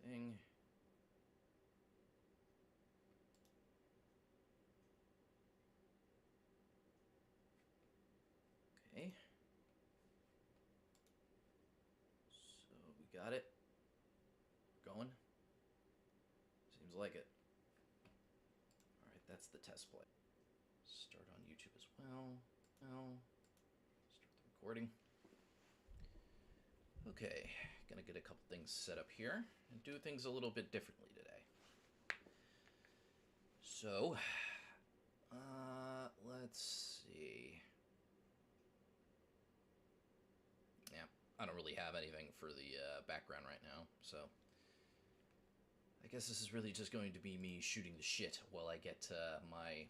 thing. Okay. So we got it. Going. Seems like it. Alright, that's the test play. Start on YouTube as well. Now, start the recording. Okay, gonna get a couple things set up here and do things a little bit differently today. So, let's see. Yeah, I don't really have anything for the background right now, so I guess this is really just going to be me shooting the shit while I get my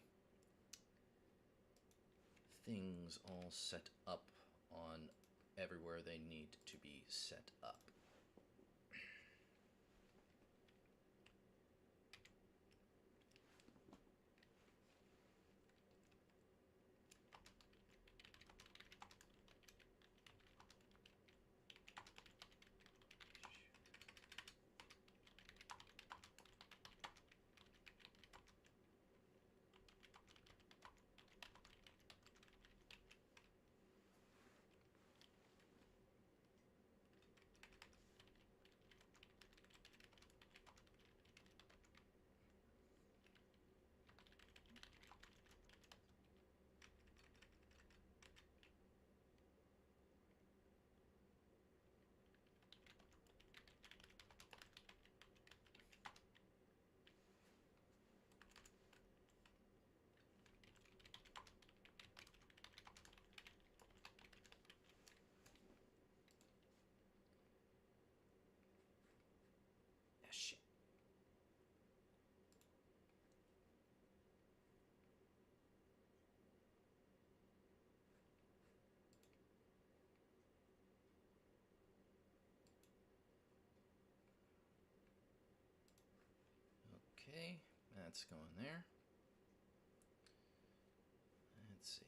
things all set up on everywhere they need to be set up. Shit. Okay, that's going there. Let's see.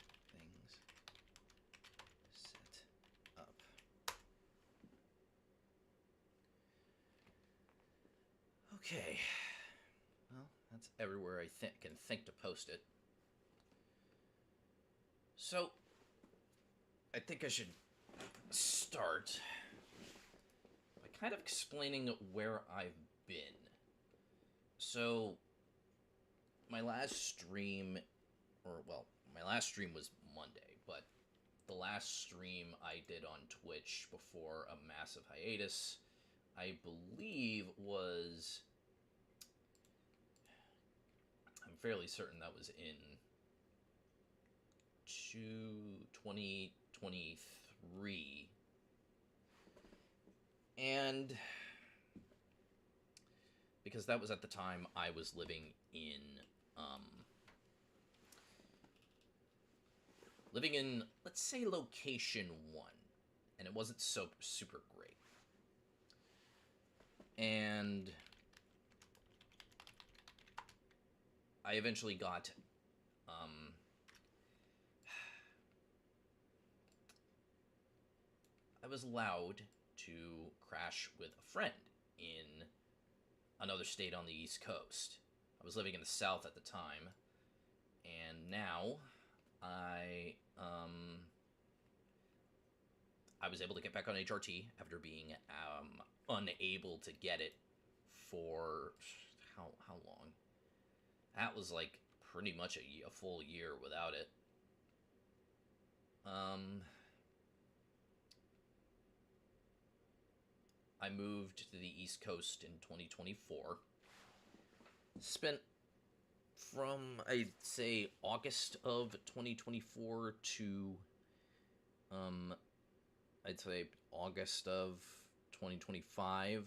Get things set up. Okay. Well, that's everywhere I can think to post it. So, I think I should start by kind of explaining where I've been. So, my last stream, my last stream was Monday, but the last stream I did on Twitch before a massive hiatus, I believe was... I'm fairly certain that was in 2023. because that was at the time I was living in, let's say, location 1, and it wasn't so super great. And I eventually got, I was allowed to crash with a friend in another state on the East Coast. I was living in the South at the time, and now I was able to get back on HRT after being unable to get it for how long? That was like pretty much a full year without it. I moved to the East Coast in 2024. Spent from, I'd say, August of 2024 to, I'd say, August of 2025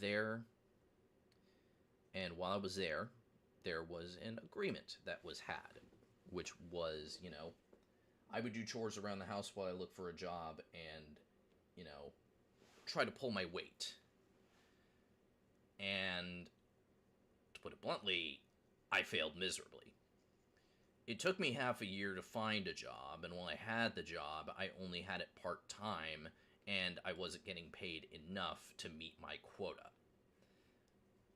there. And while I was there was an agreement that was had, which was, I would do chores around the house while I look for a job and, try to pull my weight. And to put it bluntly, I failed miserably. It took me half a year to find a job, and while I had the job, I only had it part-time, and I wasn't getting paid enough to meet my quota.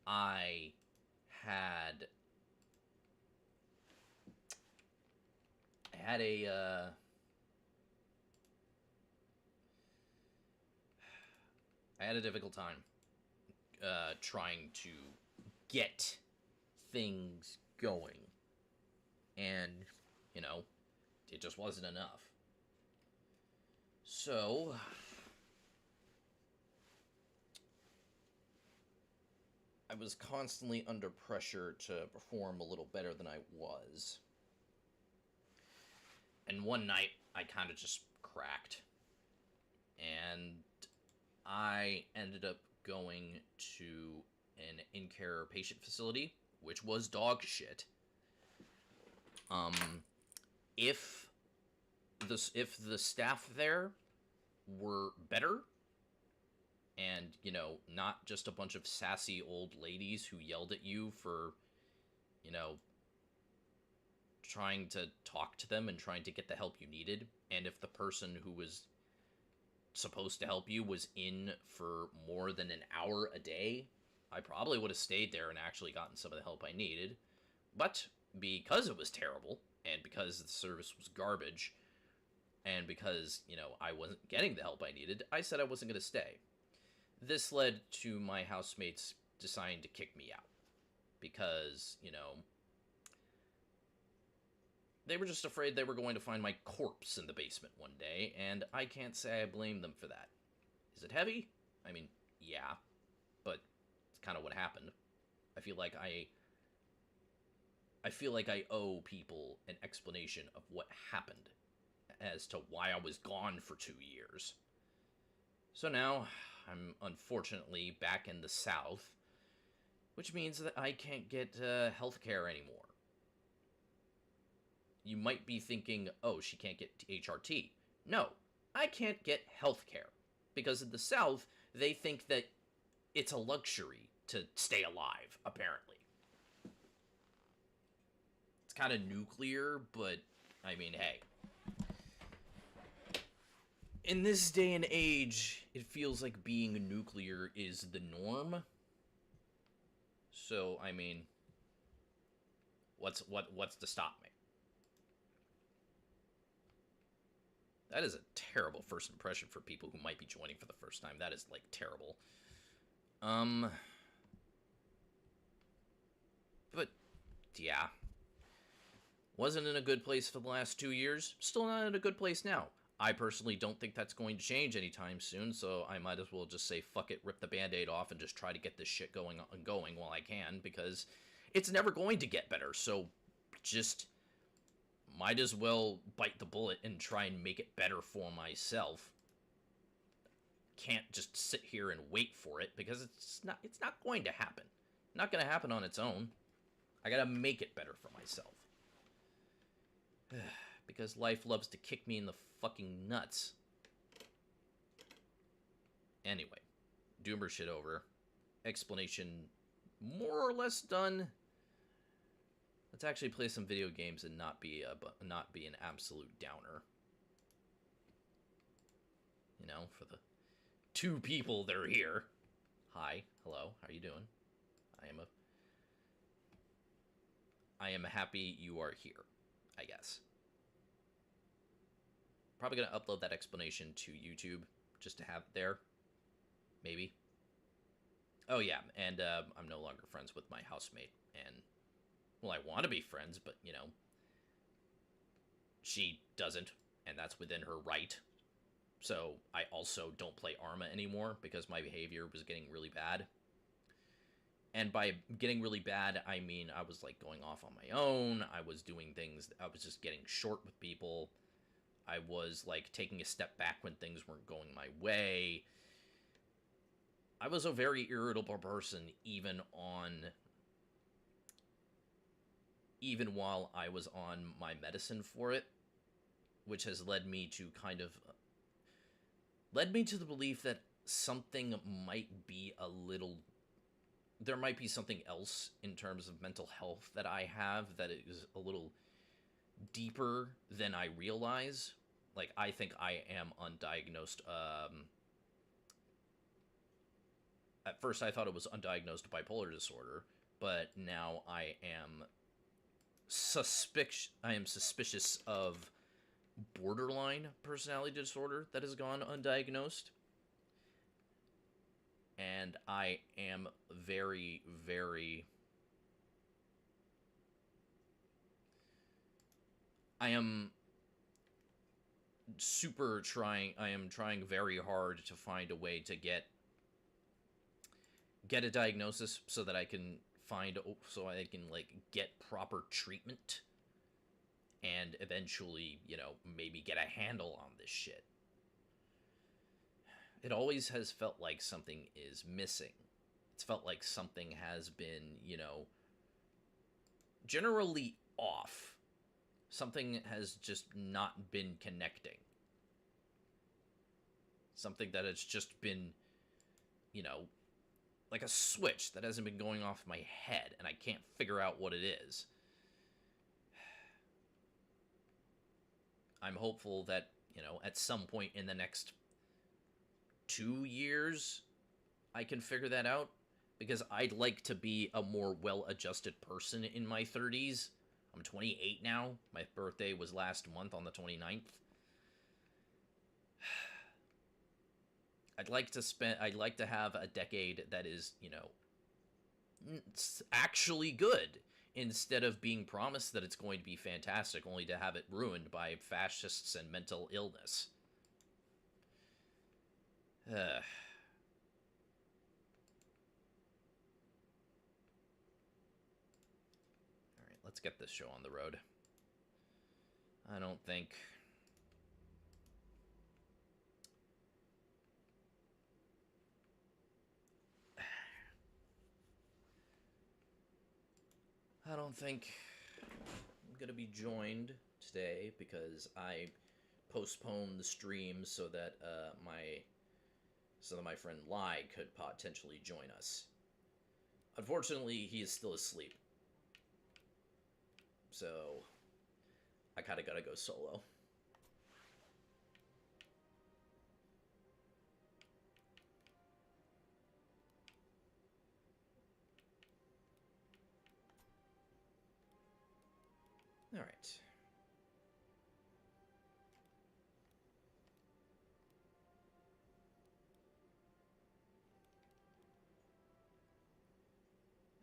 I had a difficult time trying to get things going, and it just wasn't enough. So I was constantly under pressure to perform a little better than I was. And one night I kind of just cracked, and I ended up going to an in-care patient facility, which was dog shit. If the staff there were better, and not just a bunch of sassy old ladies who yelled at you for trying to talk to them and trying to get the help you needed, and if the person who was supposed to help you was in for more than an hour a day, I probably would have stayed there and actually gotten some of the help I needed. But because it was terrible, and because the service was garbage, and because, I wasn't getting the help I needed, I said I wasn't going to stay. This led to my housemates deciding to kick me out. Because, they were just afraid they were going to find my corpse in the basement one day, and I can't say I blame them for that. Is it heavy? I mean, yeah, but it's kind of what happened. I feel like I owe people an explanation of what happened as to why I was gone for 2 years. So now, I'm unfortunately back in the South, which means that I can't get healthcare anymore. You might be thinking, oh, she can't get HRT. No, I can't get healthcare. Because in the South, they think that it's a luxury to stay alive, apparently. It's kind of nuclear, but, I mean, hey. In this day and age, it feels like being nuclear is the norm. So, I mean, what's to stop me? That is a terrible first impression for people who might be joining for the first time. That is, like, terrible. But, yeah. Wasn't in a good place for the last 2 years. Still not in a good place now. I personally don't think that's going to change anytime soon, so I might as well just say, fuck it, rip the Band-Aid off, and just try to get this shit going while I can, because it's never going to get better, so just might as well bite the bullet and try and make it better for myself. can't just sit here and wait for it, because it's not going to happen. Not going to happen on its own. I gotta make it better for myself. Because life loves to kick me in the fucking nuts. Anyway, Doomer shit over. Explanation more or less done. Let's actually play some video games and not be an absolute downer. You know, for the 2 people that are here. Hi, hello, how are you doing? I am happy you are here, I guess. Probably gonna upload that explanation to YouTube just to have it there. Maybe. Oh yeah, and I'm no longer friends with my housemate, and well, I want to be friends, but you know, she doesn't, and that's within her right. So I also don't play Arma anymore because my behavior was getting really bad. And by getting really bad, I mean I was like going off on my own. I was doing things. I was just getting short with people. I was like taking a step back when things weren't going my way. I was a very irritable person even while I was on my medicine for it, which has led me to the belief that something might be there might be something else in terms of mental health that I have that is a little deeper than I realize. Like, I think I am undiagnosed. At first I thought it was undiagnosed bipolar disorder, but now I am suspicious of borderline personality disorder that has gone undiagnosed. And I am very, very... I am trying very hard to find a way to get a diagnosis so that I can like get proper treatment and eventually, you know, maybe get a handle on this shit. It always has felt like something is missing. It's felt like something has been, you know, generally off. Something has just not been connecting. Something that has just been, you know, like a switch that hasn't been going off my head, and I can't figure out what it is. I'm hopeful that, you know, at some point in the next 2 years, I can figure that out, because I'd like to be a more well-adjusted person in my 30s. I'm 28 now. My birthday was last month on the 29th. I'd like to have a decade that is, you know, actually good, instead of being promised that it's going to be fantastic only to have it ruined by fascists and mental illness. Alright, let's get this show on the road. I don't think... I'm going to be joined today because I postponed the stream so that my friend Lai could potentially join us. Unfortunately, he is still asleep. So I kind of got to go solo. All right.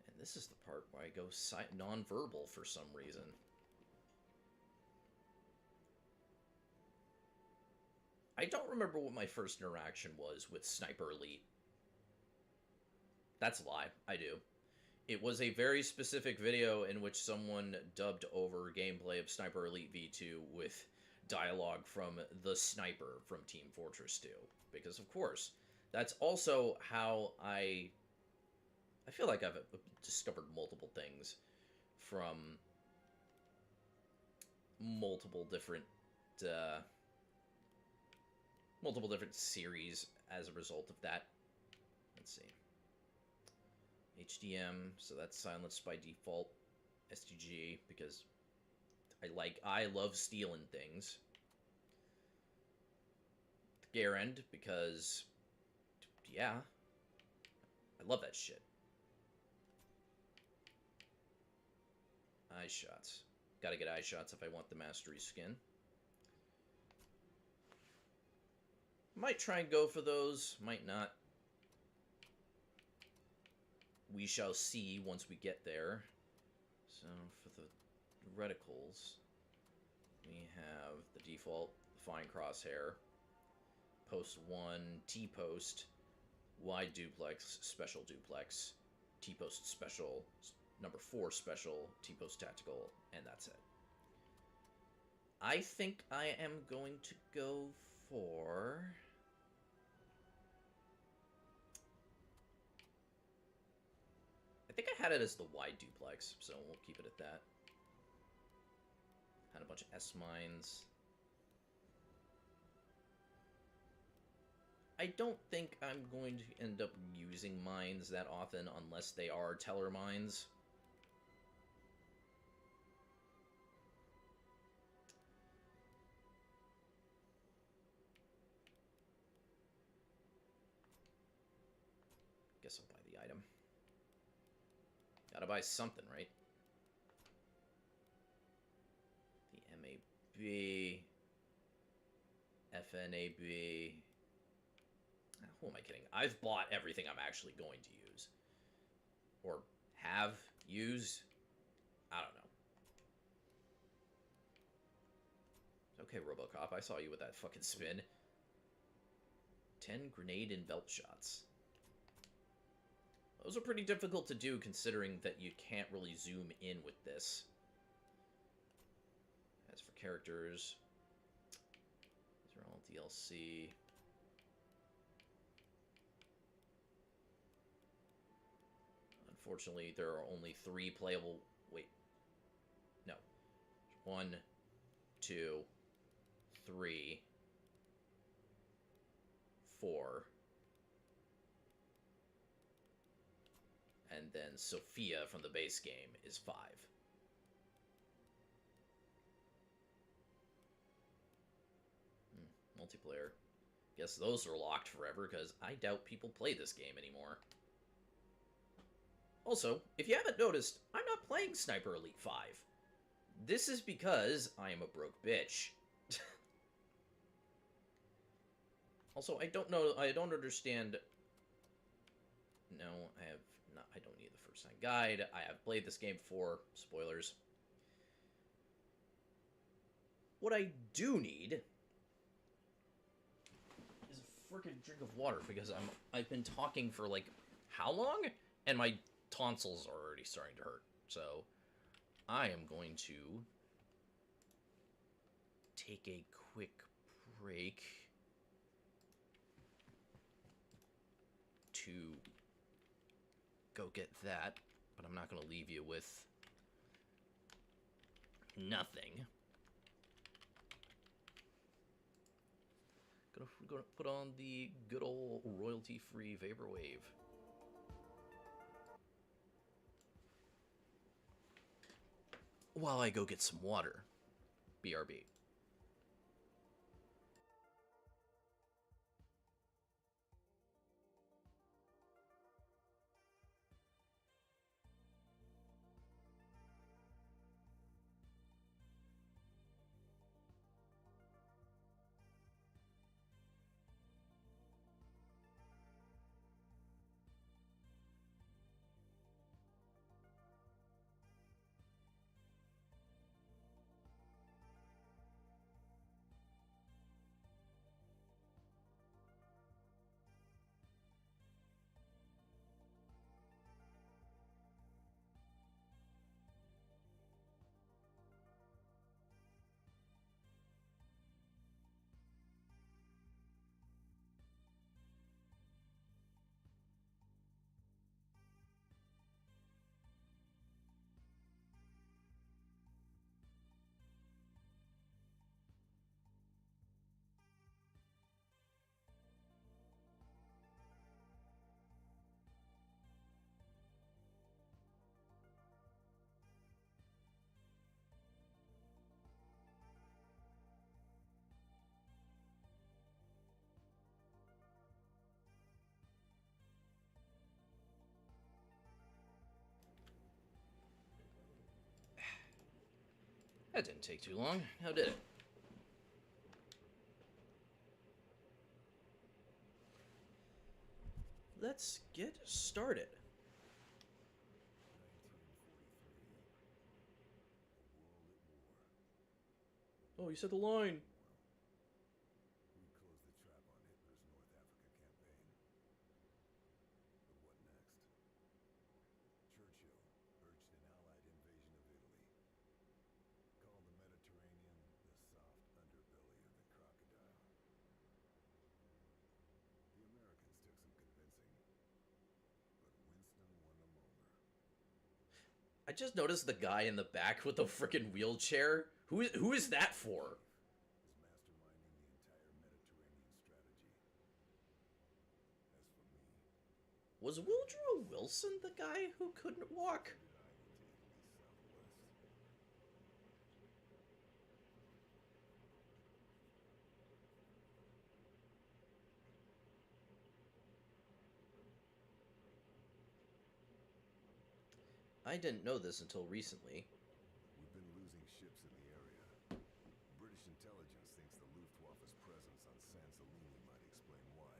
And this is the part where I go non-verbal for some reason. I don't remember what my first interaction was with Sniper Elite. That's a lie. I do. It was a very specific video in which someone dubbed over gameplay of Sniper Elite V2 with dialogue from the Sniper from Team Fortress 2. Because, of course, That's also how I feel like I've discovered multiple things from multiple different uh, multiple different series as a result of that. Let's see. HDM, so that's silenced by default. STG, because I love stealing things. Garand, because yeah, I love that shit. Eye shots. Gotta get eye shots if I want the mastery skin. Might try and go for those, might not. We shall see once we get there. So for the reticles, we have the default fine crosshair, post 1, T-post, wide duplex, special duplex, T-post special, number 4 special, T-post tactical, and that's it. I think I am going to go for... I think I had it as the wide duplex, so we'll keep it at that. Had a bunch of S-mines. I don't think I'm going to end up using mines that often unless they are teller mines. Guess I'll buy the item. Gotta buy something, right? The MAB, FNAB. Who am I kidding? I've bought everything I'm actually going to use. Or have used. I don't know. Okay, Robocop, I saw you with that fucking spin. 10 grenade and belt shots. Those are pretty difficult to do considering that you can't really zoom in with this. As for characters, these are all DLC. Unfortunately, there are only 3 playable... Wait. No. 1, 2, 3, 4... and then Sophia from the base game is 5. Multiplayer. Guess those are locked forever, because I doubt people play this game anymore. Also, if you haven't noticed, I'm not playing Sniper Elite 5. This is because I am a broke bitch. Also, I don't understand... No, I don't need the first time guide. I have played this game before. Spoilers. What I do need is a freaking drink of water, because I've been talking for like how long? And my tonsils are already starting to hurt. So I am going to take a quick break to go get that, but I'm not going to leave you with nothing. Gonna put on the good old royalty-free Vaporwave. While I go get some water. BRB. That didn't take too long. How did it? Let's get started. 1943. A world at war. Oh, you said the line. We closed the trap on Hitler's North Africa campaign. But what next? Churchill urged an Allied invasion of Italy. Called the Mediterranean the soft underbelly of the crocodile. The Americans took some convincing, but Winston won them over. I just noticed the guy in the back with the freaking wheelchair. Who is that for? Is masterminding the entire Mediterranean strategy. As for me, Was Woodrow Wilson the guy who couldn't walk? headed I into Italy's southwest. I didn't know this until recently. We've been losing ships in the area. British intelligence thinks the Luftwaffe's presence on San Celini might explain why.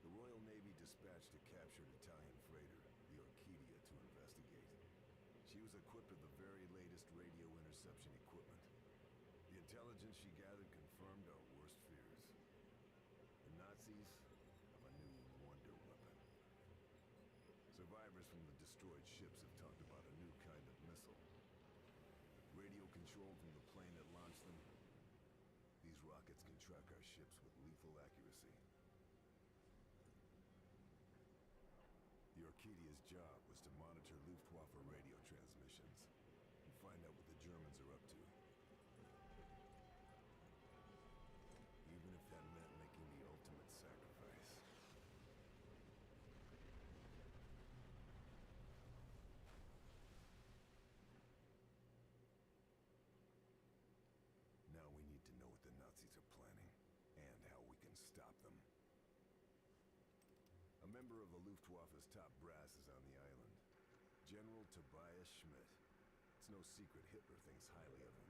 The Royal Navy dispatched a captured Italian freighter, the Orchidia, to investigate. She was equipped with the very latest radio interception equipment. The intelligence she gathered confirmed our worst fears. The Nazis have a new wonder weapon. Survivors from the destroyed ships have talked about a new kind of missile. Radio controlled from the plane that launched them. These rockets can track our ships with lethal accuracy. The Orchidia's job was to monitor Luftwaffe radio transmissions and find out what the Germans are up to. Even if that meant making the ultimate sacrifice. Now we need to know what the Nazis are planning, and how we can stop them. A member of the Luftwaffe's top brass is on the island. General Tobias Schmidt. It's no secret Hitler thinks highly of him.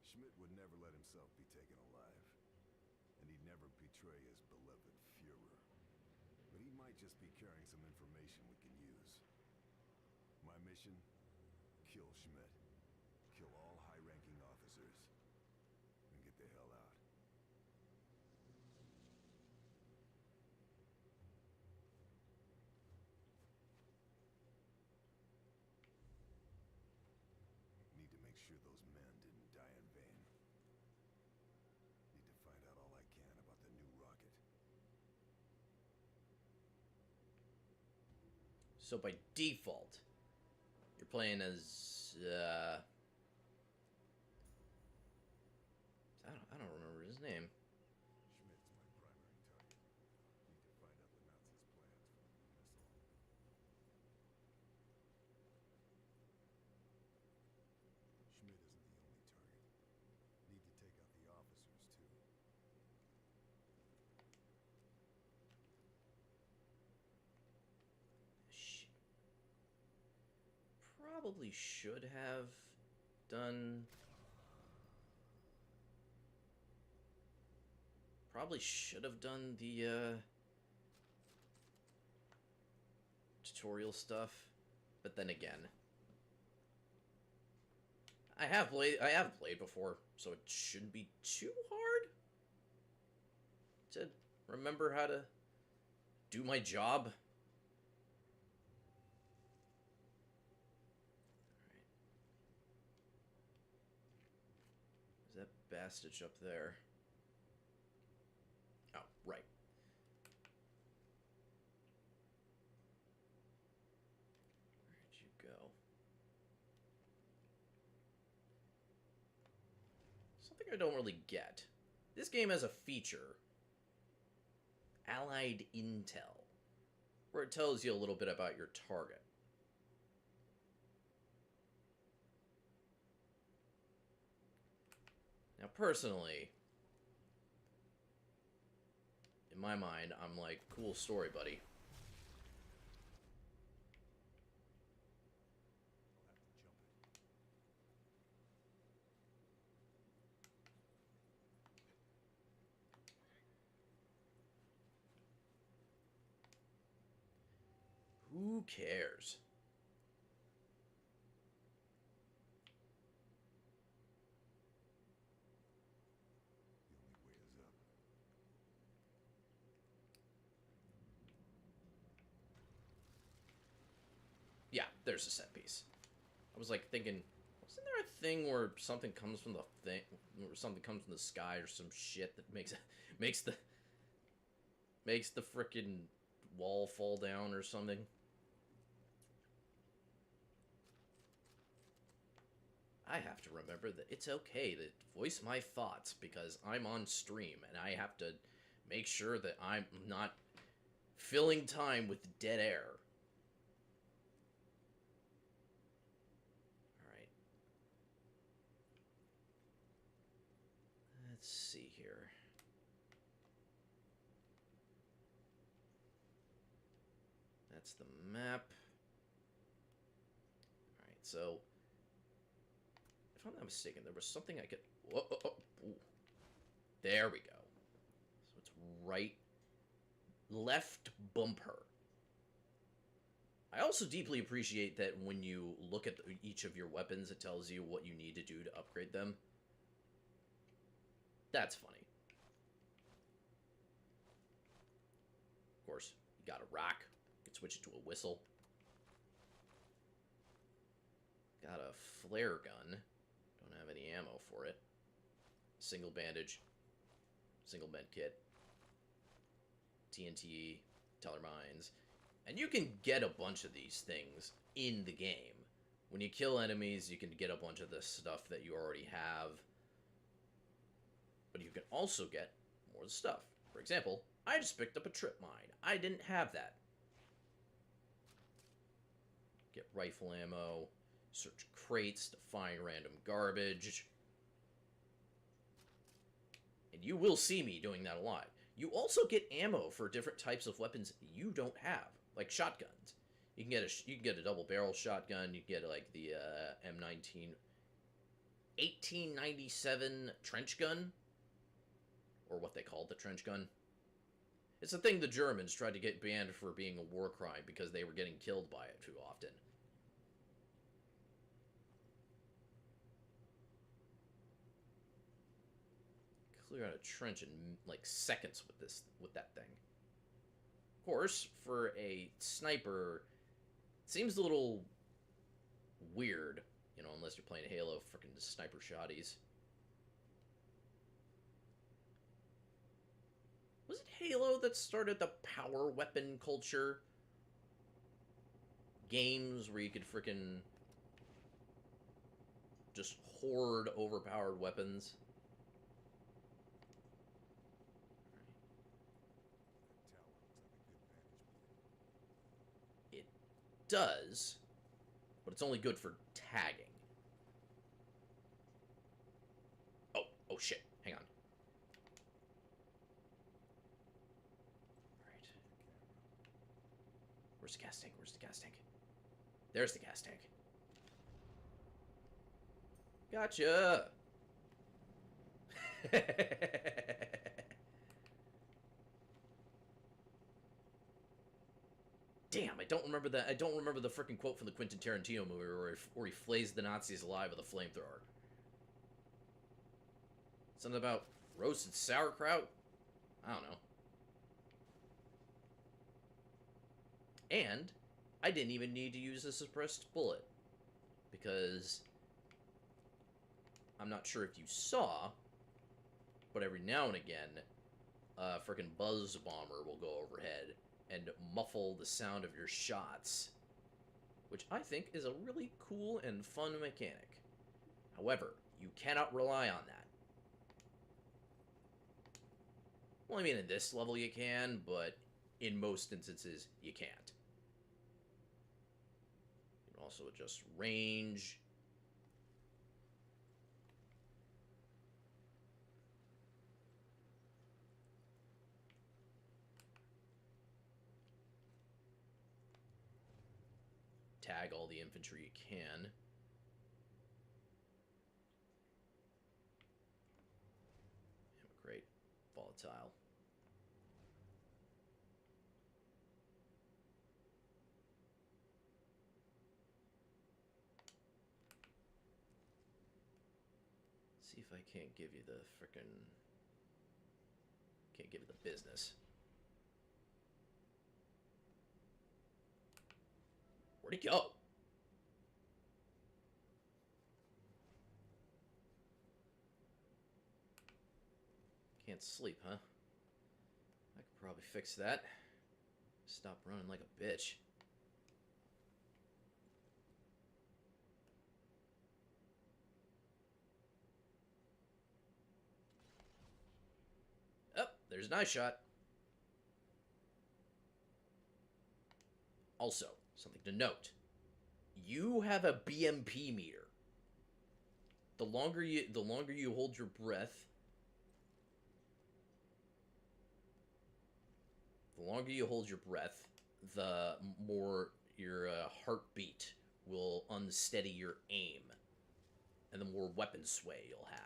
Schmidt would never let himself be taken alive, and he'd never betray his beloved Führer. But he might just be carrying some information we can use. My mission? Kill Schmidt. Kill all high-ranking officers. And get the hell out. Need to make sure those men didn't die in vain. Need to find out all I can about the new rocket. So by default, you're playing as I don't remember his name. Schmidt's my primary target. Need to find out the Nazis' plans for the missile. Schmidt isn't the only target. Need to take out the officers, too. Probably should have done. Probably should have done the tutorial stuff, but then again, I have played before, so it shouldn't be too hard to remember how to do my job. Is that Bastich up there? Oh, right. Where'd you go? Something I don't really get. This game has a feature, Allied Intel, where it tells you a little bit about your target. Now, personally, in my mind, I'm like, cool story, buddy. Who cares? The only way is up. Yeah, there's a set piece. I was like thinking, wasn't there a thing where something comes from the thing, or something comes from the sky, or some shit that makes the makes the frickin' wall fall down or something? I have to remember that it's okay to voice my thoughts because I'm on stream and I have to make sure that I'm not filling time with dead air. Alright. Let's see here. That's the map. Alright, so if I'm not mistaken, there was something I could... Whoa, oh, oh, ooh. There we go. So it's right... Left bumper. I also deeply appreciate that when you look at each of your weapons, it tells you what you need to do to upgrade them. That's funny. Of course, you got a rock. You can switch it to a whistle. Got a flare gun. Don't have any ammo for it. Single bandage. Single med kit. TNT. Teller mines. And you can get a bunch of these things in the game. When you kill enemies, you can get a bunch of the stuff that you already have. But you can also get more stuff. For example, I just picked up a trip mine. I didn't have that. Get rifle ammo. Search crates to find random garbage. And you will see me doing that a lot. You also get ammo for different types of weapons you don't have, like shotguns. You can get a double barrel shotgun. You can get like the M19 1897 trench gun, or what they called the trench gun. It's a thing the Germans tried to get banned for being a war crime because they were getting killed by it too often. Clear out a trench in like seconds with that thing. Of course, for a sniper, it seems a little weird, you know, unless you're playing Halo, freaking sniper shotties. Was it Halo that started the power weapon culture? Games where you could freaking just hoard overpowered weapons. It does, but it's only good for tagging. Oh shit, hang on. Alright. Where's the gas tank? Where's the gas tank? There's the gas tank. Gotcha! Damn, I don't remember that. I don't remember the freaking quote from the Quentin Tarantino movie where he flays the Nazis alive with a flamethrower. Something about roasted sauerkraut? I don't know. And I didn't even need to use a suppressed bullet. Because I'm not sure if you saw, but every now and again, a frickin' buzz bomber will go overhead and muffle the sound of your shots, which I think is a really cool and fun mechanic. However, you cannot rely on that. Well, I mean, in this level you can, but in most instances, you can't. You can also adjust range. Tag all the infantry you can. Great. Volatile. See if I can't give you the frickin'... Can't give you the business. Where'd he go? Can't sleep, huh? I could probably fix that. Stop running like a bitch. Oh, there's an eye shot. Also, something to note. You have a BMP meter. The longer you hold your breath, the more your heartbeat will unsteady your aim, and the more weapon sway you'll have.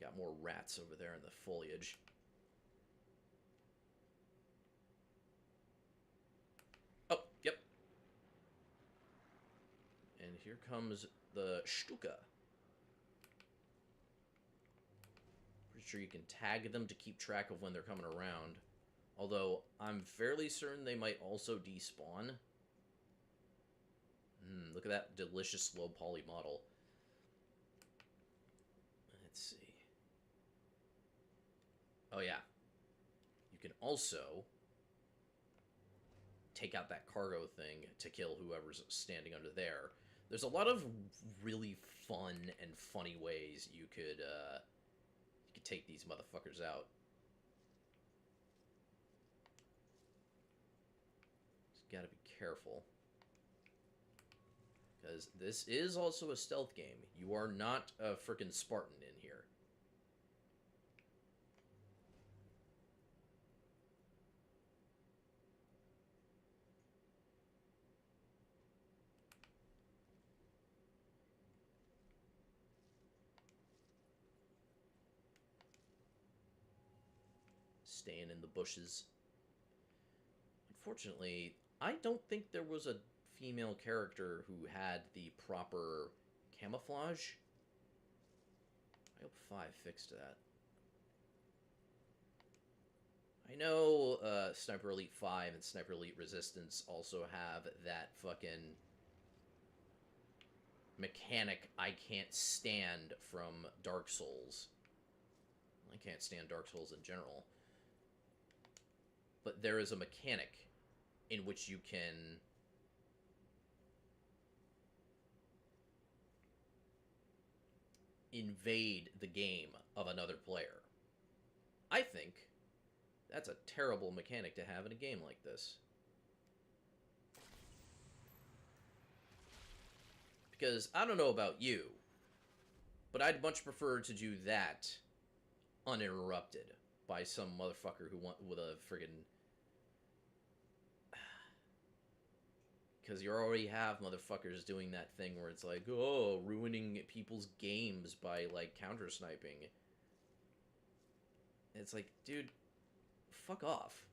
Got more rats over there in the foliage. Oh, yep. And here comes the Stuka. Pretty sure you can tag them to keep track of when they're coming around. Although, I'm fairly certain they might also despawn. Look at that delicious low poly model. Let's see. Oh yeah. You can also take out that cargo thing to kill whoever's standing under there. There's a lot of really fun and funny ways you could take these motherfuckers out. Just gotta be careful. Because this is also a stealth game. You are not a frickin' Spartan in here. Staying in the bushes. Unfortunately, I don't think there was a female character who had the proper camouflage. I hope 5 fixed that. I know Sniper Elite 5 and Sniper Elite Resistance also have that fucking mechanic I can't stand from Dark Souls. I can't stand Dark Souls in general. But there is a mechanic in which you can invade the game of another player. I think that's a terrible mechanic to have in a game like this. Because I don't know about you, but I'd much prefer to do that uninterrupted by some motherfucker who want with a friggin'... Because you already have motherfuckers doing that thing where it's like, oh, ruining people's games by, like, counter-sniping. It's like, dude, fuck off.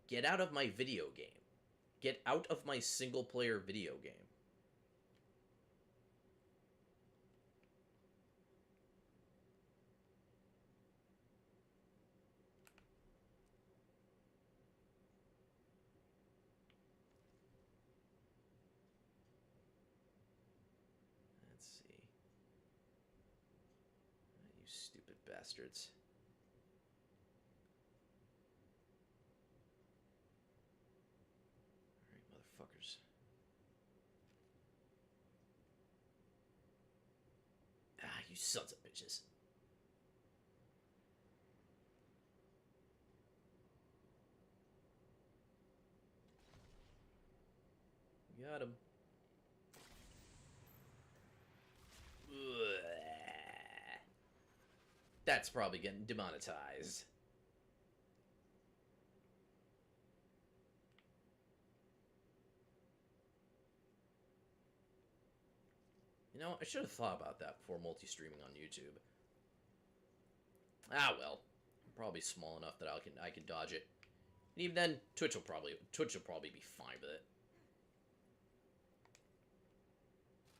Get out of my video game. Get out of my single-player video game. Let's see. You stupid bastards. Alright, motherfuckers. Ah, you sons of bitches. Got him. That's probably getting demonetized. You know, I should have thought about that before multi-streaming on YouTube. Ah, well. I'm probably small enough that I can dodge it. And even then, Twitch will probably be fine with it.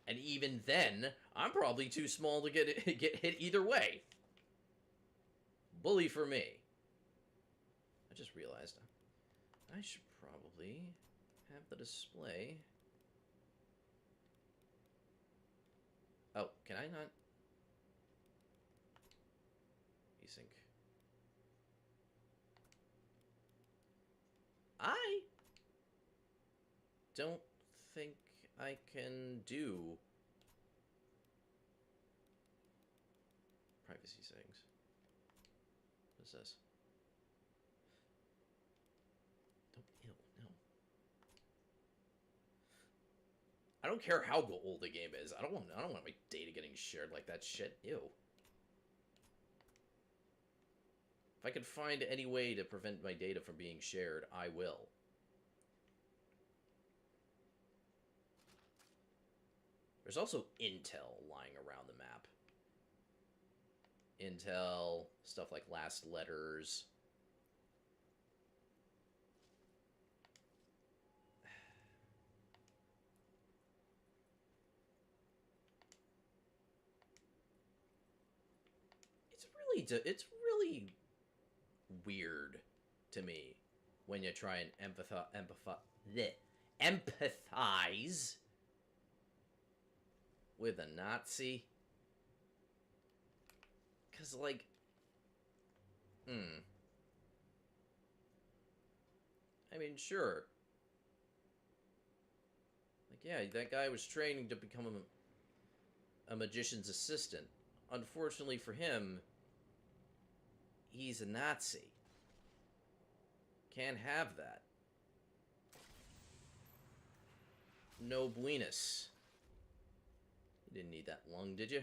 And even then, I'm probably too small to get hit either way. Bully for me. I just realized I should probably have the display. Oh, can I not? Async. I don't think I can do privacy settings. What is this? Don't, ew, no. I don't care how old the game is. I don't want my data getting shared like that shit. Ew. If I could find any way to prevent my data from being shared, I will. There's also intel lying around the map. Intel, stuff like last letters. It's really weird to me when you try and empathize with a Nazi. Cause like, I mean, sure. Like, yeah, that guy was training to become a magician's assistant. Unfortunately for him, he's a Nazi. Can't have that. No buenas. You didn't need that lung, did you?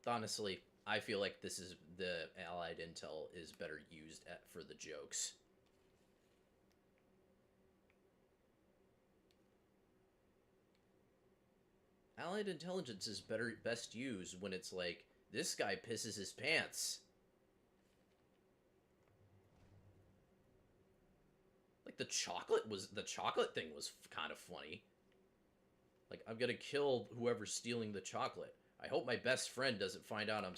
Honestly, I feel like this is the Allied intel is better used for the jokes. Allied intelligence is best used when it's like, this guy pisses his pants. Like the chocolate thing was kind of funny. Like, I'm gonna kill whoever's stealing the chocolate. I hope my best friend doesn't find out I'm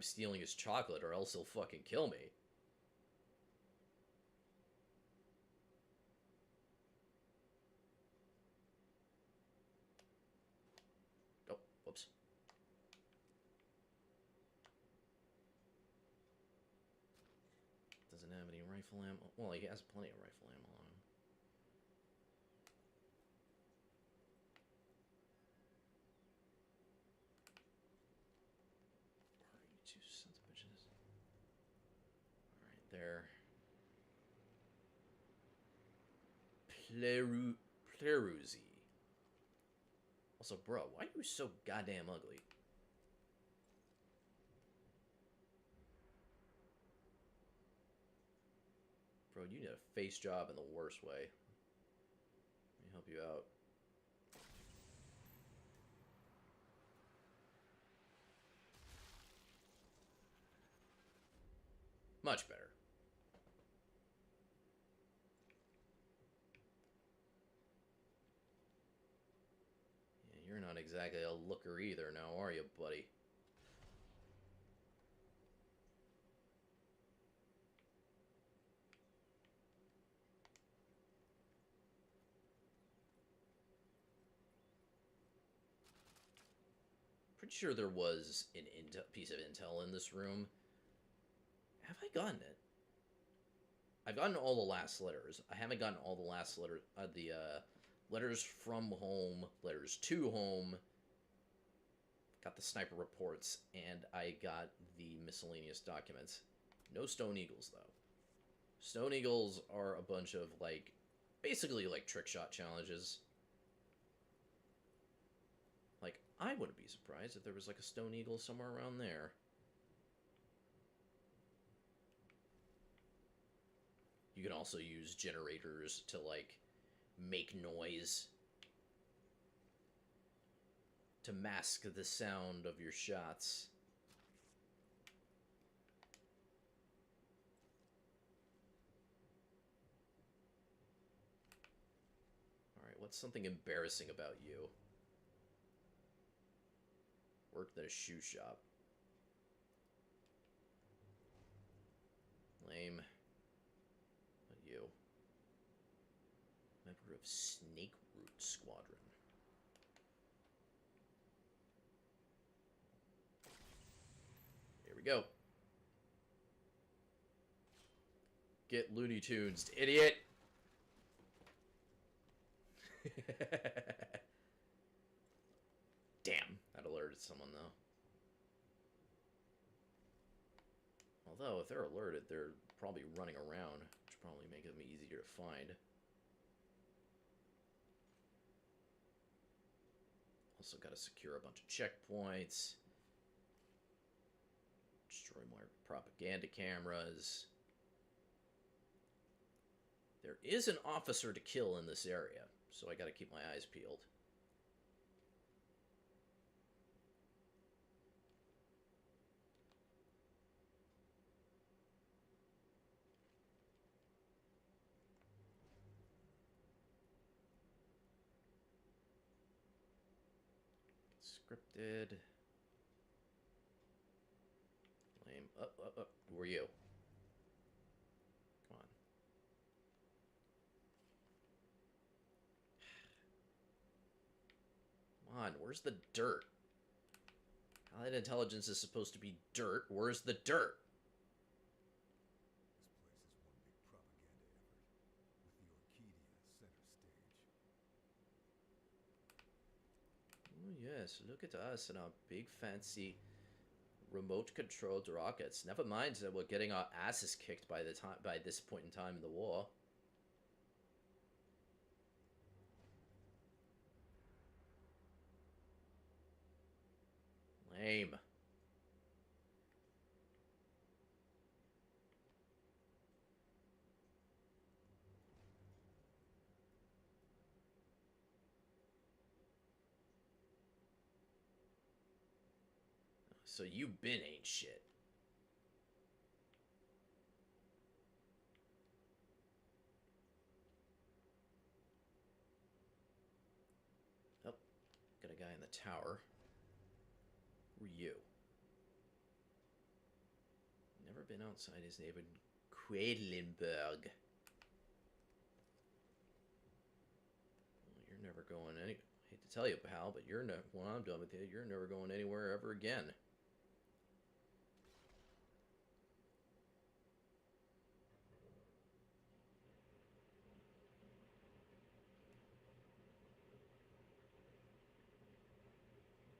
stealing his chocolate, or else he'll fucking kill me. Oh, whoops. Doesn't have any rifle ammo. Well, he has plenty of rifle ammo on him. Where are you two sons of bitches? Alright, there. Pleruzi. Also, bro, why are you so goddamn ugly? Bro, you need a face job in the worst way. Let me help you out. Much better. Yeah, you're not exactly a looker either now, are you, buddy? Pretty sure there was an piece of intel in this room. Have I gotten it? I've gotten all the last letters. I haven't gotten all the last letters. Letters from home, letters to home. Got the sniper reports, and I got the miscellaneous documents. No Stone Eagles, though. Stone Eagles are a bunch of, like, basically, like, trick shot challenges. Like, I wouldn't be surprised if there was, like, a Stone Eagle somewhere around there. You can also use generators to, like, make noise. to mask the sound of your shots. Alright, what's something embarrassing about you? Worked at a shoe shop. Lame. What you? Member of Snake Root Squadron. Here we go. Get Looney Tunes, idiot! Damn, that alerted someone, though. Although, if they're alerted, they're probably running around, which probably make them easier to find. Also got to secure a bunch of checkpoints. Destroy more propaganda cameras. There is an officer to kill in this area, so I got to keep my eyes peeled. Scripted. Lame. Who are you? Come on. Come on, where's the dirt? Allied intelligence is supposed to be dirt. Where's the dirt? This place is one big propaganda effort, with the Orchidia center stage. Oh yes, look at us and our big fancy remote-controlled rockets. Never mind that we're getting our asses kicked by this point in time in the war. Lame. So you been ain't shit. Oh, got a guy in the tower. Who are you? Never been outside his neighborhood, Quedlinburg. Well, you're never going any. Hate to tell you, pal, but you're never. When I'm done with you, you're never going anywhere ever again.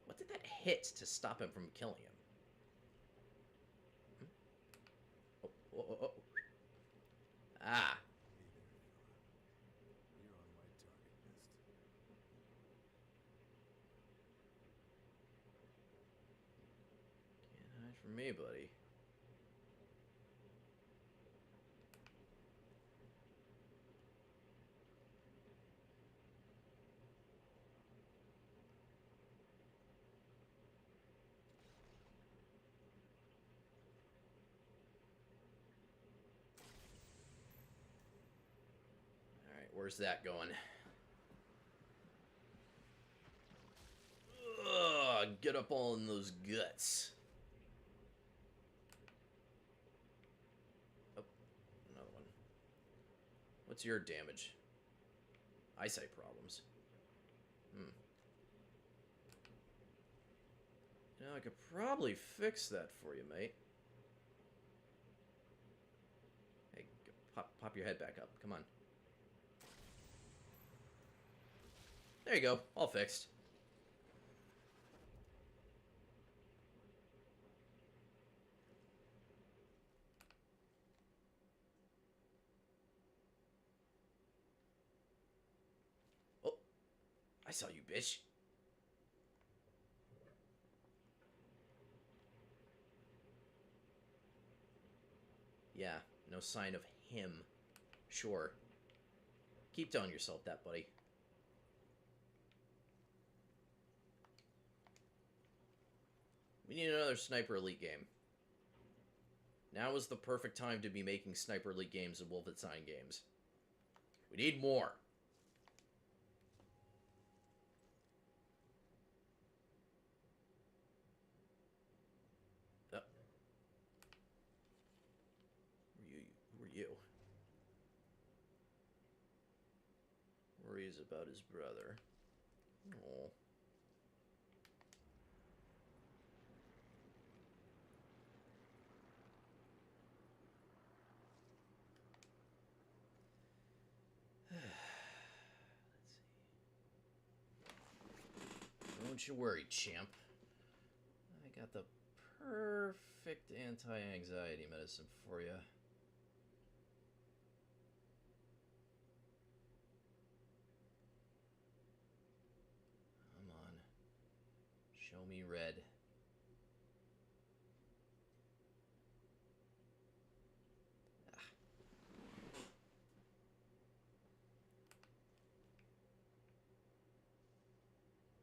What did that hit to stop him from killing him? Hmm? Oh. Ah. Hey there, fella. You're on my target list. Can't hide from me, buddy. Alright, where's that going? Ugh, get up all in those guts. Oh, another one. What's your damage? Eyesight problems. You know, I could probably fix that for you, mate. Hey, pop your head back up. Come on. There you go. All fixed. Oh, I saw you, bitch. Yeah, no sign of him. Sure. Keep telling yourself that, buddy. We need another Sniper Elite game. Now is the perfect time to be making Sniper Elite games and Wolfenstein games. We need more. Who are you? Worries about his brother. Oh. Don't you worry, champ. I got the perfect anti-anxiety medicine for you. Come on. Show me red. Ah.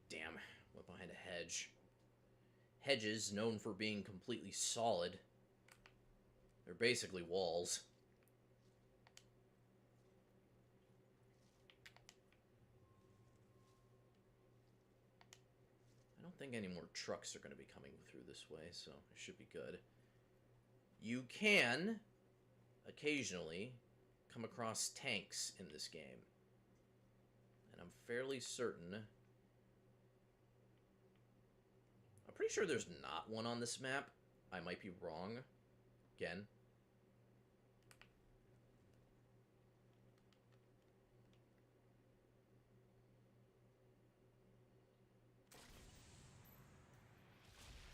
Damn. Went behind a hedge. Hedges, known for being completely solid. They're basically walls. I don't think any more trucks are going to be coming through this way, so it should be good. You can, occasionally, come across tanks in this game. And I'm fairly certain... I'm pretty sure there's not one on this map. I might be wrong. Again.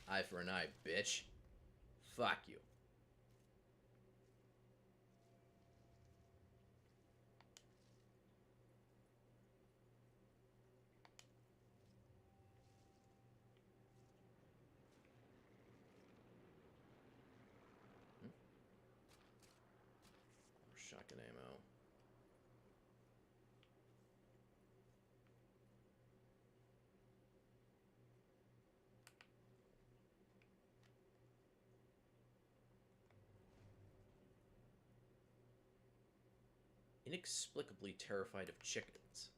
Eye for an eye, bitch. Fuck you. Shotgun ammo. Inexplicably terrified of chickens.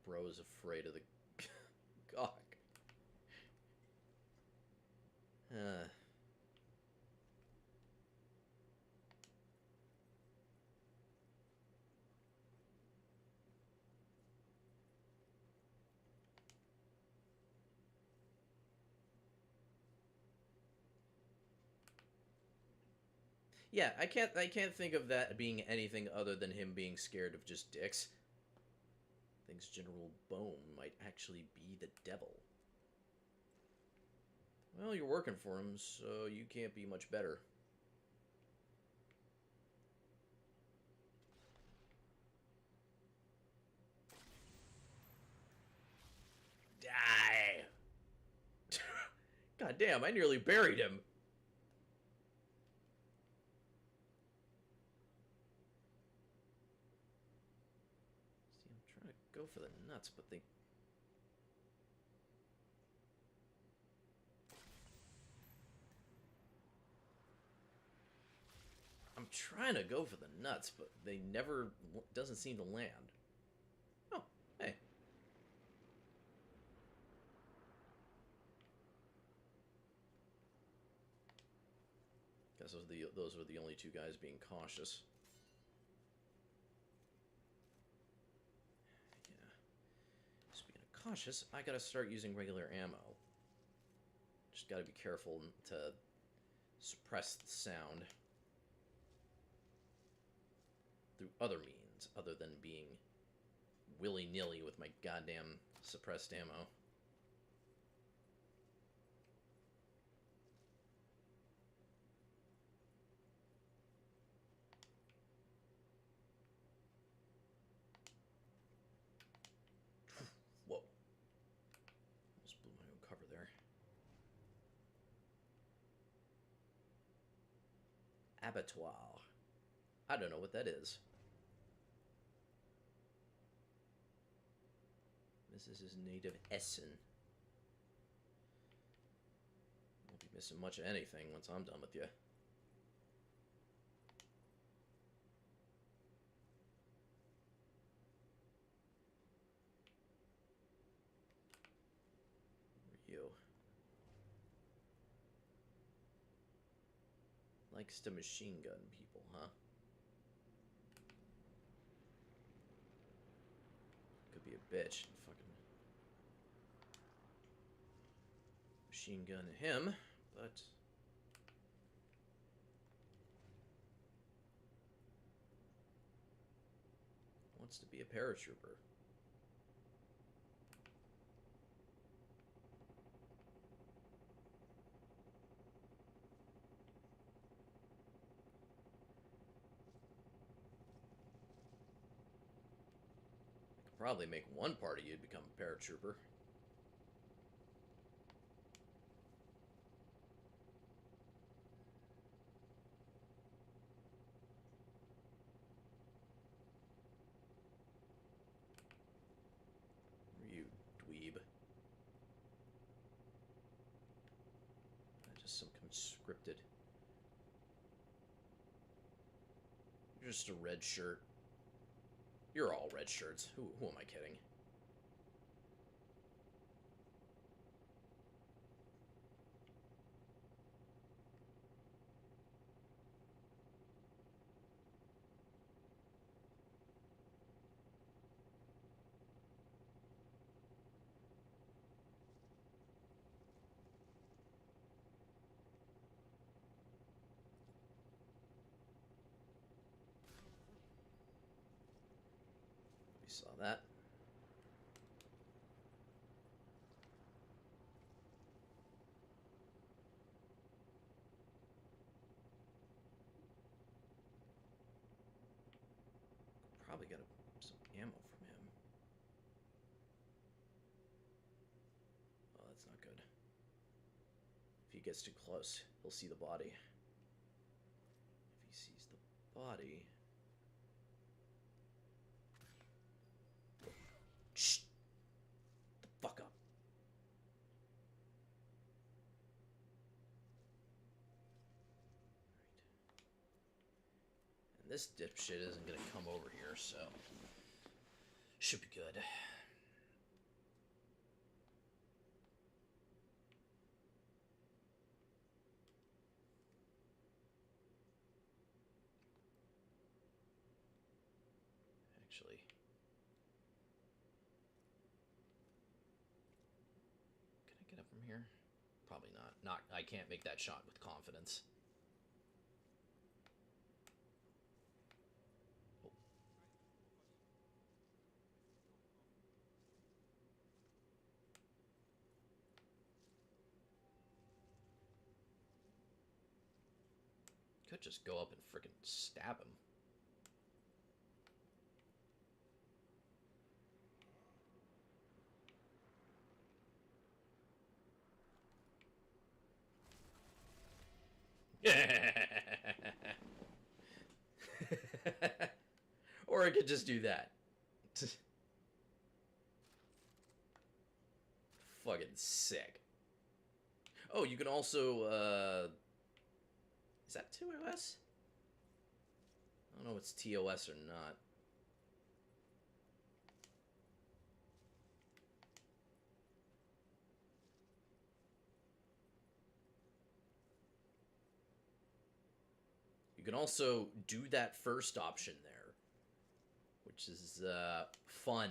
Bro's afraid of the gawk. Yeah, I can't think of that being anything other than him being scared of just dicks. Thinks General Bone might actually be the devil. Well, you're working for him, so you can't be much better. Die! God damn, I nearly buried him. See, I'm trying to go for the nuts, but they... I'm trying to go for the nuts, but they never... doesn't seem to land. Oh, hey. Guess those were the only two guys being cautious. Yeah. Speaking of cautious, I gotta start using regular ammo. Just gotta be careful to suppress the sound through other means, other than being willy-nilly with my goddamn suppressed ammo. Whoa. Almost blew my own cover there. Abattoir. I don't know what that is. This is his native Essen. Won't be missing much of anything once I'm done with you. You. Likes to machine gun people, huh? Could be a bitch. Fucking machine gun him, but wants to be a paratrooper. Probably make one part of you become a paratrooper. You dweeb. Just some conscripted. You're just a red shirt. You're all red shirts. Who am I kidding? We saw that. Probably got some ammo from him. Oh, that's not good. If he gets too close, he'll see the body. If he sees the body... Shh! The fuck up. And this dipshit isn't gonna come over here, so... should be good. Actually... can I get up from here? Probably not. I can't make that shot with confidence. Oh. Could just go up and frickin' stab him. Or I could just do that. Fucking sick. Oh, you can also, is that TOS? I don't know if it's TOS or not. You can also do that first option there, which is fun.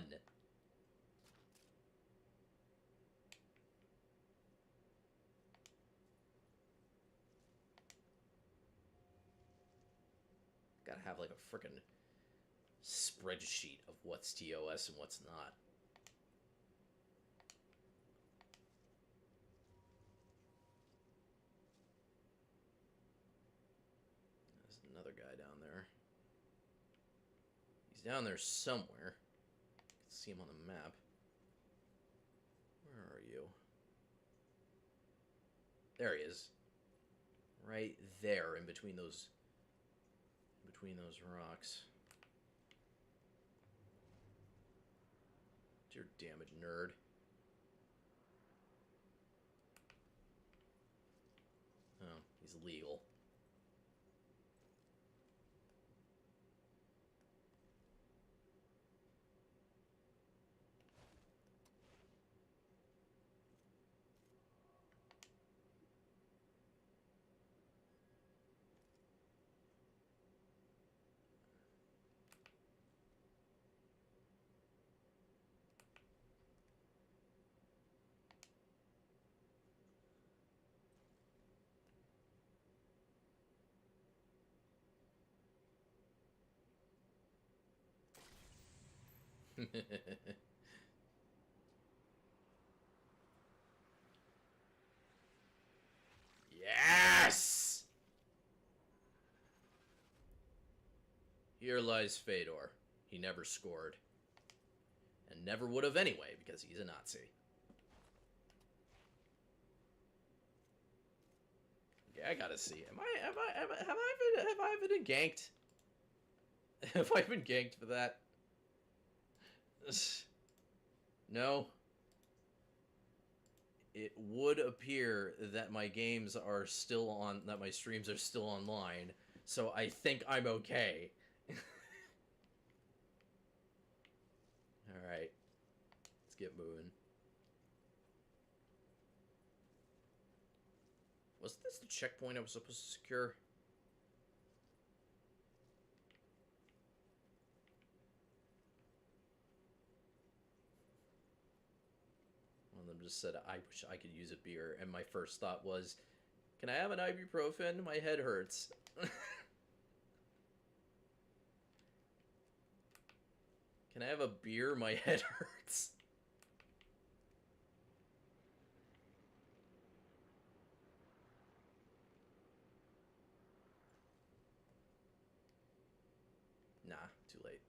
Gotta have like a frickin' spreadsheet of what's TOS and what's not. There's another guy down there. He's down there somewhere. You can see him on the map. Where are you? There he is. Right there in between those between those rocks. Dear damage, nerd. Oh, he's legal. Yes! Here lies Fedor. He never scored. And never would have anyway, because he's a Nazi. Okay, I gotta see. Have I been ganked? Have I been ganked for that? No. It would appear that my games are still on, that my streams are still online, so I think I'm okay. Alright. Let's get moving. Wasn't this the checkpoint I was supposed to secure? One of them just said, I wish I could use a beer, and my first thought was, can I have an ibuprofen? My head hurts. Can I have a beer? My head hurts. Nah, too late.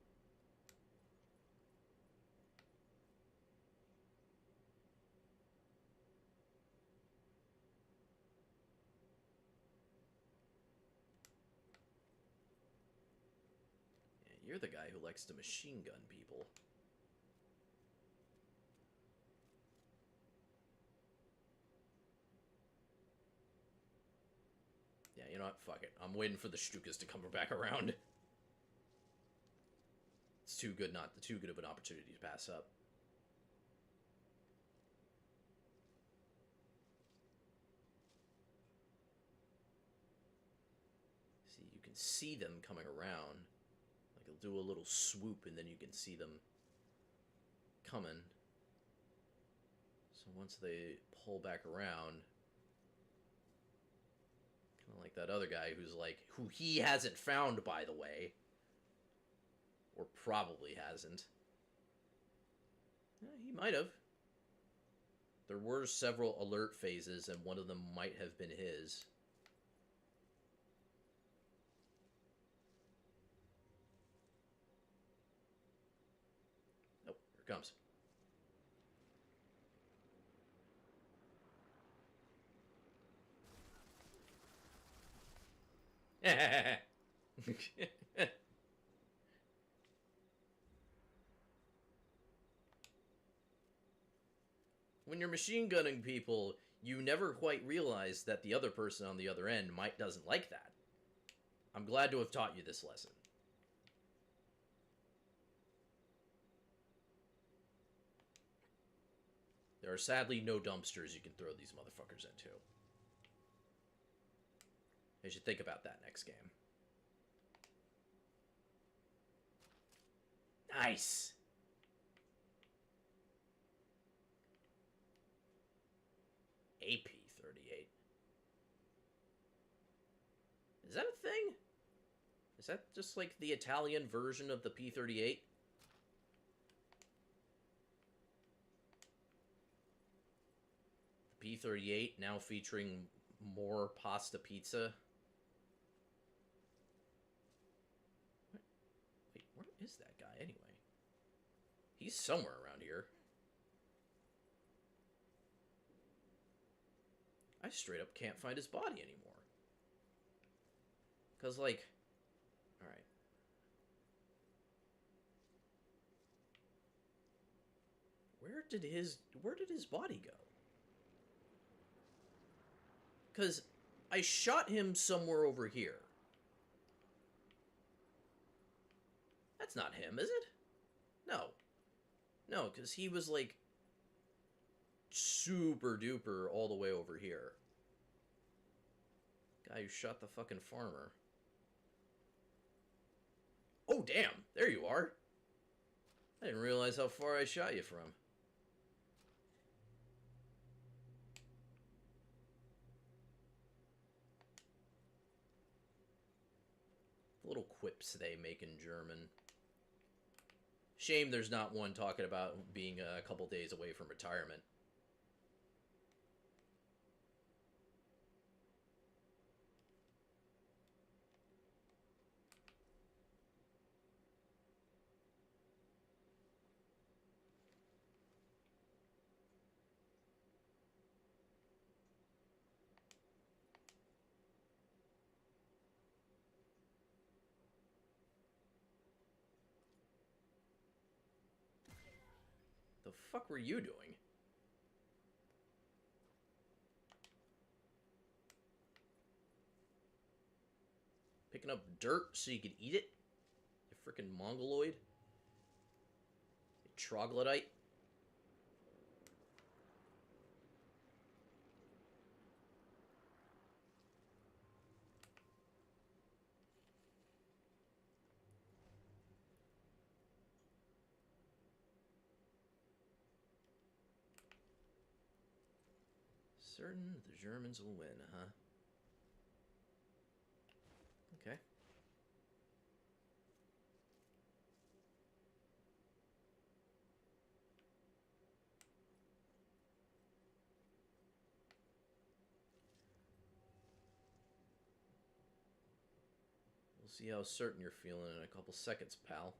Yeah, you're the guy who likes to machine gun people. Yeah, you know what? Fuck it. I'm waiting for the Stukas to come back around. It's too good of an opportunity to pass up. See, you can see them coming around. Like, it'll do a little swoop, and then you can see them coming. So once they pull back around, kind of like that other guy who's like, who he hasn't found, by the way. Or probably hasn't. Yeah, he might have. There were several alert phases, and one of them might have been his. Oh, here it comes. When you're machine gunning people, you never quite realize that the other person on the other end doesn't like that. I'm glad to have taught you this lesson. There are sadly no dumpsters you can throw these motherfuckers into. You should think about that next game. Nice! AP-38. Is that a thing? Is that just like the Italian version of the P-38? The P-38 now featuring more pasta pizza. Wait, where is that guy anyway? He's somewhere around here. I straight up can't find his body anymore. Because, like... Alright. where did his body go? Because I shot him somewhere over here. That's not him, is it? No. No, because he was like super duper all the way over here. Guy who shot the fucking farmer. Oh, damn. There you are. I didn't realize how far I shot you from. The little quips they make in German. Shame there's not one talking about being a couple days away from retirement. The fuck were you doing? Picking up dirt so you could eat it? You freaking mongoloid? You troglodyte? Certain the Germans will win, huh? Okay. We'll see how certain you're feeling in a couple seconds, pal.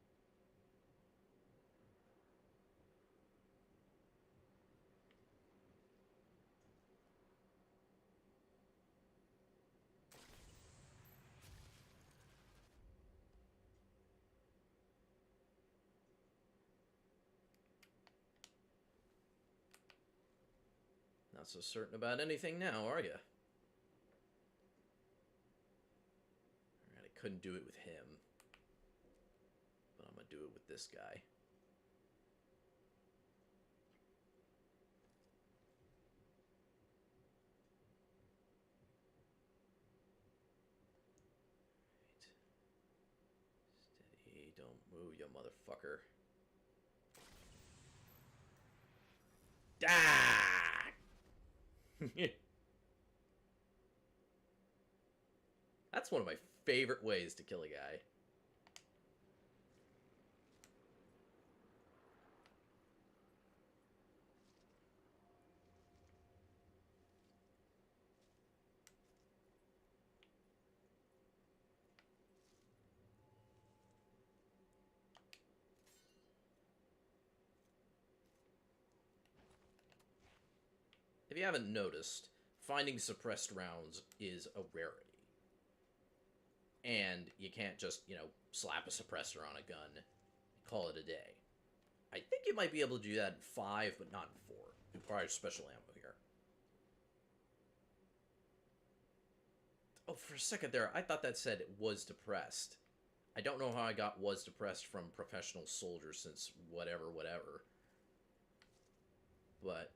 Not so certain about anything now, are you? Alright, I couldn't do it with him. But I'm gonna do it with this guy. Steady, don't move, you motherfucker. Ah! That's one of my favorite ways to kill a guy. If you haven't noticed, finding suppressed rounds is a rarity. And you can't just, slap a suppressor on a gun and call it a day. I think you might be able to do that in 5, but not in 4. It requires special ammo here. Oh, for a second there, I thought that said it was depressed. I don't know how I got was depressed from professional soldier since whatever. But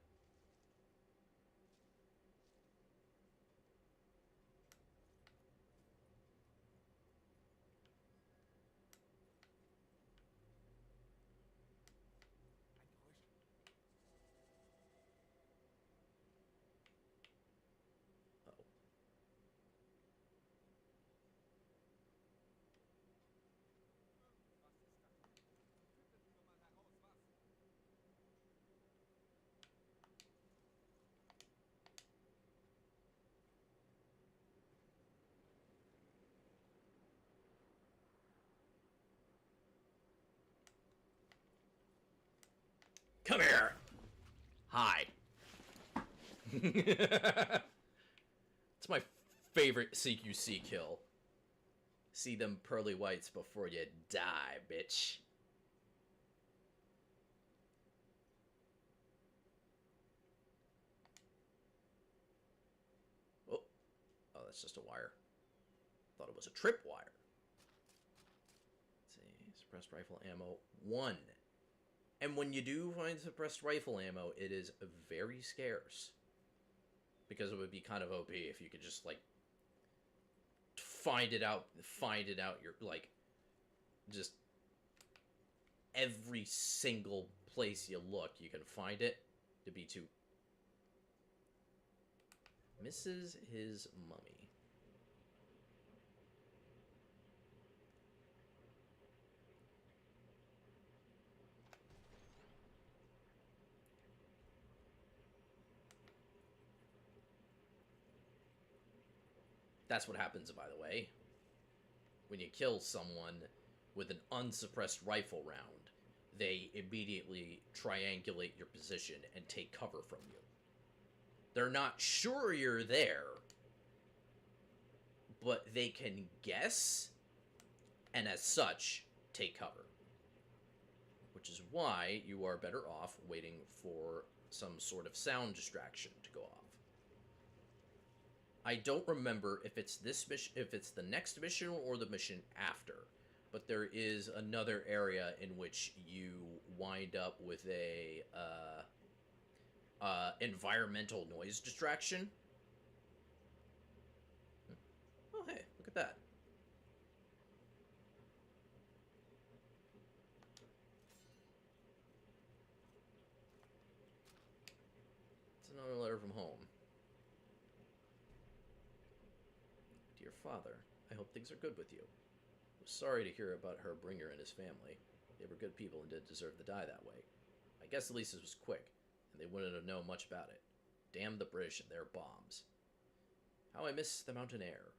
come here. Hi. It's my favorite CQC kill. See them pearly whites before you die, bitch. that's just a wire. Thought it was a tripwire. Let's see. Suppressed rifle ammo. 1. And when you do find suppressed rifle ammo, it is very scarce. Because it would be kind of OP if you could just, like, find it out, you're, like, just every single place you look, you can find it to be too... Misses his mummy. That's what happens, by the way, when you kill someone with an unsuppressed rifle round. They immediately triangulate your position and take cover from you. They're not sure you're there, but they can guess, and as such, take cover. Which is why you are better off waiting for some sort of sound distraction to go off. I don't remember if it's this mission, if it's the next mission or the mission after, but there is another area in which you wind up with a environmental noise distraction. Oh, hey, look at that. It's another letter from home. Dear Father, I hope things are good with you. I was sorry to hear about Herbringer and his family. They were good people and didn't deserve to die that way. I guess at least this was quick, and they wouldn't have known much about it. Damn the British and their bombs. How I miss the mountain air.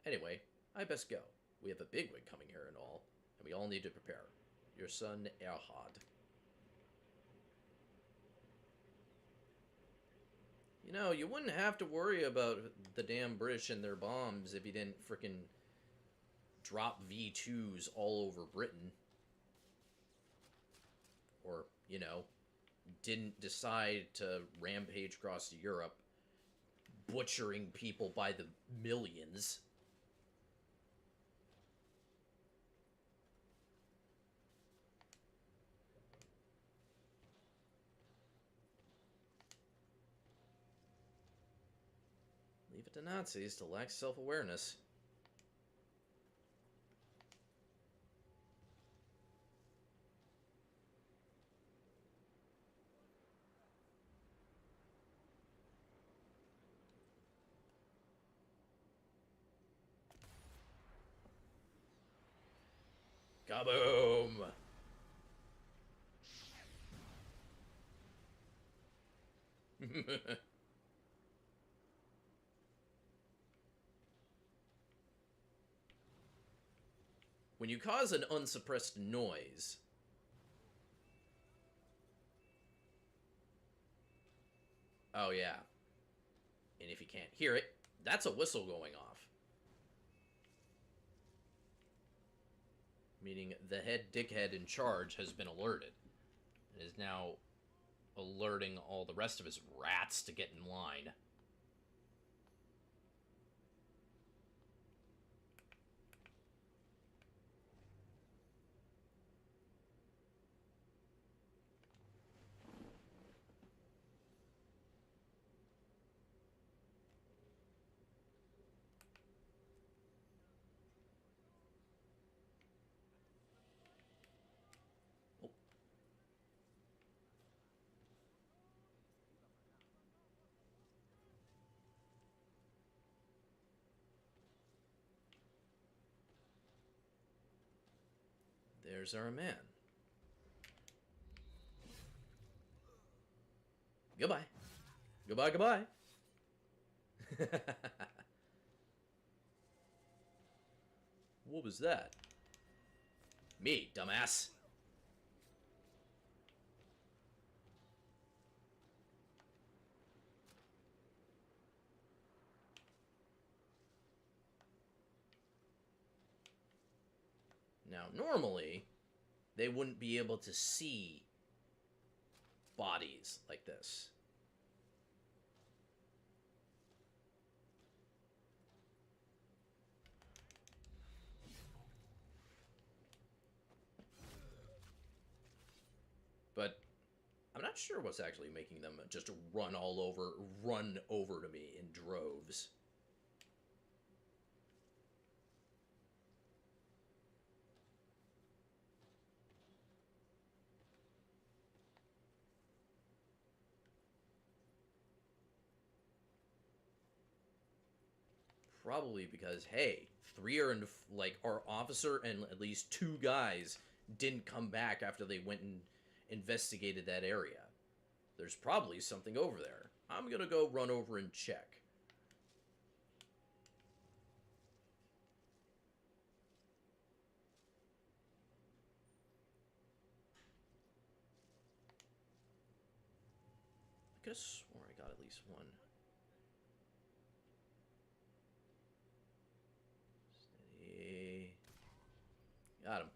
Anyway, I best go. We have a bigwig coming here and all, and we all need to prepare. Your son, Erhard. You know, you wouldn't have to worry about the damn British and their bombs if you didn't frickin' drop V2s all over Britain. Or, you know, didn't decide to rampage across Europe, butchering people by the millions. Leave it to Nazis to lack self-awareness. Kaboom! When you cause an unsuppressed noise, oh yeah, and if you can't hear it, that's a whistle going off. Meaning the head dickhead in charge has been alerted. And is now alerting all the rest of his rats to get in line. There's our man. Goodbye. Goodbye, goodbye. What was that? Me, dumbass. Now, normally, they wouldn't be able to see bodies like this. But I'm not sure what's actually making them just run over to me in droves. Probably because, hey, three are in, like, our officer and at least two guys didn't come back after they went and investigated that area. There's probably something over there. I'm gonna go run over and check. I could have sworn I got at least one. Steady. Got him.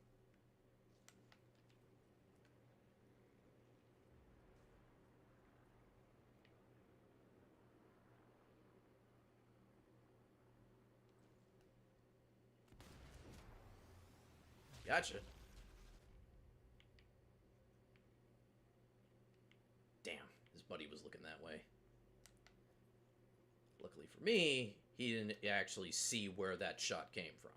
Gotcha. Damn, his buddy was looking that way. Luckily for me, he didn't actually see where that shot came from.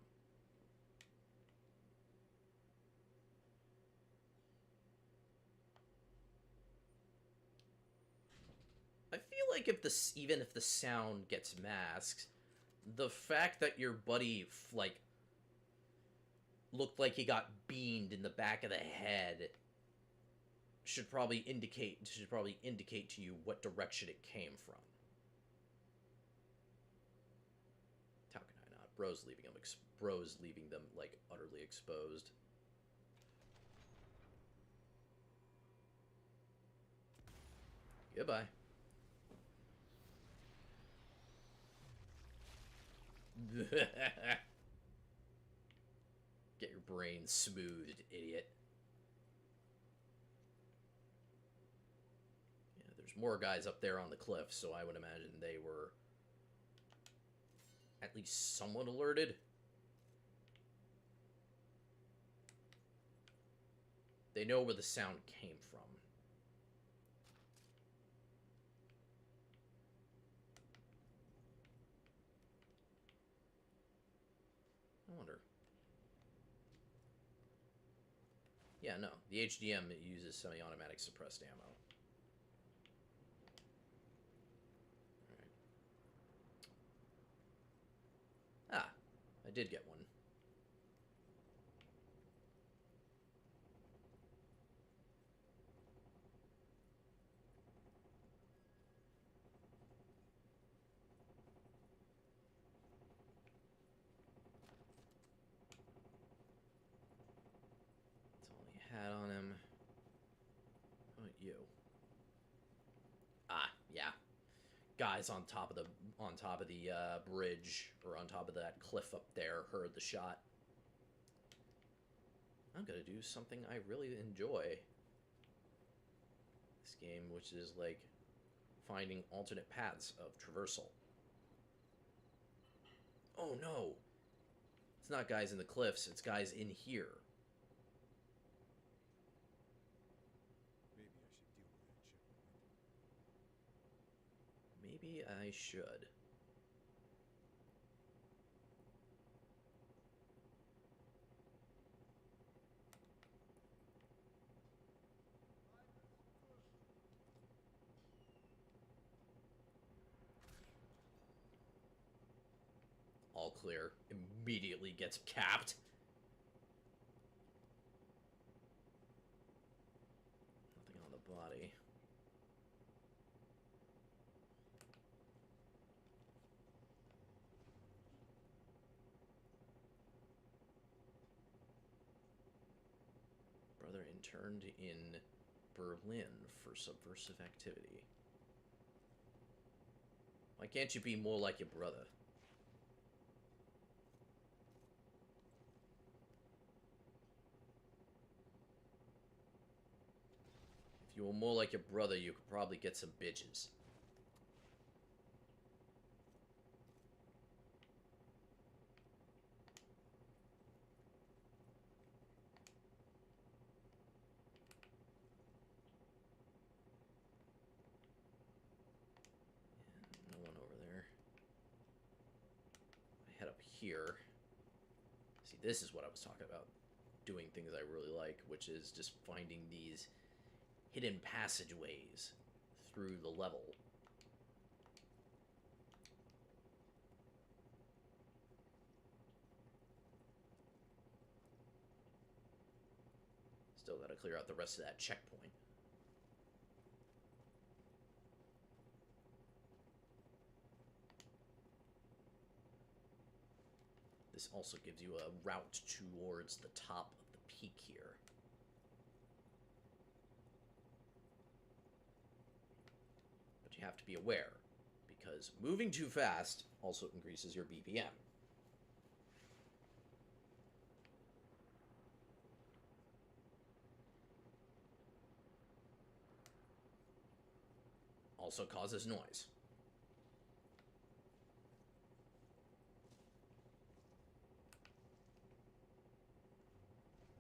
I feel like even if the sound gets masked, the fact that your buddy like looked like he got beamed in the back of the head should probably indicate to you what direction it came from. How can I not? Bro's leaving them like utterly exposed. Goodbye. Get your brain smoothed, idiot. Yeah, there's more guys up there on the cliff, so I would imagine they were at least somewhat alerted. They know where the sound came from. I wonder. Yeah, no. The HDM uses semi-automatic suppressed ammo. Alright. Ah, I did get one. That's all he had on him. How about you? Ah, yeah. Guys on top of the bridge or on top of that cliff up there heard the shot. I'm gonna do something I really enjoy. This game, which is like finding alternate paths of traversal. Oh no! It's not guys in the cliffs, it's guys in here. Maybe I should deal with that checkpoint. Maybe I should. All clear. Immediately gets capped. Nothing on the body. Brother interned in Berlin for subversive activity. Why can't you be more like your brother? If you were more like your brother, you could probably get some bitches. up here. See, this is what I was talking about. Doing things I really like, which is just finding these hidden passageways through the level. Still gotta clear out the rest of that checkpoint. This also gives you a route towards the top of the peak here. But you have to be aware, because moving too fast also increases your BPM. Also causes noise.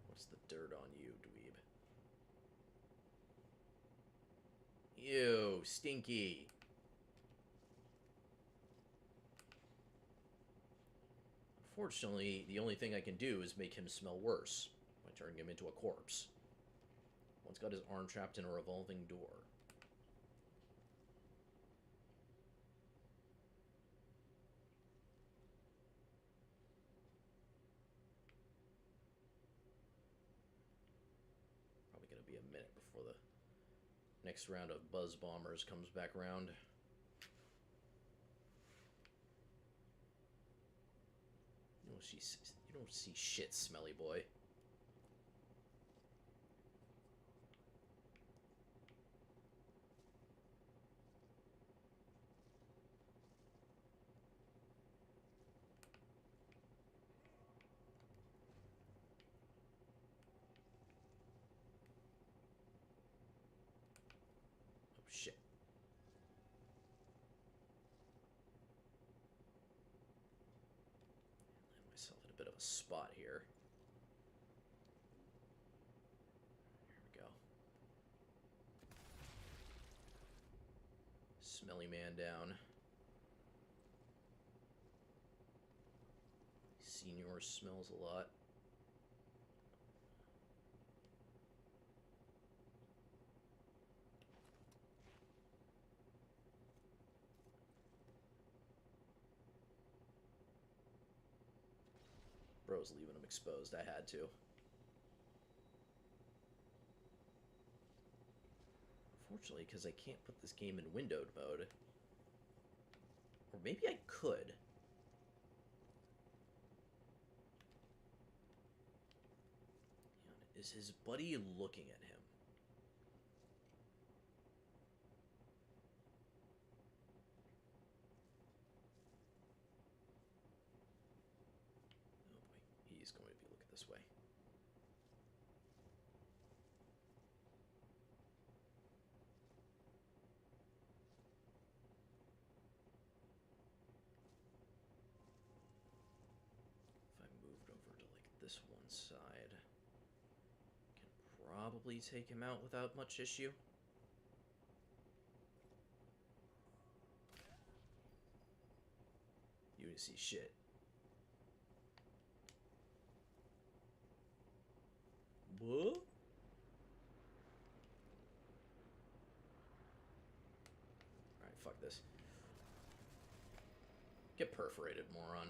What's the dirt on you, dweeb? Ew, stinky. Fortunately, the only thing I can do is make him smell worse by turning him into a corpse. One's got his arm trapped in a revolving door. Probably gonna be a minute before the next round of buzz bombers comes back around. You don't see shit, smelly boy. Oh shit. Land myself in a bit of a spot here. Here we go. Smelly man down. Senior smells a lot. Bro's leaving him exposed. I had to. Unfortunately, because I can't put this game in windowed mode. Or maybe I could. Is his buddy looking at him? Oh boy, he's going to be looking this way. If I moved over to like this one side, can probably take him out without much issue. You didn't see shit. What? Alright, fuck this. Get perforated, moron.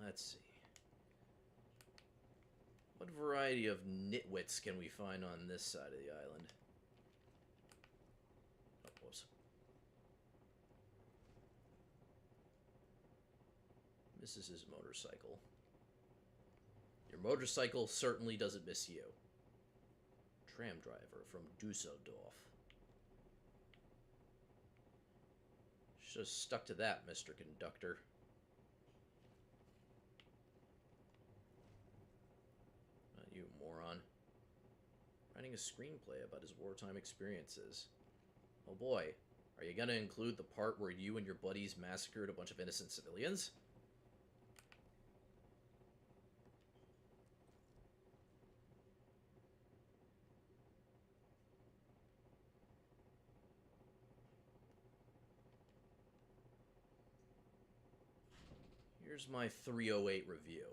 Let's see. What variety of nitwits can we find on this side of the island? Oh, whoops. Misses his motorcycle. Your motorcycle certainly doesn't miss you. Tram driver from Dusseldorf. Should have stuck to that, Mr. Conductor. Not you, moron. writing a screenplay about his wartime experiences. Oh boy, are you gonna include the part where you and your buddies massacred a bunch of innocent civilians? Here's my 308 review.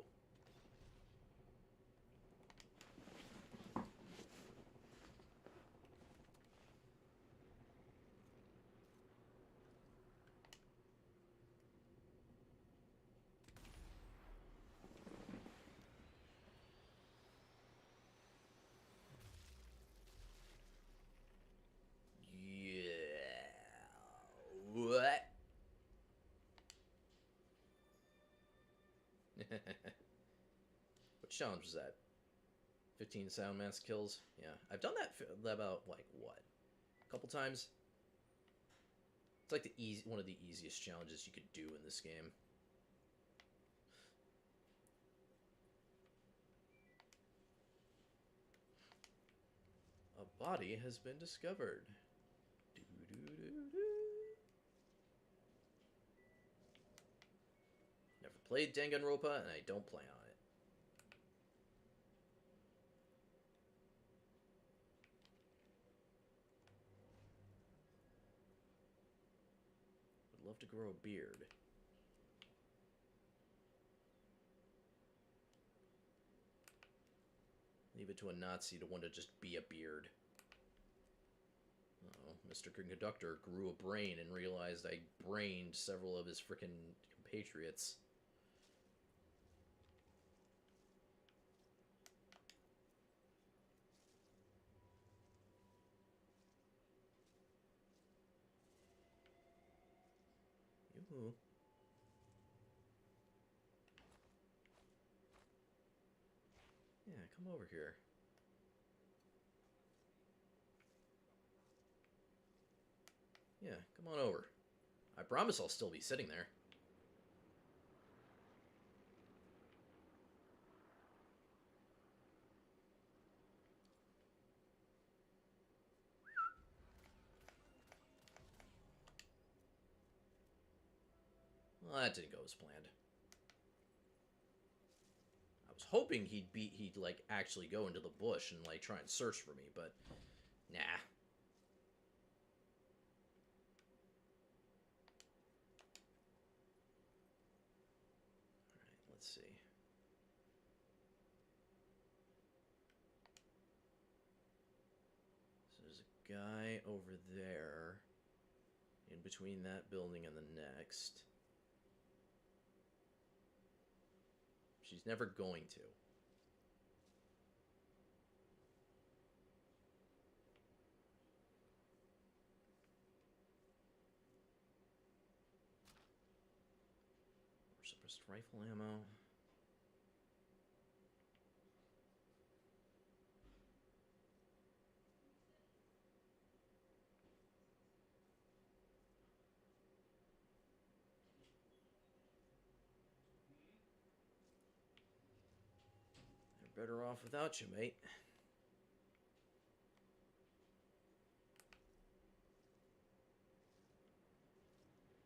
Yeah. What? What challenge was that? 15 sound mask kills? Yeah. I've done that about, like, what? A couple times? It's like one of the easiest challenges you could do in this game. A body has been discovered. Doo-doo-doo-doo. Never played Danganronpa, and I don't plan on it. Would love to grow a beard. Leave it to a Nazi to want to just be a beard. Oh, Mr. Conductor grew a brain and realized I brained several of his frickin' compatriots. Yoo-hoo. Yeah, come over here. Yeah, come on over. I promise I'll still be sitting there. Well, that didn't go as planned. I was hoping he'd like actually go into the bush and like try and search for me, but nah. Alright, let's see. So there's a guy over there in between that building and the next. She's never going to. Suppressed rifle ammo. They're better off without you, mate. Now then,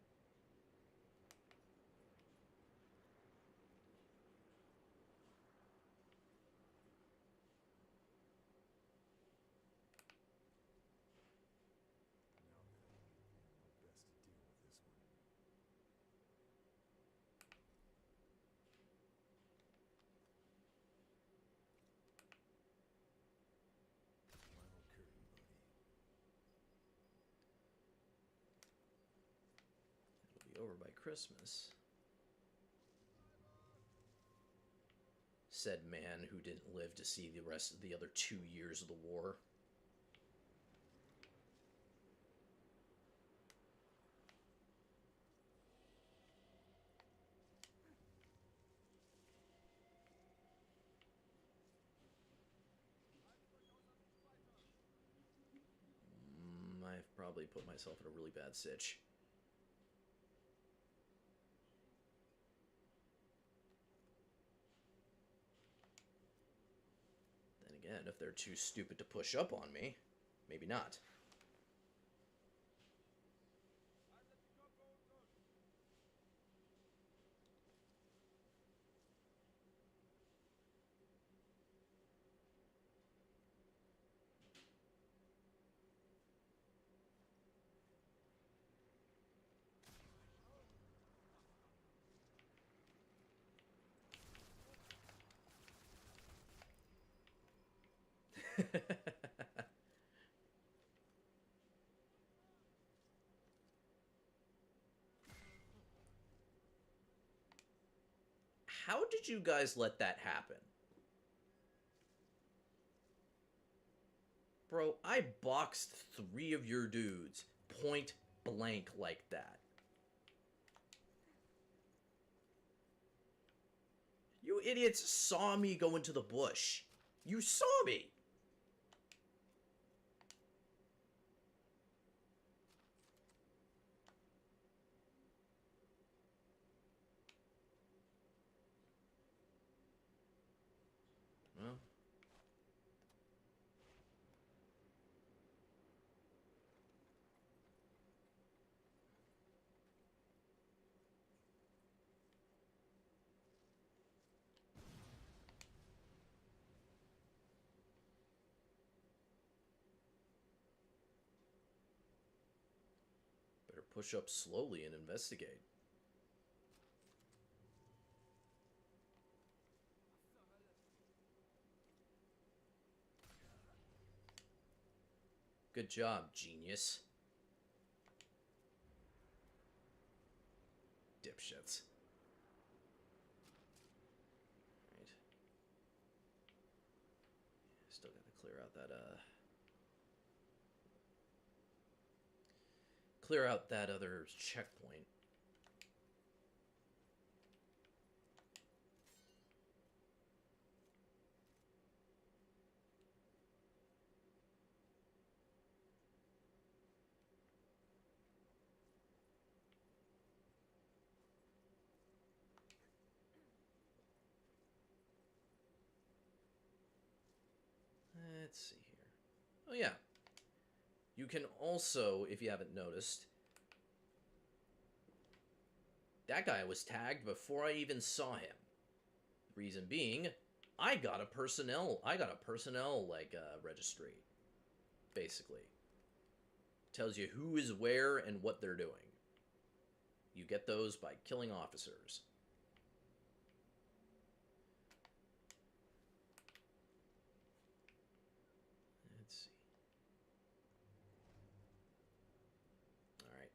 how best to deal with this one? Final curtain, buddy. It'll be over by Christmas. Said man who didn't live to see the rest of the other 2 years of the war. I've probably put myself in a really bad sitch. Then again, if they're too stupid to push up on me. Maybe not. How did you guys let that happen? Bro, I boxed 3 of your dudes point blank like that. You idiots saw me go into the bush. You saw me! Well, better push up slowly and investigate. Good job, genius. Dipshits. Right. Still gotta clear out that, clear out that other checkpoint. Let's see here. Oh, yeah. You can also, if you haven't noticed, that guy was tagged before I even saw him. Reason being, I got a personnel like registry, basically. Tells you who is where and what they're doing. You get those by killing officers. Let's see. All right.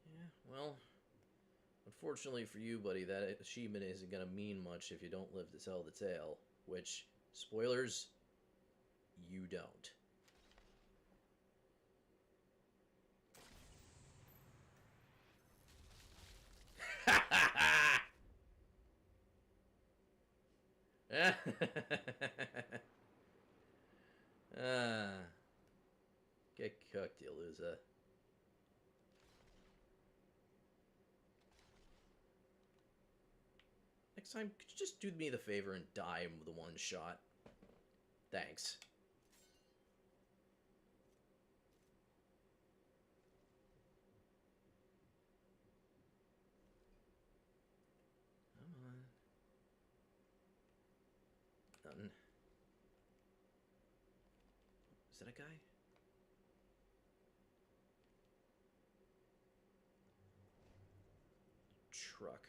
Yeah, well, unfortunately for you, buddy, that achievement isn't going to mean much if you don't live to tell the tale. Which, spoilers, you don't. Ah, get cooked, you loser. Next time, could you just do me the favor and die with the one shot? Thanks. Come on. Nothing. Is that a guy? Truck.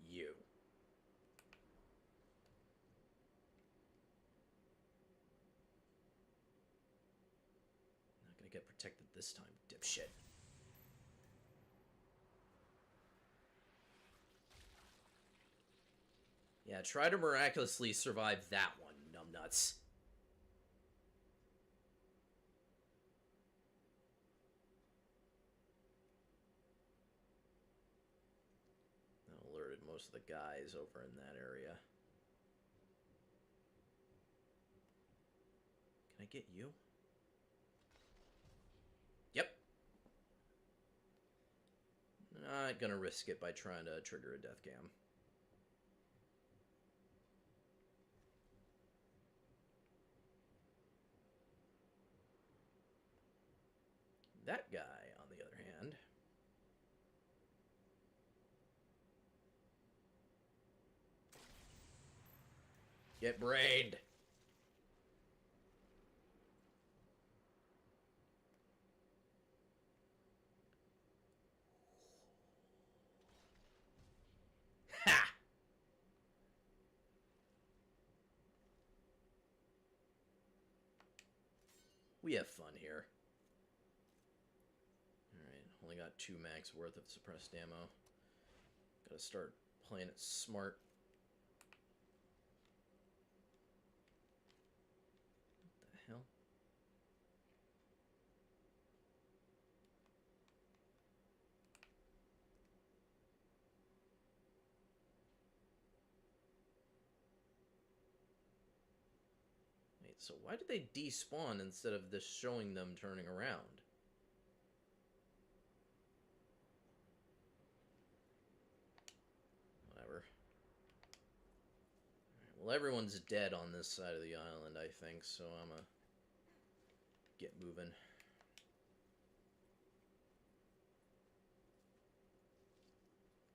You. Not gonna get protected this time, dipshit. Yeah, try to miraculously survive that one, numbnuts. That alerted most of the guys over in that area. get you? Yep. Not gonna risk it by trying to trigger a death cam. That guy, on the other hand... Get brained! Ha! We have fun here. Alright, only got 2 max worth of suppressed ammo. Gotta start playing it smart. What the hell? Wait, so why did they despawn instead of just showing them turning around? Whatever. Right, well, everyone's dead on this side of the island, I think, so I'm gonna get moving.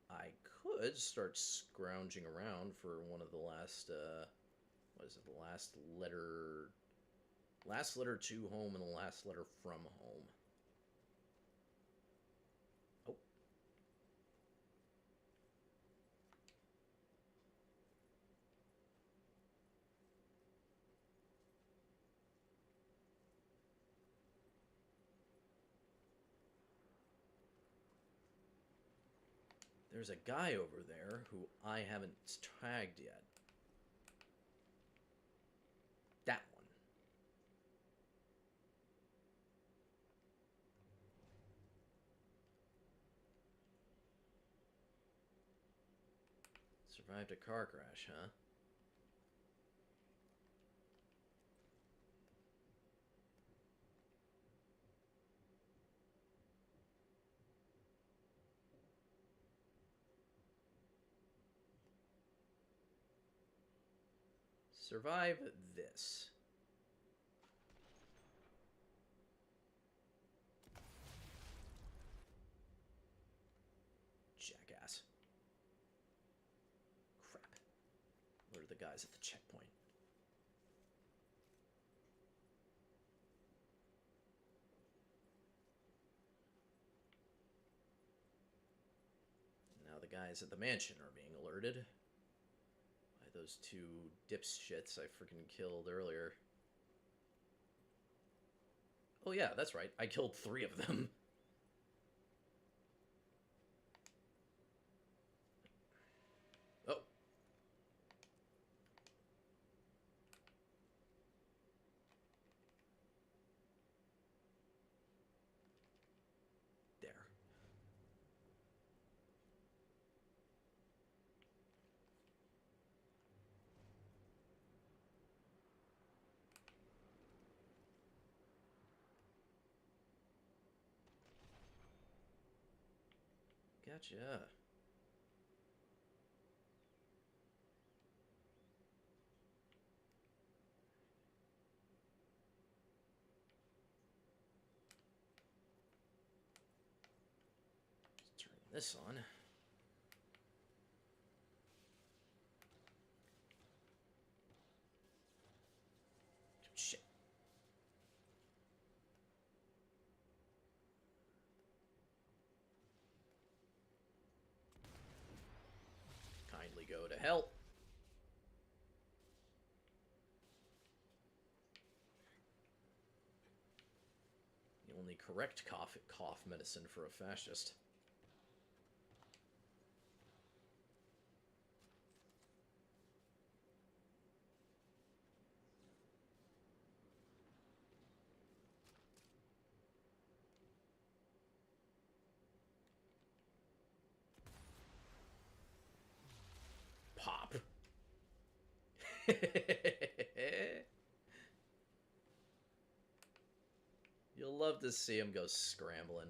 I could start scrounging around for one of the last, what is it, the last letter... Last letter to home and the last letter from home. Oh. There's a guy over there who I haven't tagged yet. That one. Survived a car crash, huh? Survive this. Jackass. Crap. Where are the guys at the checkpoint? Now the guys at the mansion are being alerted by those 2 dipshits I freaking killed earlier. Oh yeah, that's right. I killed 3 of them. Oh. There. Gotcha. Let's turn this on. Shit. Kindly go to hell. The only correct cough medicine for a fascist. Pop. to see him go scrambling.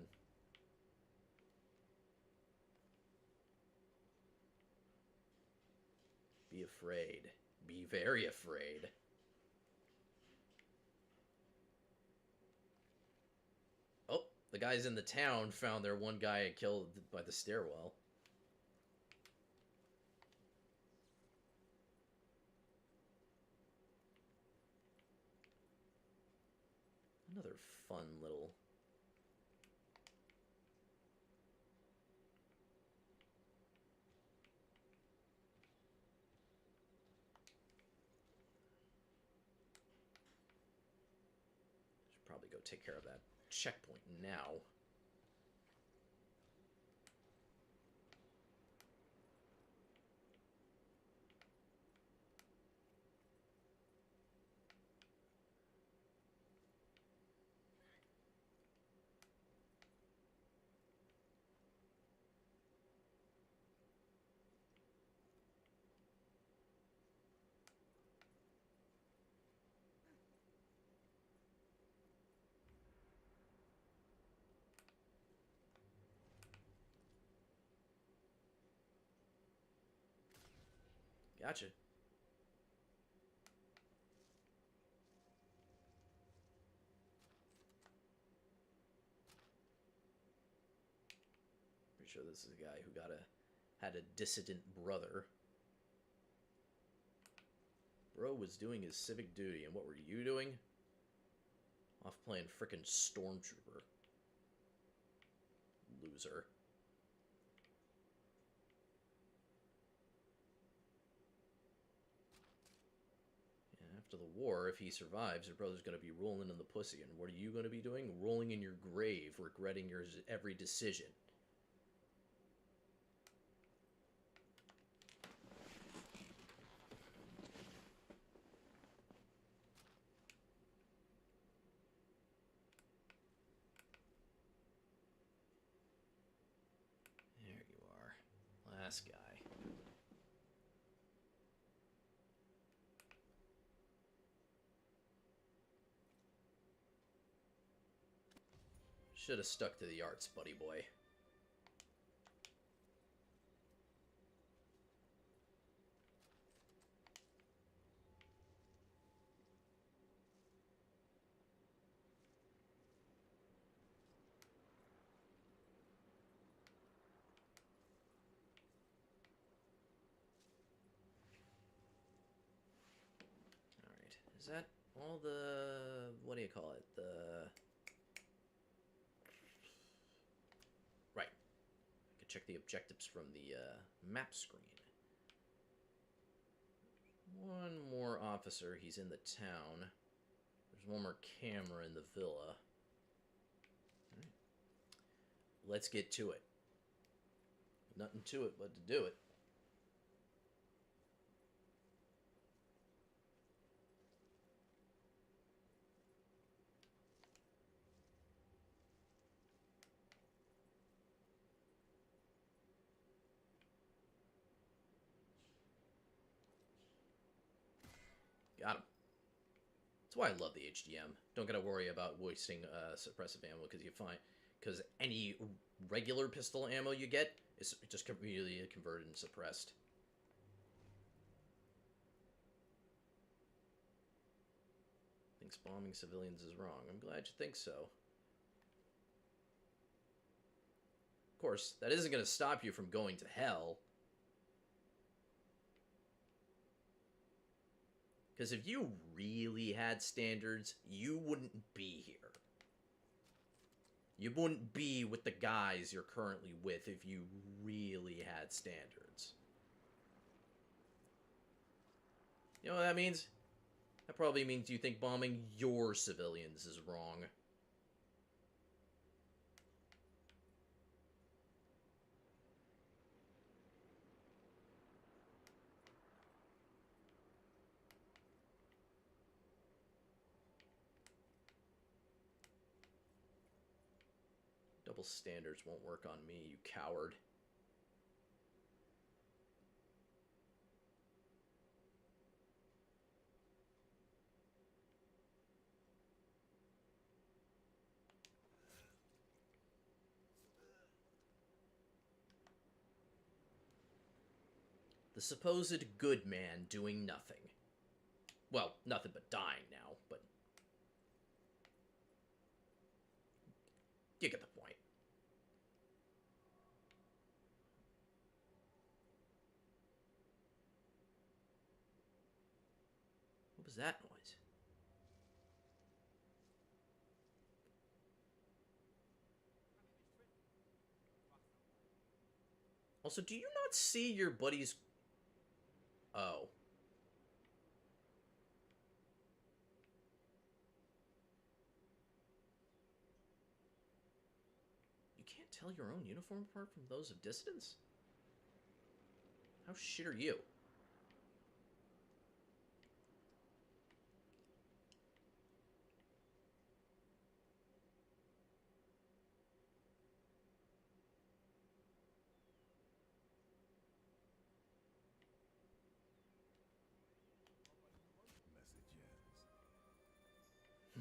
Be afraid. Be very afraid. Oh, the guys in the town found their one guy killed by the stairwell. Another fun little... Should probably go take care of that checkpoint now. Gotcha. Pretty sure this is a guy who had a dissident brother. Bro was doing his civic duty, and what were you doing? Off playing frickin' Stormtrooper. Loser. Yeah, after the war, if he survives, your brother's gonna be rolling in the pussy, and what are you gonna be doing? Rolling in your grave, regretting your every decision. There you are. Last guy. Should have stuck to the arts, buddy boy. Alright, is that all the... what do you call it? The... Right. I could check the objectives from the map screen. One more officer, he's in the town. There's one more camera in the villa. Alright. Let's get to it. Nothing to it but to do it. Got him. That's why I love the HDM. Don't gotta worry about wasting suppressive ammo because any regular pistol ammo you get is just completely converted and suppressed. Thinks bombing civilians is wrong. I'm glad you think so. Of course, that isn't gonna stop you from going to hell. Because if you really had standards, you wouldn't be here. You wouldn't be with the guys you're currently with if you really had standards. You know what that means? That probably means you think bombing your civilians is wrong. Double standards won't work on me, you coward. The supposed good man doing nothing. Well, nothing but dying now, but you get the point. What was that noise? Also, do you not see your buddy's... Oh. You can't tell your own uniform apart from those of dissidents? How shit are you?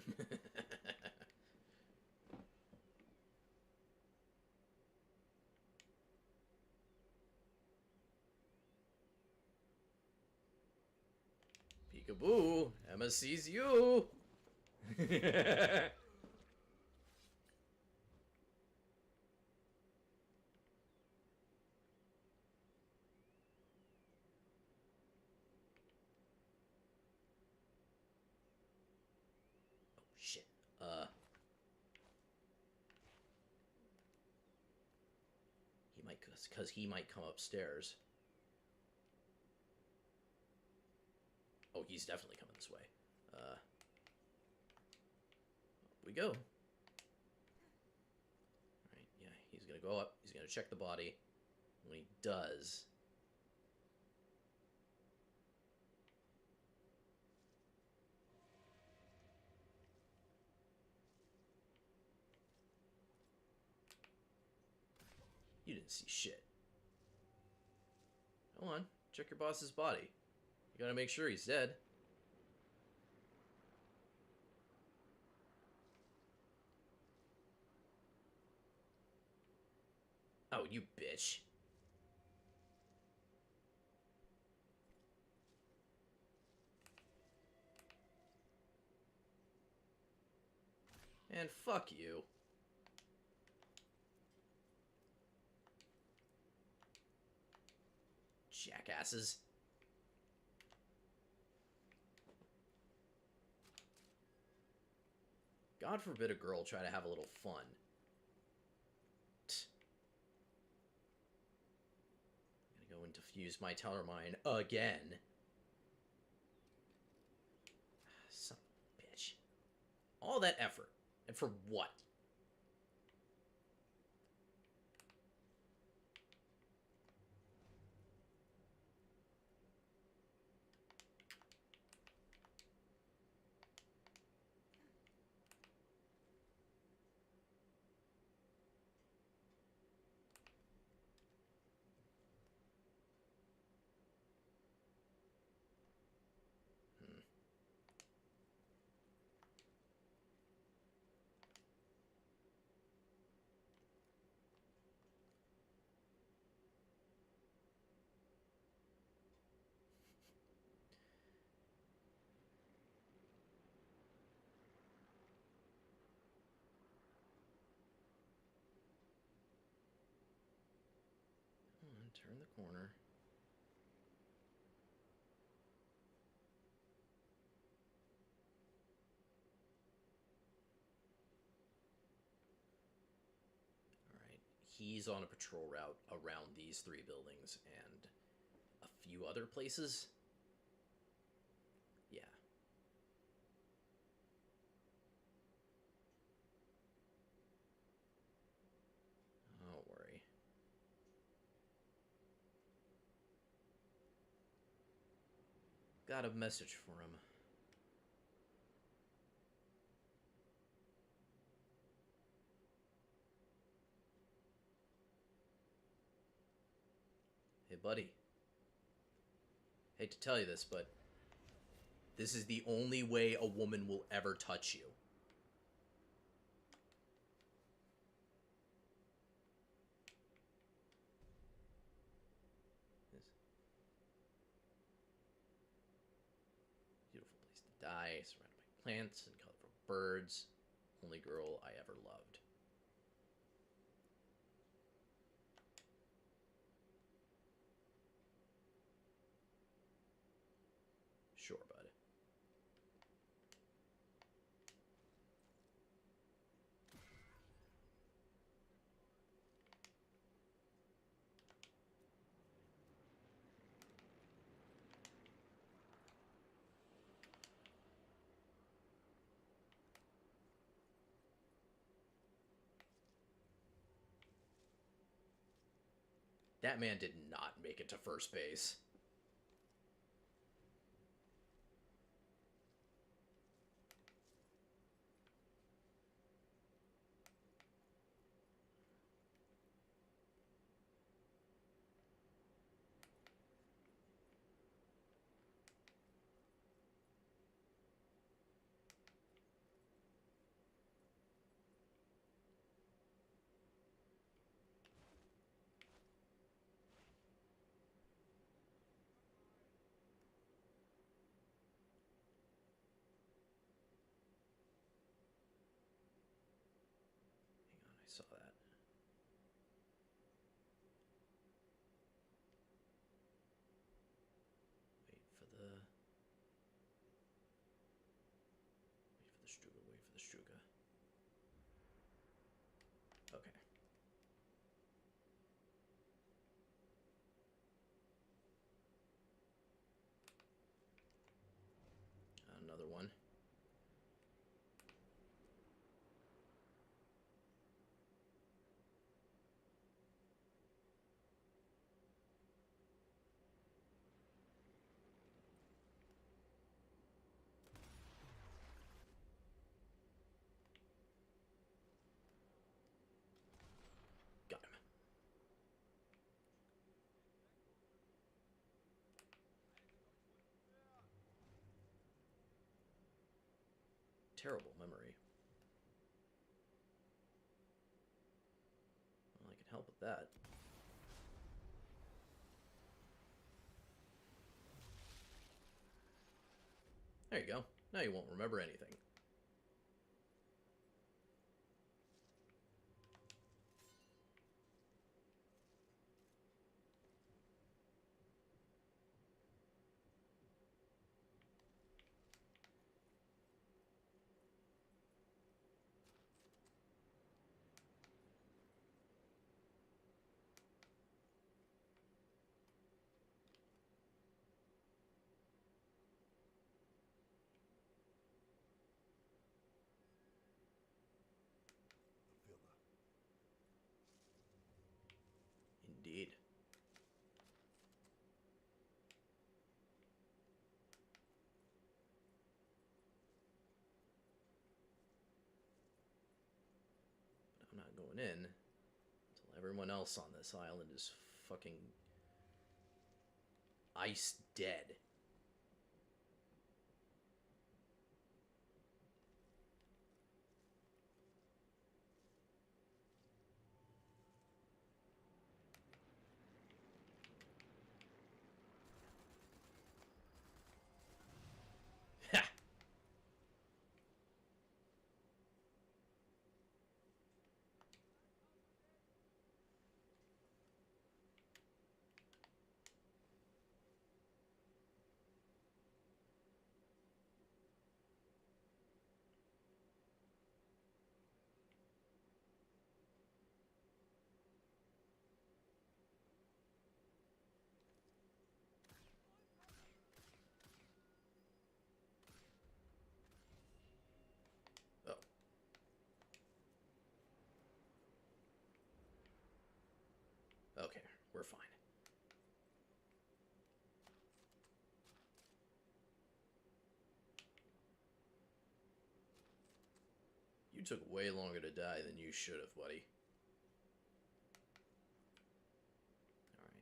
Message ends. Peekaboo, Emma sees you. Oh, shit. He might, because he might come upstairs. Oh, he's definitely coming this way. Up we go. Alright, yeah, he's gonna go up. He's gonna check the body. When he does... You didn't see shit. Go on, check your boss's body. You gotta make sure he's dead. Oh, you bitch. And fuck you. Jackasses. God forbid a girl try to have a little fun. I'm gonna go and defuse my teller mine again. Son of a bitch. All that effort. And for what? Come on, turn the corner. Alright, he's on a patrol route around these three buildings and a few other places. Yeah. Don't worry. Got a message for him. Hey, buddy. Hate to tell you this, but this is the only way a woman will ever touch you. die, surrounded by plants and colorful birds. Only girl I ever loved. Sure, bud. That man did not make it to first base. Hang on, I saw that. Wait for the Struga, wait for the Struga. Okay. Another one. Got him. Terrible memory. Well, I can help with that. There you go. Now you won't remember anything. The villa. Indeed. But I'm not going in until everyone else on this island is fucking ice dead. Ha! Oh. Okay, we're fine. You took way longer to die than you should have, buddy. Alright.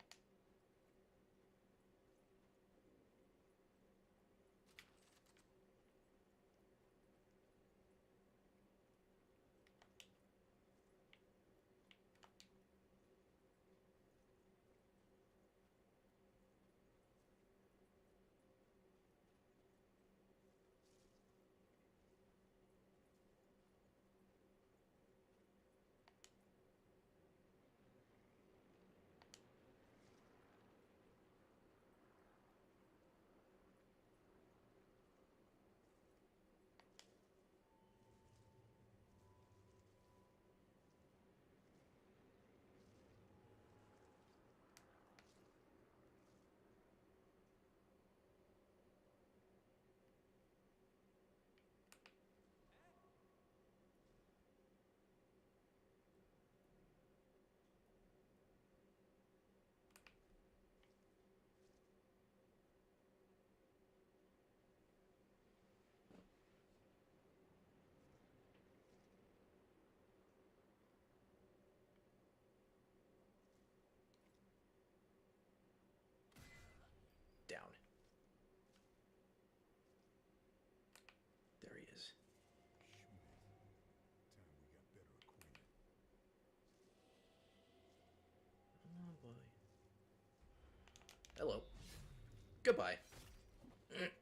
Hello. Goodbye. Alright.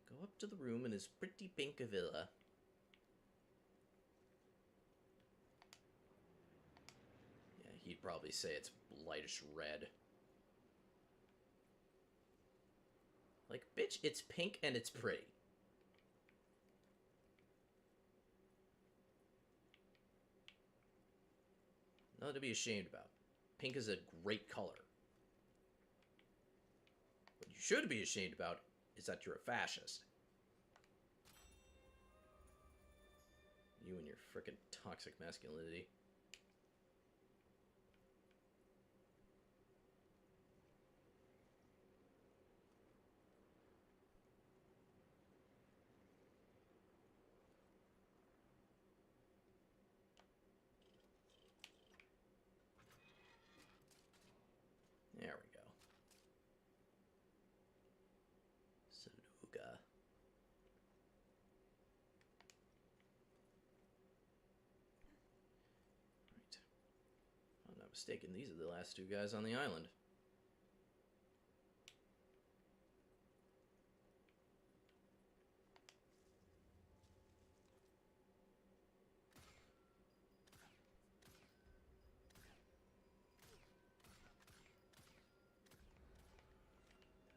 Go up to the room in his pretty pink villa. Yeah, he'd probably say it's lightish red. Like, bitch, it's pink and it's pretty. Nothing to be ashamed about. Pink is a great color. What you should be ashamed about is that you're a fascist. You and your frickin' toxic masculinity. There we go. Saluga. Right. If I'm not mistaken, these are the last two guys on the island.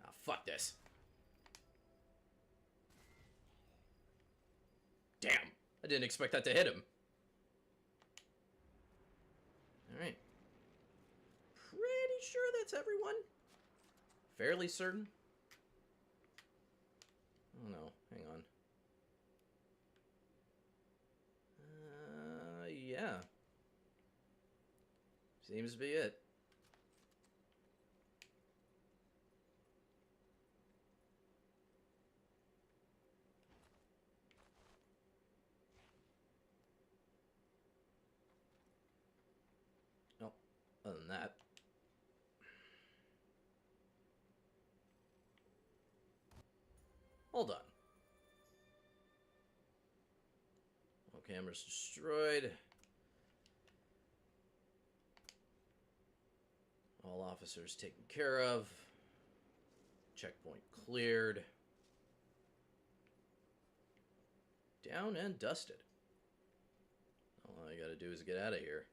Ah, fuck this. Damn! I didn't expect that to hit him. Alright. Pretty sure that's everyone. Fairly certain. Oh no, hang on. Yeah. Seems to be it. Nope. Other than that. Hold on. All cameras destroyed. All officers taken care of. Checkpoint cleared. Down and dusted. All I gotta do is get out of here.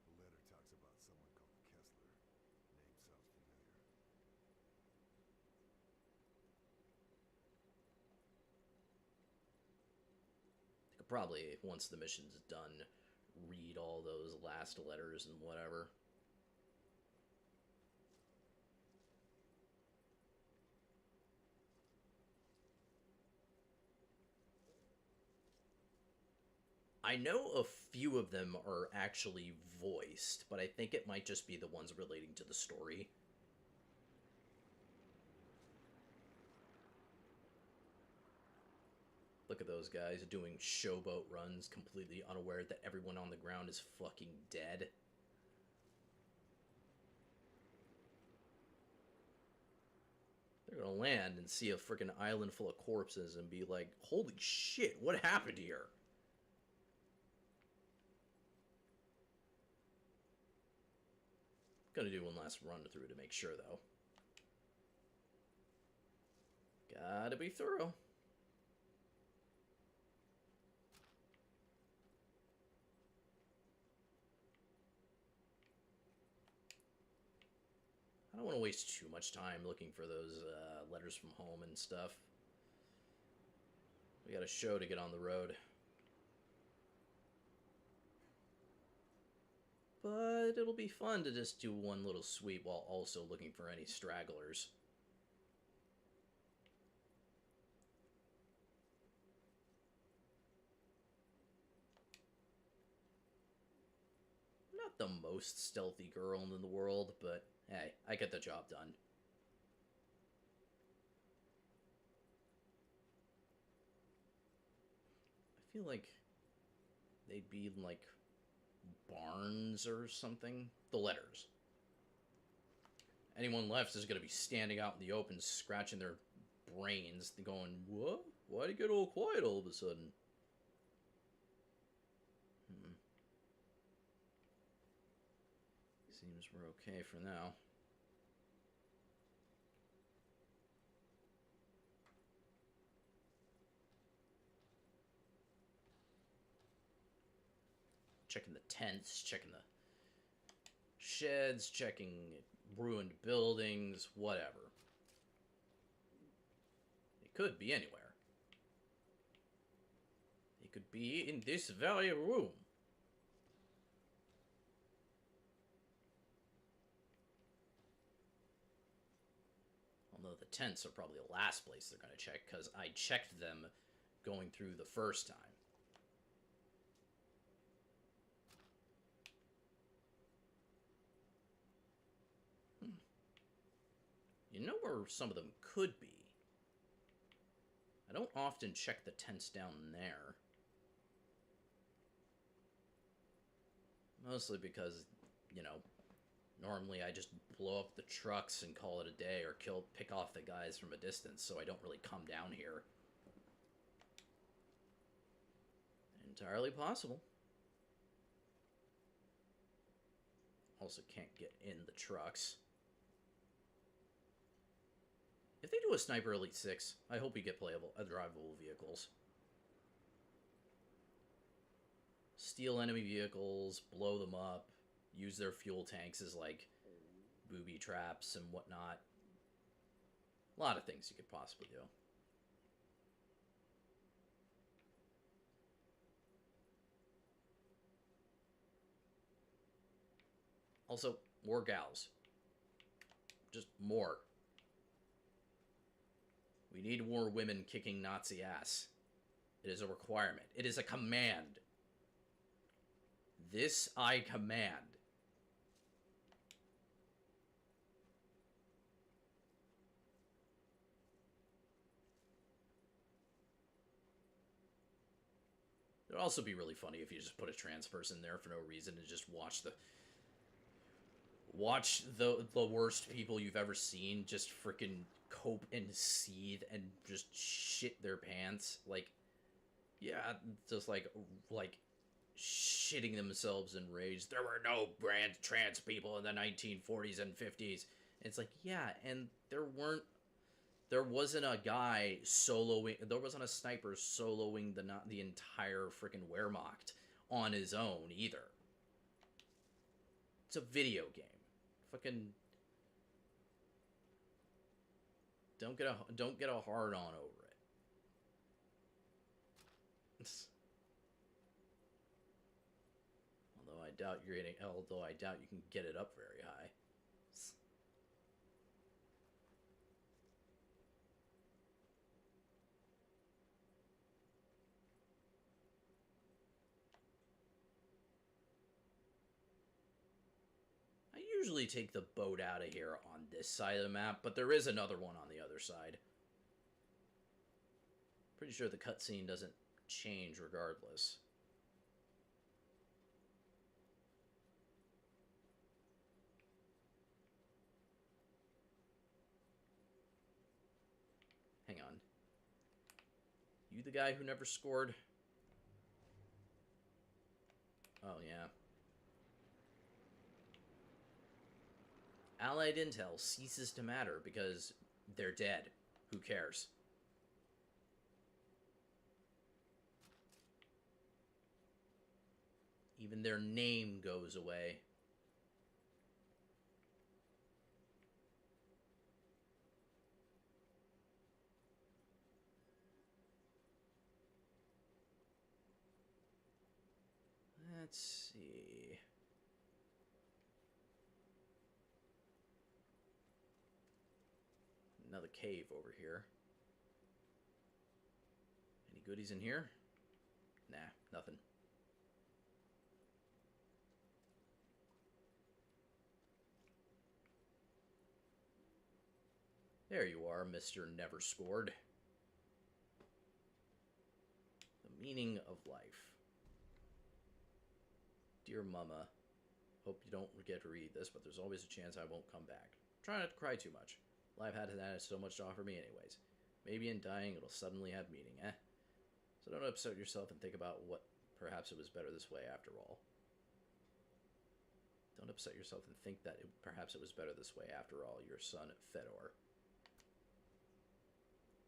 The letter talks about someone called Kessler. Name sounds familiar. I could probably, once the mission's done, read all those last letters and whatever. I know a few of them are actually voiced, but I think it might just be the ones relating to the story. Look at those guys doing showboat runs, completely unaware that everyone on the ground is fucking dead. They're gonna land and see a freaking island full of corpses and be like, holy shit, what happened here? Gonna do one last run through to make sure, though. Gotta be thorough. I don't want to waste too much time looking for those letters from home and stuff. We got a show to get on the road. But it'll be fun to just do one little sweep while also looking for any stragglers. I'm not the most stealthy girl in the world, but hey, I get the job done. I feel like they'd be like Barnes or something. The letters. Anyone left is going to be standing out in the open, scratching their brains, going, "What? Why'd it get all quiet all of a sudden?" Seems we're okay for now. Checking the tents, checking the sheds, checking ruined buildings, whatever. It could be anywhere. It could be in this very room. Although the tents are probably the last place they're going to check, because I checked them going through the first time. You know where some of them could be? I don't often check the tents down there. Mostly because, you know, normally I just blow up the trucks and call it a day, or pick off the guys from a distance, so I don't really come down here. Entirely possible. Also can't get in the trucks. If they do a Sniper Elite 6, I hope we get drivable vehicles. Steal enemy vehicles, blow them up, use their fuel tanks as, like, booby traps and whatnot. A lot of things you could possibly do. Also, more gals. Just more. We need more women kicking Nazi ass. It is a requirement. It is a command. This I command. It would also be really funny if you just put a trans person there for no reason and just watch the worst people you've ever seen just freaking cope and seethe and just shit their pants. Like, yeah, just like shitting themselves in rage. There were no trans people in the 1940s and 50s. It's like, yeah, and there wasn't a guy soloing, there wasn't a sniper soloing the entire freaking Wehrmacht on his own either. It's a video game. Fucking don't get a hard on over it. Although I doubt you can get it up very high. I usually take the boat out of here on this side of the map, but there is another one on the other side. Pretty sure the cutscene doesn't change regardless. Hang on. You the guy who never scored? Oh, yeah. Allied intel ceases to matter because they're dead. Who cares? Even their name goes away. Let's see. Another cave over here. Any goodies in here? Nah, nothing. There you are, Mr. Never Scored. The meaning of life. Dear Mama, hope you don't get to read this, but there's always a chance I won't come back. Try not to cry too much. Life had so much to offer me anyways. Maybe in dying it'll suddenly have meaning, eh? So don't upset yourself and think about what perhaps it was better this way after all. Don't upset yourself and think that perhaps it was better this way after all, your son Fedor.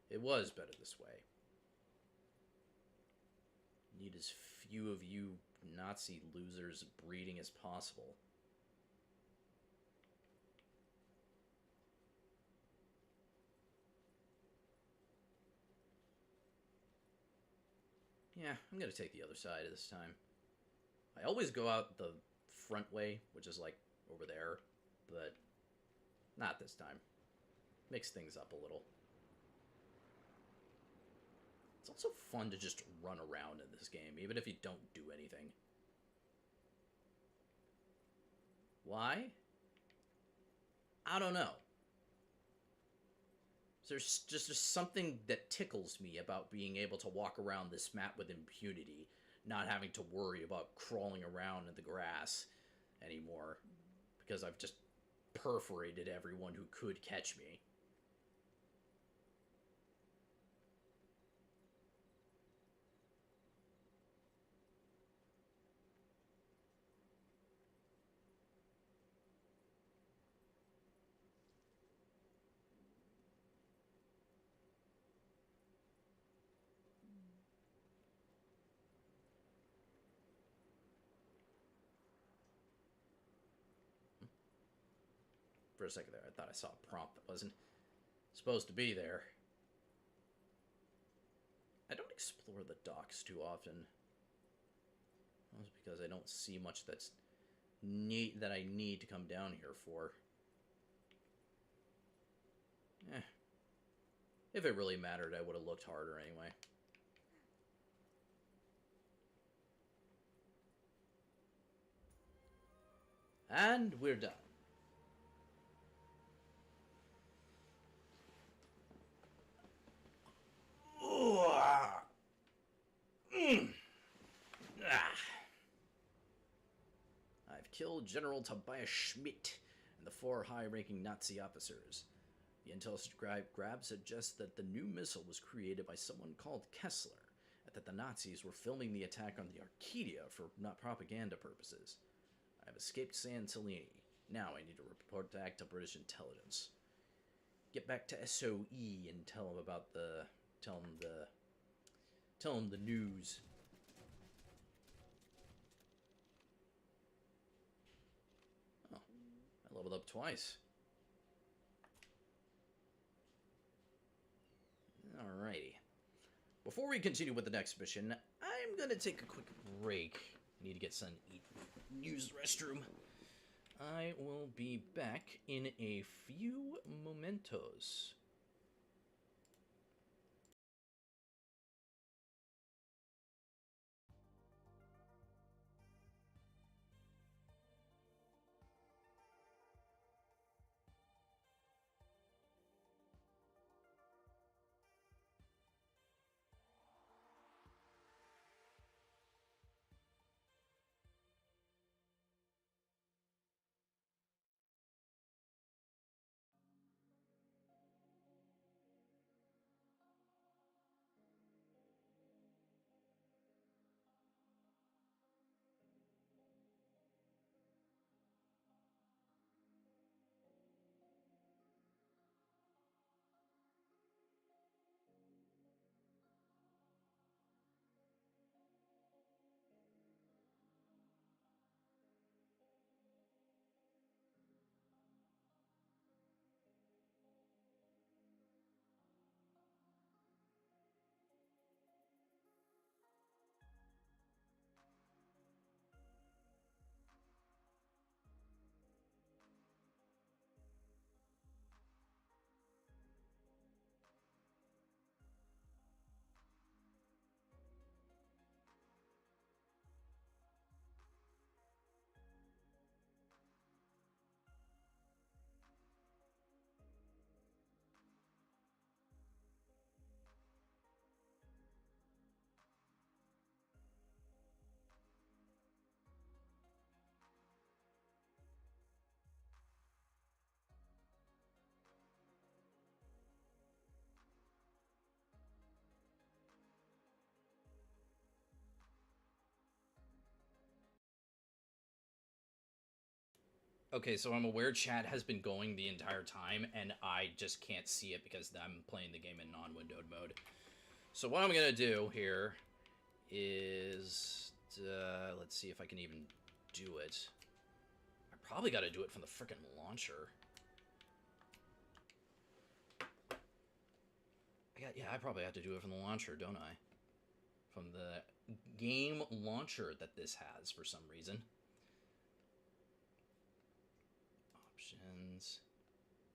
It was better this way. Need as few of you Nazi losers breeding as possible. Yeah, I'm gonna take the other side this time. I always go out the front way, which is like over there, but not this time. Mix things up a little. It's also fun to just run around in this game, even if you don't do anything. Why? I don't know. There's just something that tickles me about being able to walk around this map with impunity, not having to worry about crawling around in the grass anymore, because I've just perforated everyone who could catch me. For a second there, I thought I saw a prompt that wasn't supposed to be there. I don't explore the docks too often. That's because I don't see much that I need to come down here for. Eh. If it really mattered, I would have looked harder anyway. And we're done. I've killed General Tobias Schmidt and the 4 high-ranking Nazi officers. The intel grab suggests that the new missile was created by someone called Kessler, and that the Nazis were filming the attack on the Arcadia for not propaganda purposes. I have escaped San Cellini. Now I need to report back to British intelligence. Get back to SOE and tell him about the news. Oh, I leveled up twice. Alrighty. Before we continue with the next mission, I'm gonna take a quick break. Need to get some use the restroom. I will be back in a few momentos. Okay, so I'm aware chat has been going the entire time, and I just can't see it because I'm playing the game in non-windowed mode. So what I'm going to do here is... let's see if I can even do it. I probably got to do it from the frickin' launcher. I probably have to do it from the launcher, don't I? From the game launcher that this has for some reason. Options.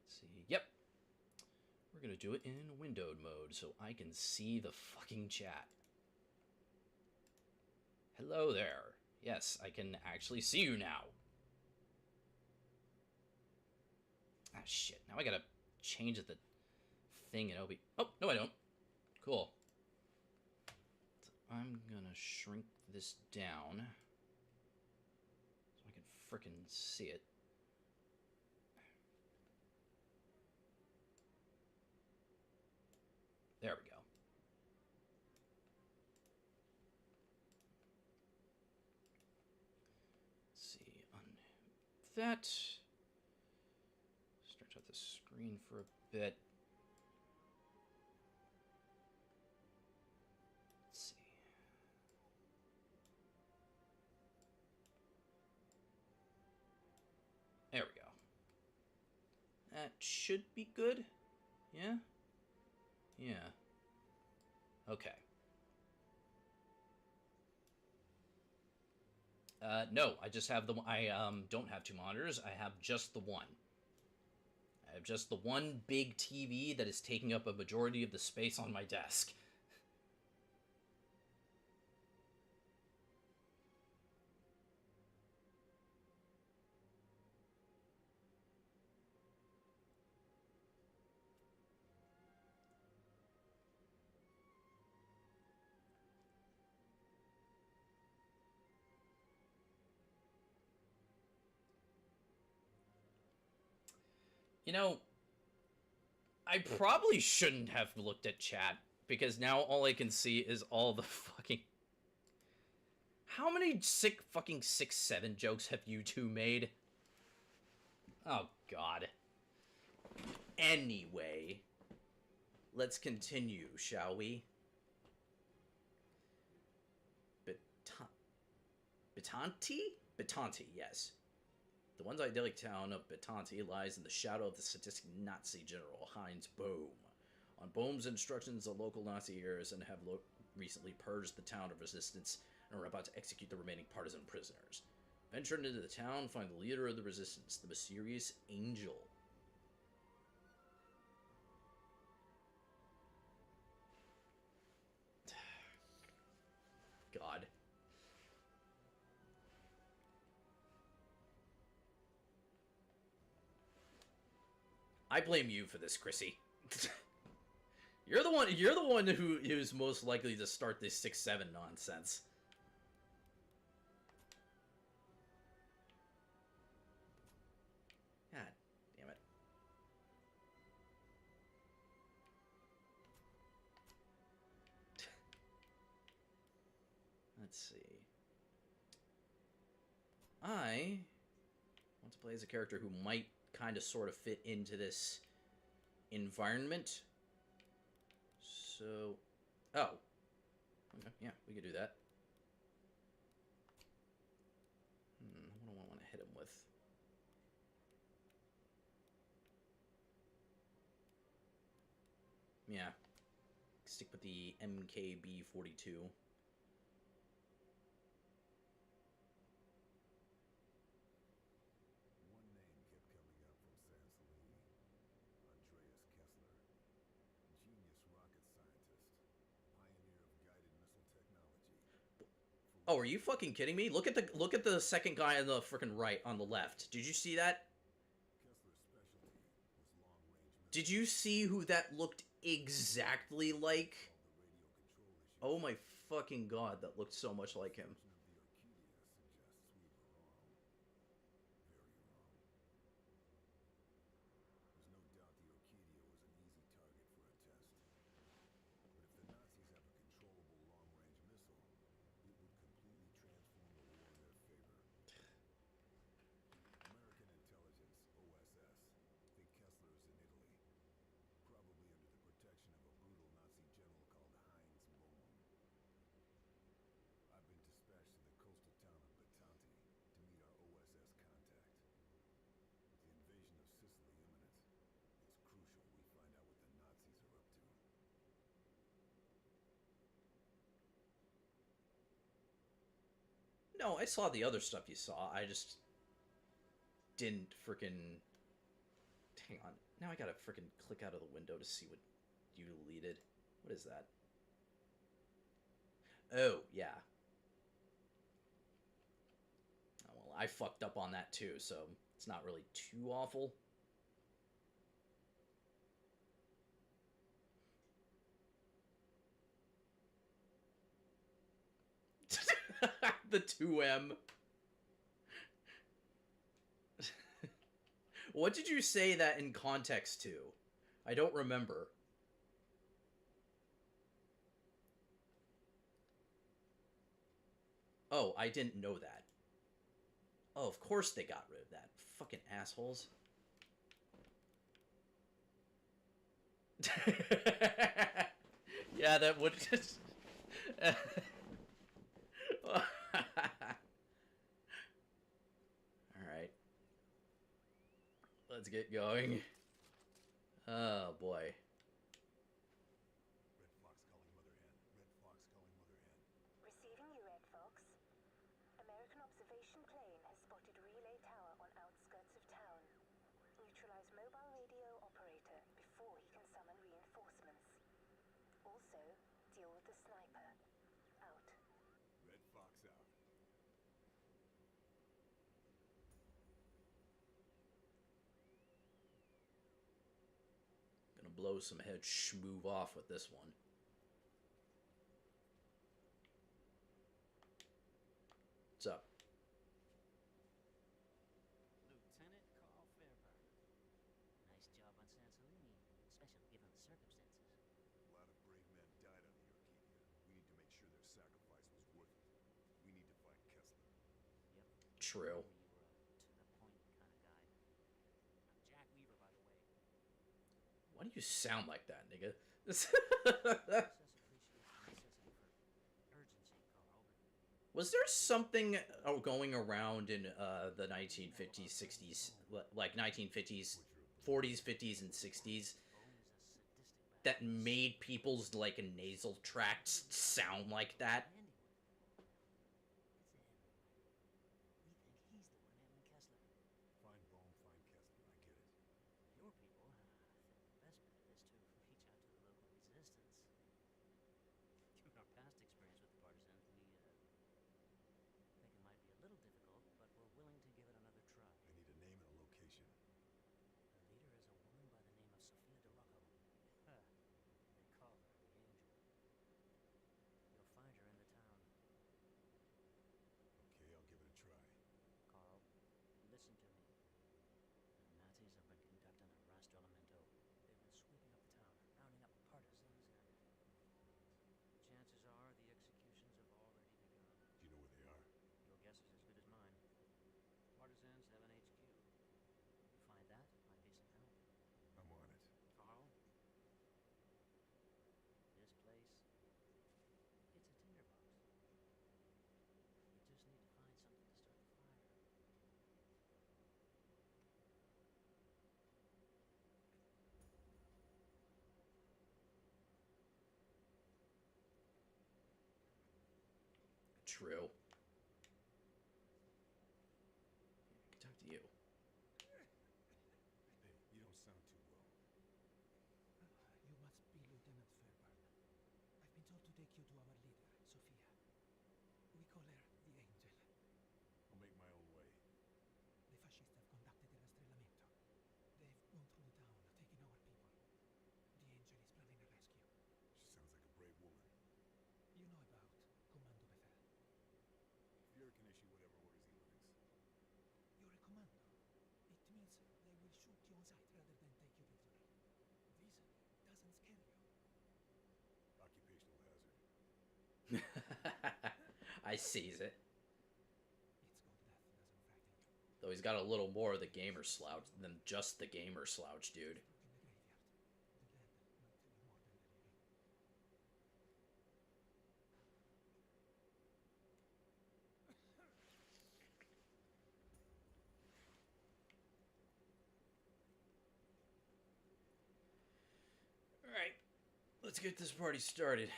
Let's see. Yep. We're going to do it in windowed mode so I can see the fucking chat. Hello there. Yes, I can actually see you now. Ah, shit. Now I gotta change the thing in OB. Oh, no I don't. Cool. So I'm gonna shrink this down so I can frickin' see it. There we go. Let's see, unmute that. Stretch out the screen for a bit. Let's see. There we go. That should be good. Yeah? Yeah. Okay. No, I just have the... I don't have two monitors. I have just the one. I have just the one big TV that is taking up a majority of the space on my desk. You know, I probably shouldn't have looked at chat, because now all I can see is all the fucking... How many sick fucking 6-7 jokes have you two made? Oh, God. Anyway, let's continue, shall we? Bitanti? Bitanti, yes. The once idyllic town of Bitanti lies in the shadow of the sadistic Nazi general Heinz Bohm. On Bohm's instructions, the local Nazi heirs and have recently purged the town of resistance and are about to execute the remaining partisan prisoners. Venturing into the town, find the leader of the resistance, the mysterious Angel. God. I blame you for this, Chrissy. You're the one who's most likely to start this 6-7 nonsense. God damn it. Let's see. I want to play as a character who might kind of sort of fit into this environment. So, oh, okay, yeah, we could do that. What do I want to hit him with? Yeah, stick with the MKB-42. Oh, are you fucking kidding me? Look at the second guy on the freaking right on the left. Did you see that? Did you see who that looked exactly like? Oh my fucking god, that looked so much like him. No, I saw the other stuff you saw. I just didn't freaking. Hang on. Now I gotta freaking click out of the window to see what you deleted. What is that? Oh, yeah. Oh, well, I fucked up on that too, so it's not really too awful. The 2M. What did you say that in context to? I don't remember. Oh, I didn't know that. Oh, of course they got rid of that. Fucking assholes. Yeah, that would. Alright. Let's get going. Oh, boy. Red Fox calling Mother Hen. Red Fox calling Mother Hen. Receiving you, Red Fox. American observation plane has spotted relay tower on outskirts of town. Neutralize mobile radio operator before he can summon reinforcements. Also, deal with the sniper. Out. Red Fox out. Gonna blow some head schmoove off with this one. What's up? Lieutenant Carl Fairburn. Nice job on Sansolini, especially given the circumstances. A lot of brave men died on the Arcadia. We need to make sure their sacrifice was worth it. We need to find Kessler. Yep. True. You were a to-the-point kind of guy. I'm Jack Weaver, by the way. Why do you sound like that, nigga? Census appreciates the necessity for urgency, Carl. Was there something going around in the 1950s, 60s, like 1950s, 40s, 50s, and 60s Always a sadistic that bastard. made people's like nasal tracts sound like that? Anyway, it's everywhere. We think he's the one having Kessler. Find Bohm, find Kessler. I get it. Your people think the best bet is to reach out to the local resistance. Given our past experience with the partisans, we think it might be a little difficult, but we're willing to give it another try. I need a name and a location. The leader is a woman by the name of Sophia DeRocco. They call her the Angel. You'll find her in the town. Okay, I'll give it a try. Carl, listen to me. The Nazis have been conducting a rastrellamento. They've been sweeping up the town, rounding up partisans, and chances are the executions have already begun. Do you know where they are? Your guess is as good as mine. Partisans have an HQ. Find that might be some help. I'm on it. Carl, this place, it's a tinderbox. You just need to find something to start the fire. True. I can talk to you. Hey, you don't sound too well. You must be Lieutenant Fairburn. I've been told to take you to our leader, Sophia. We call her the Angel. I'll make my own way. The Fascists have conducted a rastrellamento. They've gone through the town, taking our people. The Angel is planning a rescue. She sounds like a brave woman. You know about Commando Bethel. Fuhrer can issue whatever orders he likes. You're a commando. It means they will shoot you on sight rather than take you prisoner. This doesn't scare you. Occupational hazard. I sees it. It's good death doesn't frighten you. Though he's got a little more of the gamer slouch than just the gamer slouch, dude. Look in the graveyard. The dead might tell you more than the living. Alright, let's get this party started.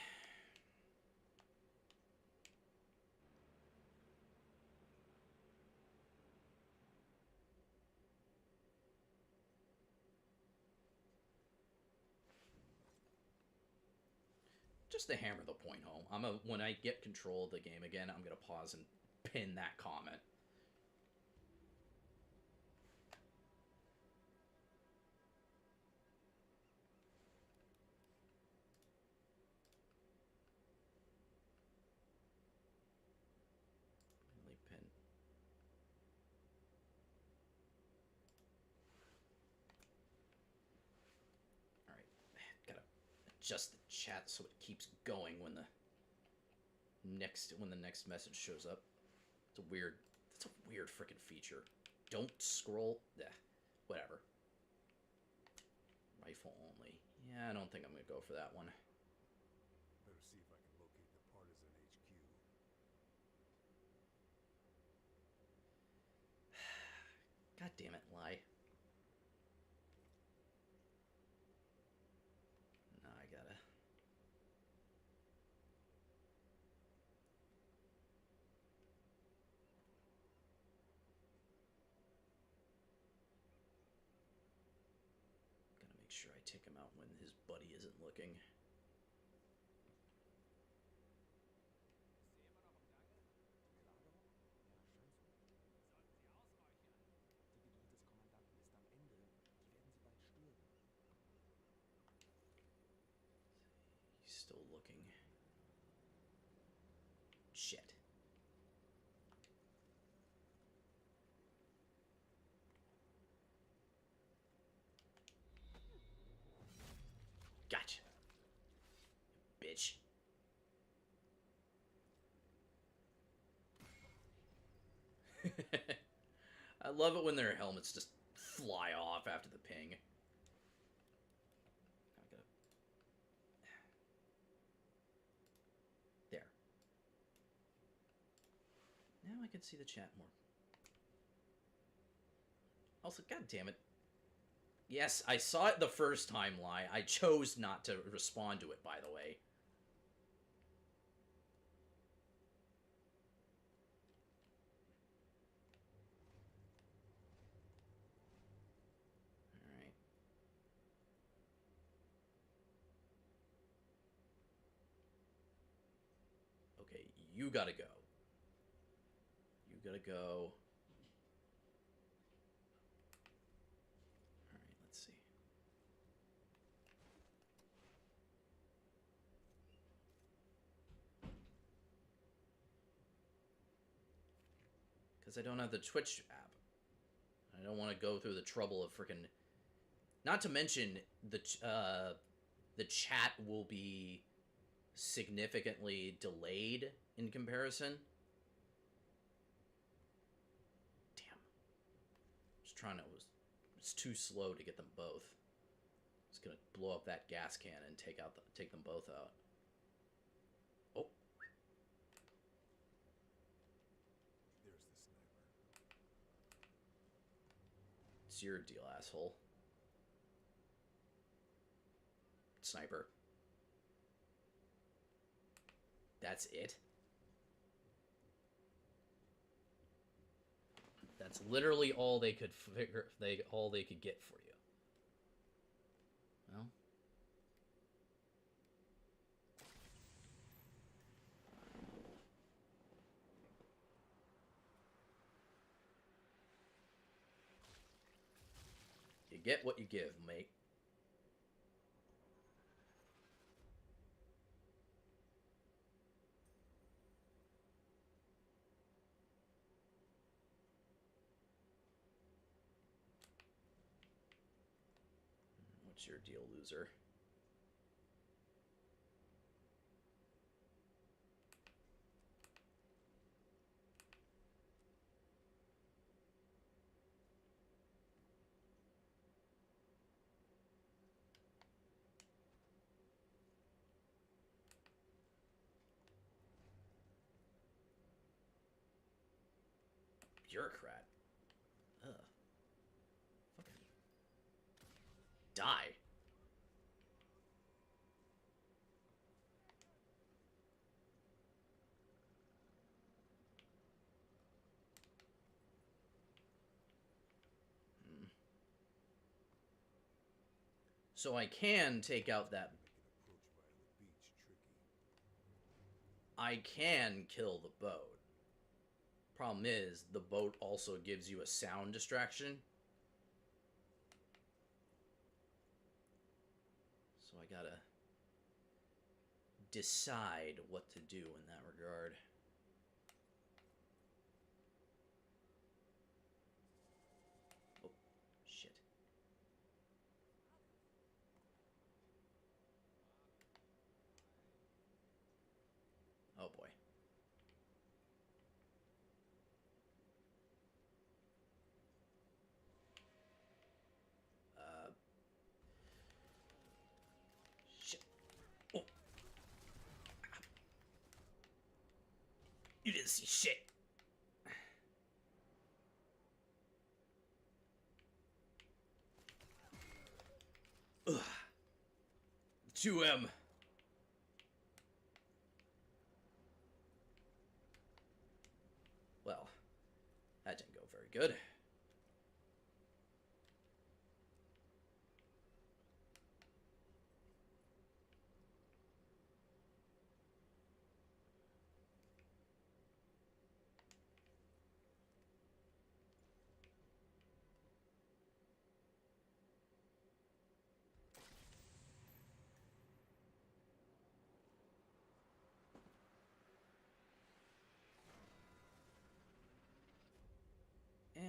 just to hammer the point home, when I get control of the game again, I'm gonna pause and pin that comment. Really pin. All right, gotta adjust the chat so it keeps going when the next message shows up. It's a weird. That's a weird freaking feature. Don't scroll. Whatever. Rifle only. Yeah, I don't think I'm gonna go for that one. Better see if I can locate the partisan HQ. God damn it, lie. No, I gotta. Gotta make sure I take him out when his buddy isn't looking. He's still looking. Shit. Gotcha. Bitch. I love it when their helmets just fly off after the ping. There. Now I can see the chat more. Also, god damn it. Yes, I saw it the first time, Lie. I chose not to respond to it, by the way. Alright. Okay, you gotta go. You gotta go. Alright, let's see. Because I don't have the Twitch app. I don't want to go through the trouble of freaking... Not to mention, the chat will be significantly delayed in comparison. Damn. Just trying to... It's too slow to get them both. It's gonna blow up that gas can and take them both out. Oh. There's the sniper. It's your deal, asshole. Sniper. That's it? That's literally all they could figure. All they could get for you. Well. You get what you give, mate. What's your deal, loser? Bureaucrat. Ugh. Fucking die. So I can take out that. Make an approach via the beach tricky. I can kill the boat. Problem is, the boat also gives you a sound distraction. So I gotta decide what to do in that regard. Oh, shit. Oh boy. Shit. Oh. You didn't see shit. Ugh. 2M. Well, that didn't go very good.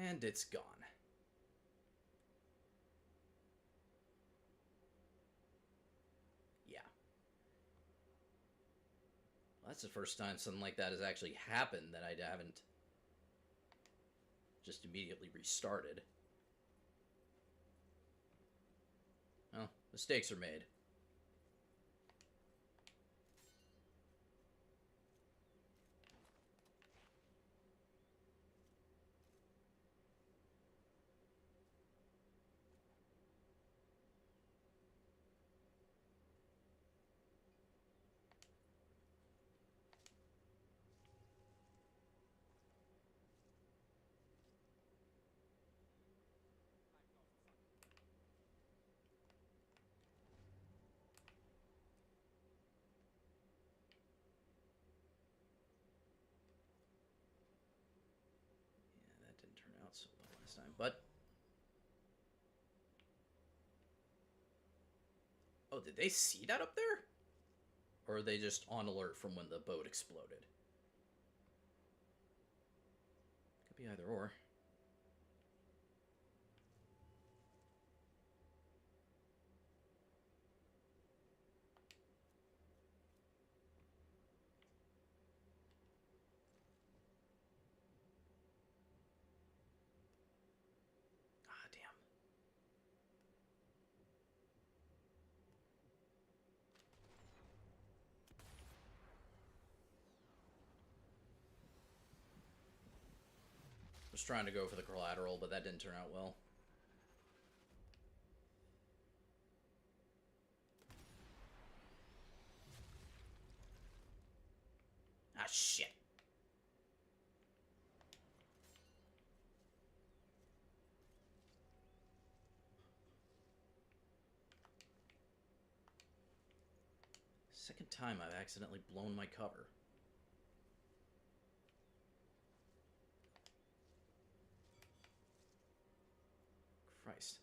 And it's gone. Yeah. Well, that's the first time something like that has actually happened that I haven't just immediately restarted. Well, mistakes are made. Yeah, that didn't turn out so well last time, but... Oh, did they see that up there? Or are they just on alert from when the boat exploded? Could be either or. Ah, damn. Was trying to go for the collateral, but that didn't turn out well. Ah, shit. Second time I've accidentally blown my cover. Christ.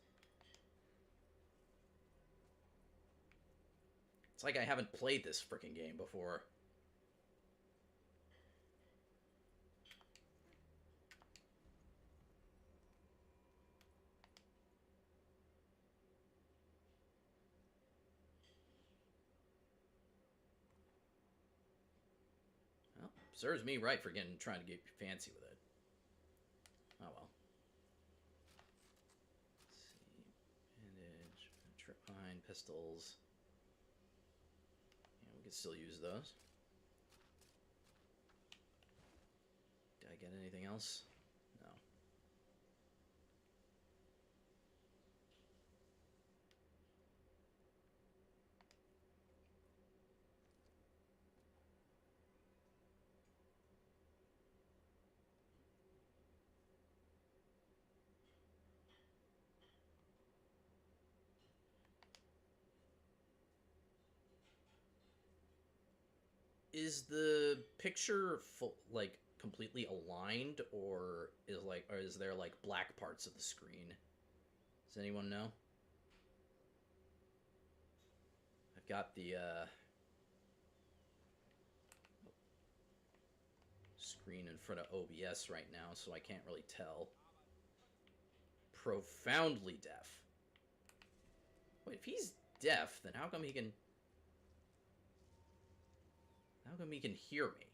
It's like I haven't played this freaking game before. Well, serves me right for trying to get fancy with it. Oh well. Let's see. Bandage, trip mine, pistols. Yeah, we can still use those. Did I get anything else? No. is the picture full, like completely aligned, or is there like black parts of the screen? Does anyone know? I've got the screen in front of OBS right now, so I can't really tell. Profoundly deaf. Wait, if he's deaf, then how come he can... How come he can hear me?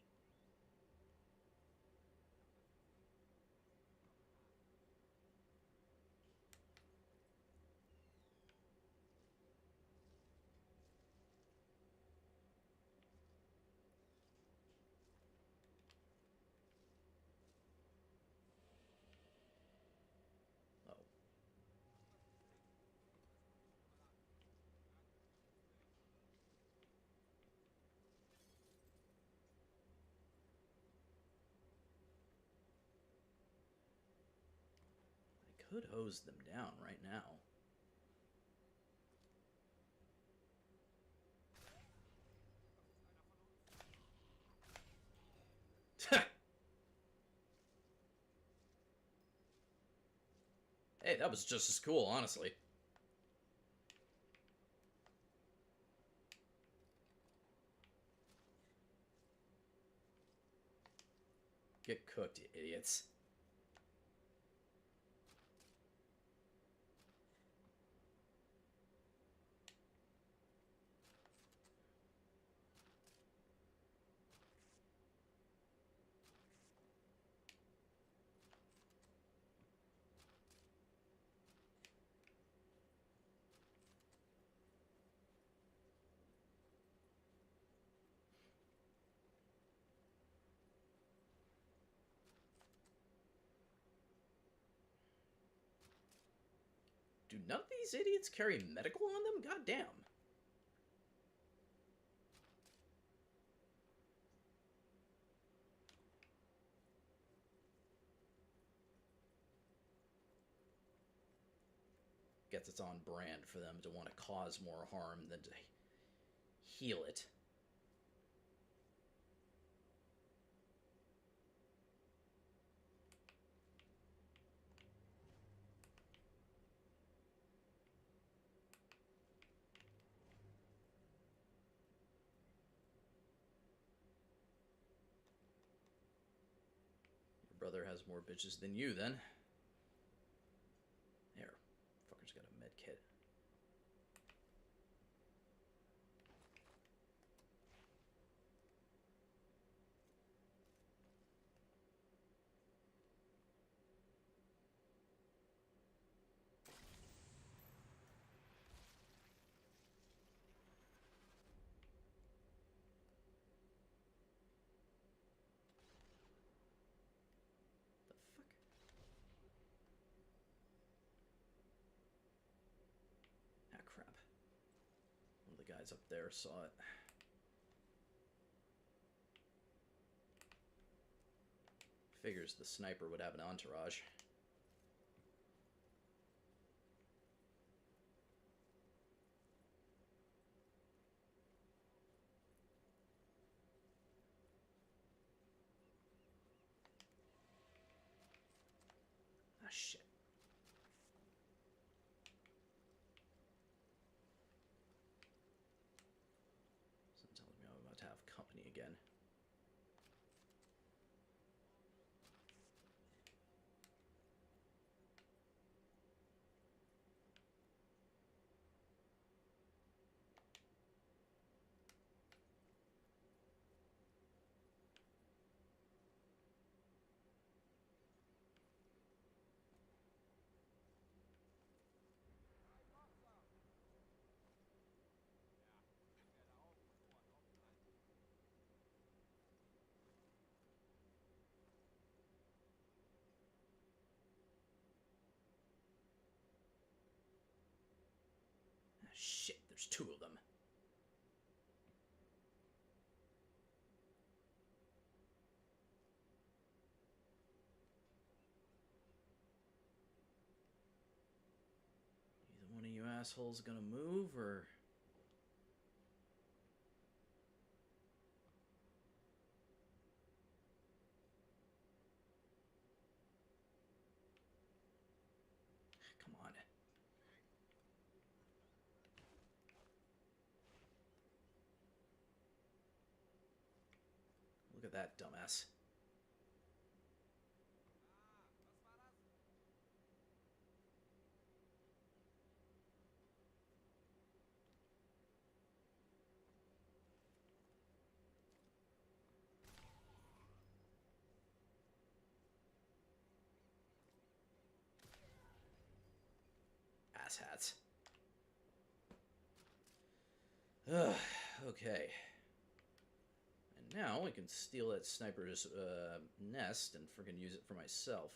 Oh. I could hose them down right now. Hey, that was just as cool, honestly. Get cooked, you idiots. Do none of these idiots carry medical on them? God damn. Guess it's on brand for them to want to cause more harm than to heal it. Your brother has more bitches than you, then. There. Fucker's got a med kit. The fuck? Ah, crap. One of the guys up there saw it. Figures the sniper would have an entourage. Ah, shit. Something tells me I'm about to have company again. Ah, shit, there's two of them. Either one of you assholes gonna move, or... Look at that dumbass. Asshats. Ugh, okay. And now I can steal that sniper's nest and freaking use it for myself.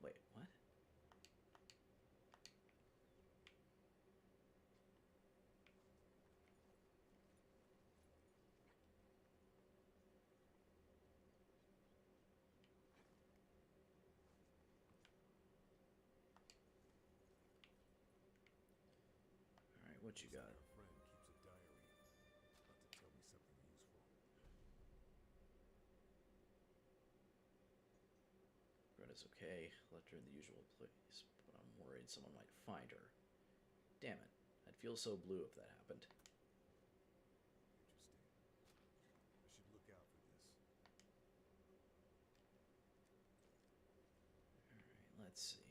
Wait, what? Alright, what you got? Our friend keeps a diary. About to tell me something useful. Greta's okay. Left her in the usual place, but I'm worried someone might find her. Damn it. I'd feel so blue if that happened. Interesting. I should look out for this. Alright, let's see.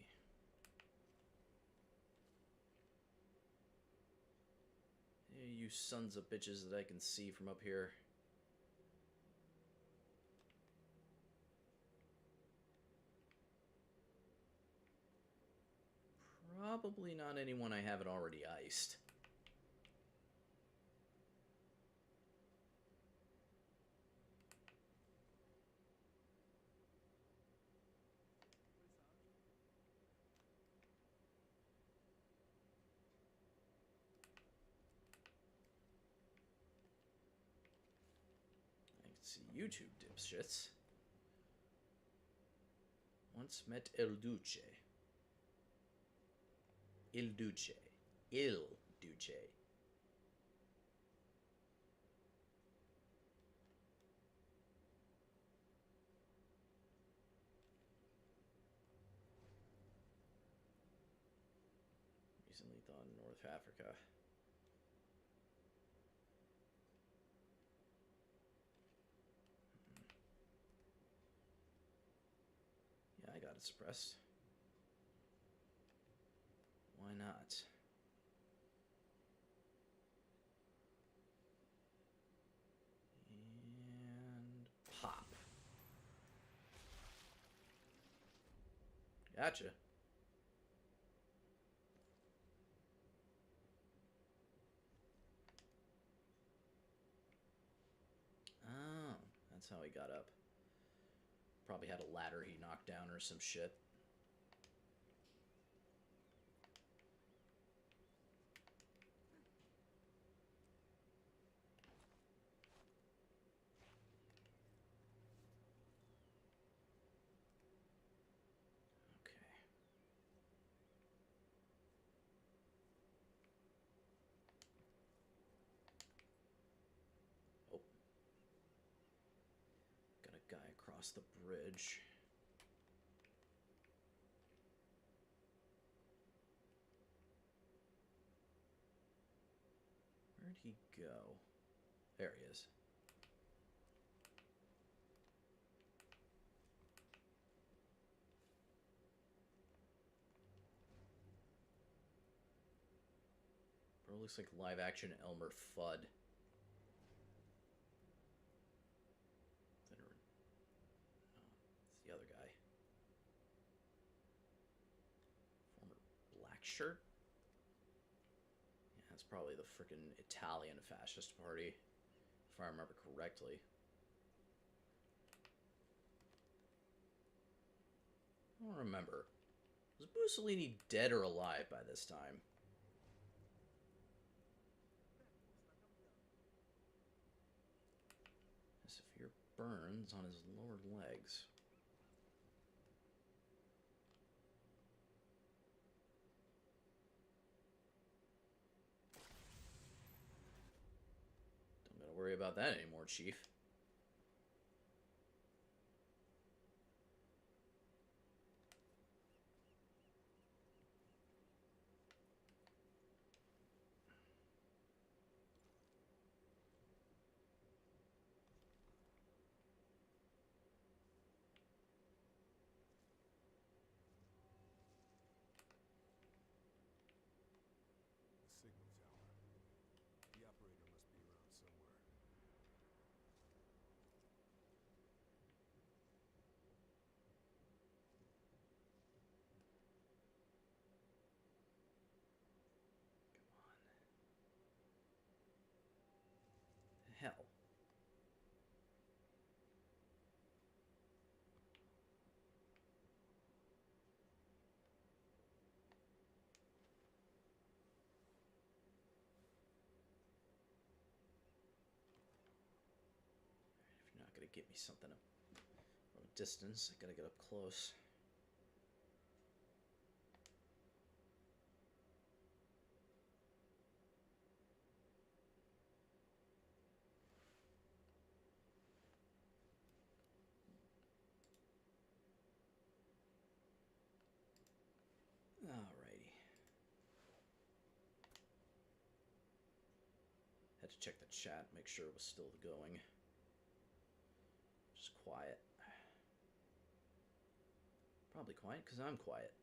Hey, you sons of bitches that I can see from up here. Probably not anyone I haven't already iced. I can see you two dipshits. Once met El Duce. Il Duce. Il Duce. Recently thought in North Africa. Yeah, I got it suppressed. Why not? And pop. Gotcha. Oh, that's how he got up. Probably had a ladder he knocked down or some shit. Okay. Oh. Got a guy across the bridge. Where'd he go? There he is. Bro looks like live action Elmer Fudd. No, it's the other guy. Former black shirt? Yeah, that's probably the frickin' Italian fascist party, if I remember correctly. I don't remember. Was Mussolini dead or alive by this time? Severe burns on his lower legs. Don't gotta worry about that anymore, Chief. hell? If you're not gonna get me something from a distance, I gotta get up close. Alrighty. Had to check the chat, make sure it was still going. Just quiet. Probably quiet because I'm quiet.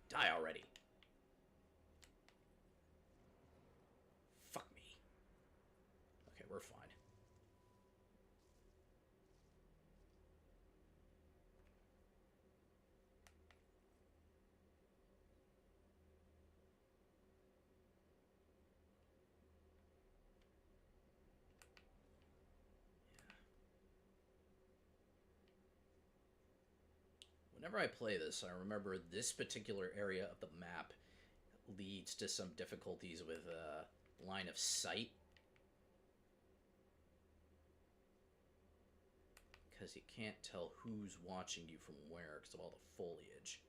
Die already. Fuck me. Okay, we're fine. Whenever I play this, I remember this particular area of the map leads to some difficulties with line of sight. Because you can't tell who's watching you from where because of all the foliage.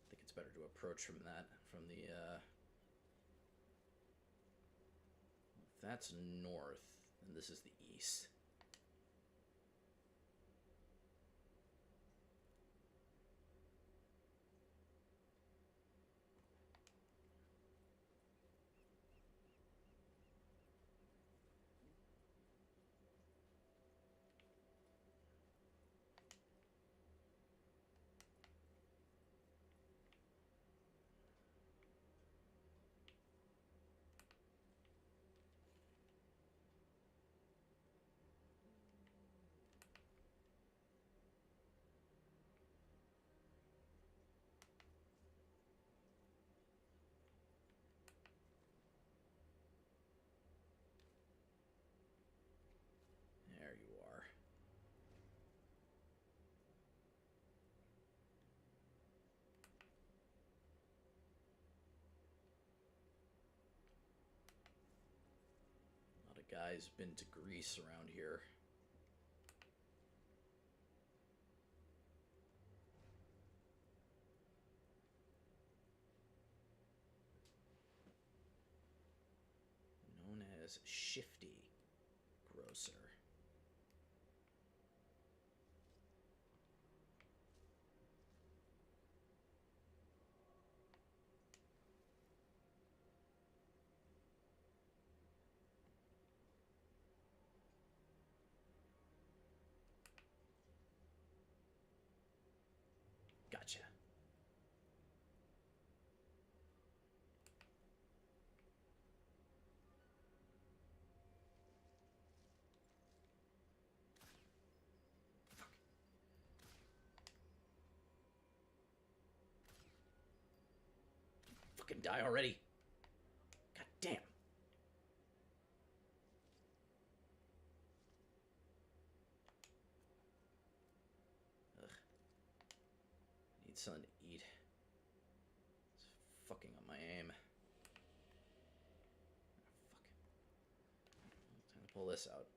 I think it's better to approach from the, that's north, and this is the east. There you are. A lot of guys been to Greece around here. Known as Shifty Grocer. Gotcha. Fucking die already. God damn. Ugh. Need something to eat. It's fucking up my aim. Fuck. Time to pull this out.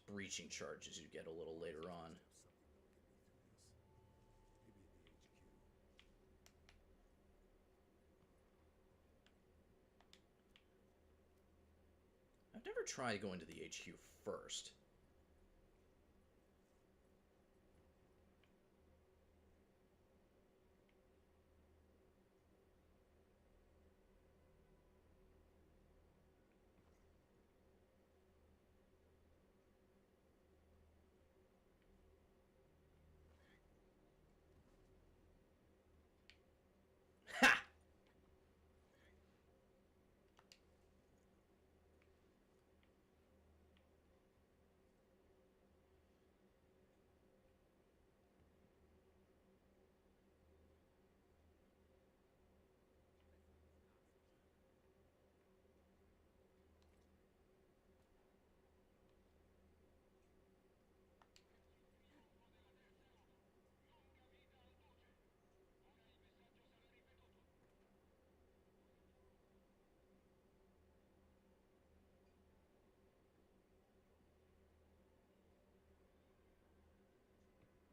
breaching charges you get a little later on. I've never tried going to the HQ first. Ha!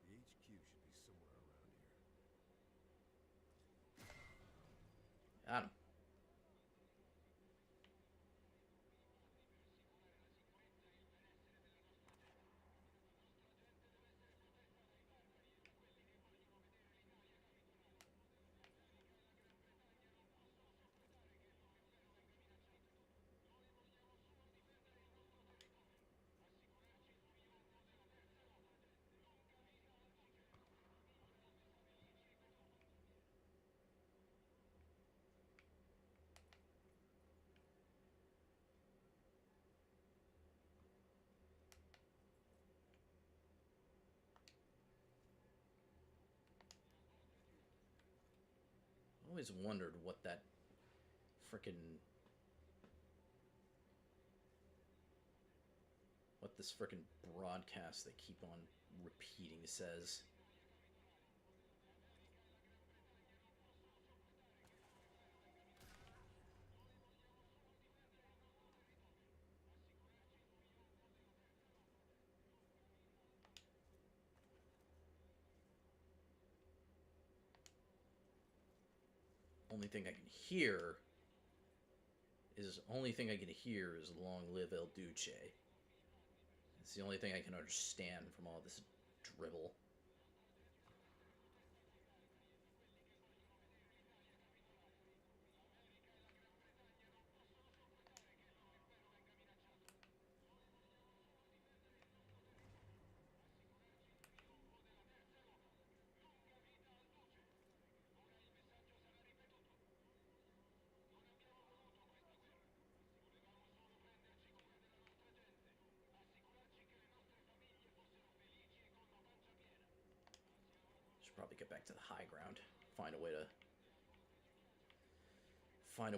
The HQ should be somewhere around here. Got him. I always wondered what that frickin' what this frickin' broadcast they keep on repeating says. Only thing I can hear is "Long live El Duce." It's the only thing I can understand from all this dribble. Should probably get back to the high ground. Find a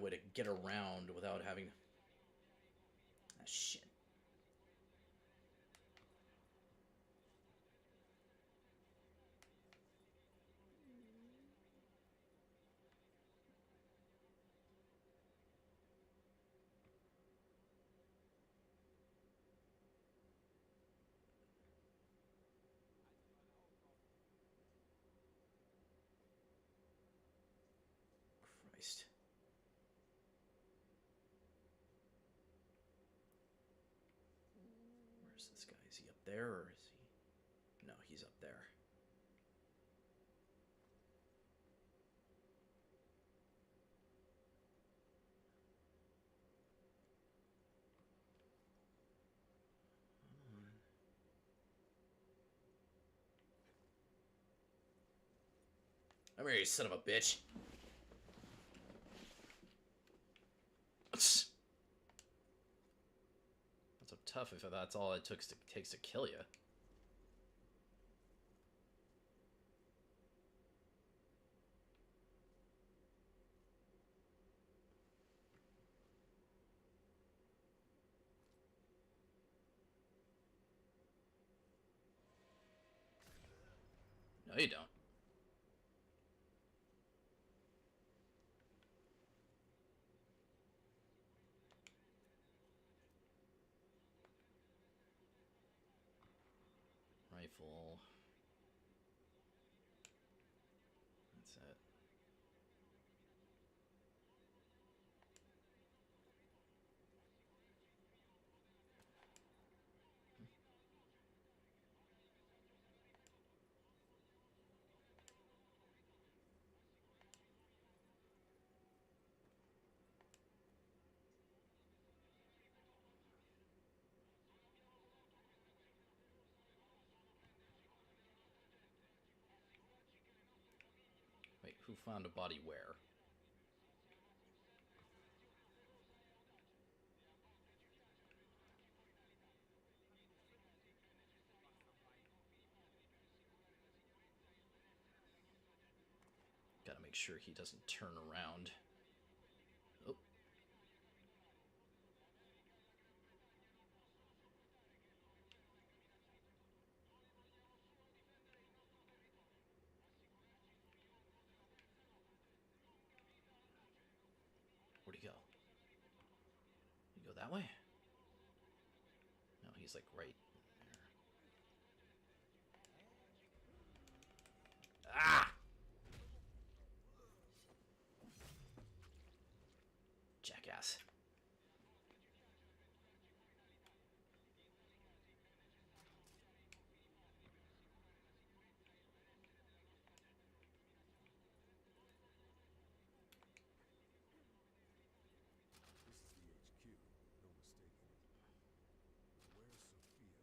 way to get around without having. Ah, shit. Christ. Where's this guy? Is he up there or is he? No, he's up there. Come here, you son of a bitch. That's so tough if that's all it takes to kill you. No, you don't. rifle. That's it. Wait, who found a body where? Gotta make sure he doesn't turn around. Oh. Where'd he go? Did he go that way? No, he's like right there. Ah! Jackass. This is the HQ, no mistaking it. Where's Sophia?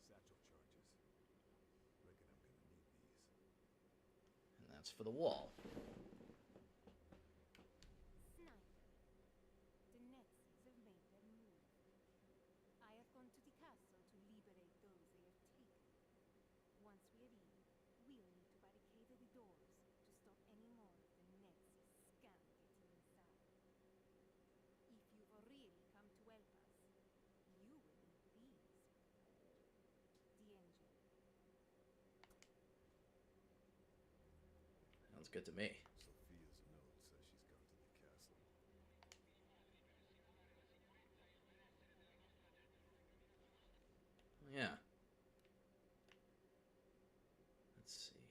Satchel charges. Reckon I'm gonna need these. And that's for the wall. Sniper. The Nazis have made their move. I have gone to the castle to liberate those they have taken. Once we're in, we'll need to barricade the doors to stop any more of the Nazi scum getting inside. If you've really come to help us, you will need these. The engine. Sounds good to me. Sophia's note says she's gone to the castle. Yeah. Let's see.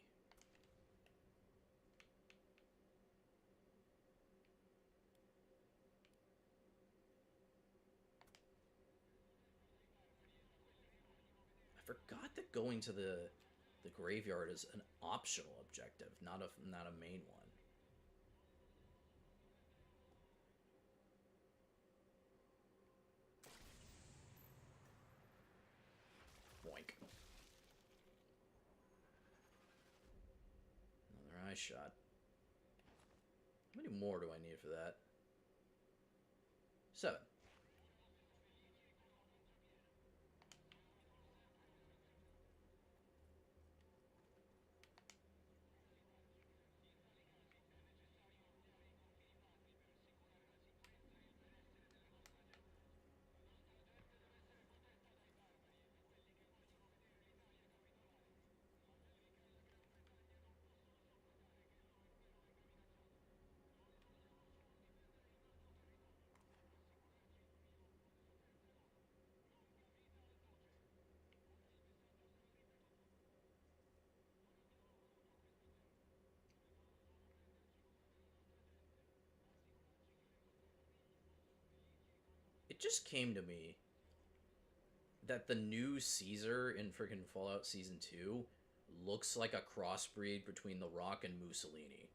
I forgot that going to the graveyard is an optional objective, not a main one. Boink. Another eye shot. How many more do I need for that? 7. It just came to me that the new Caesar in freaking Fallout Season 2 looks like a crossbreed between The Rock and Mussolini.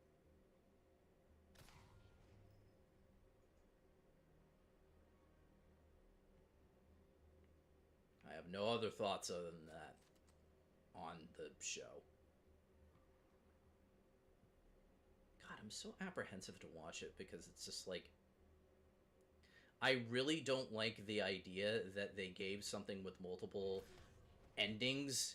I have no other thoughts other than that on the show. God, I'm so apprehensive to watch it because it's just like, I really don't like the idea that they gave something with multiple endings.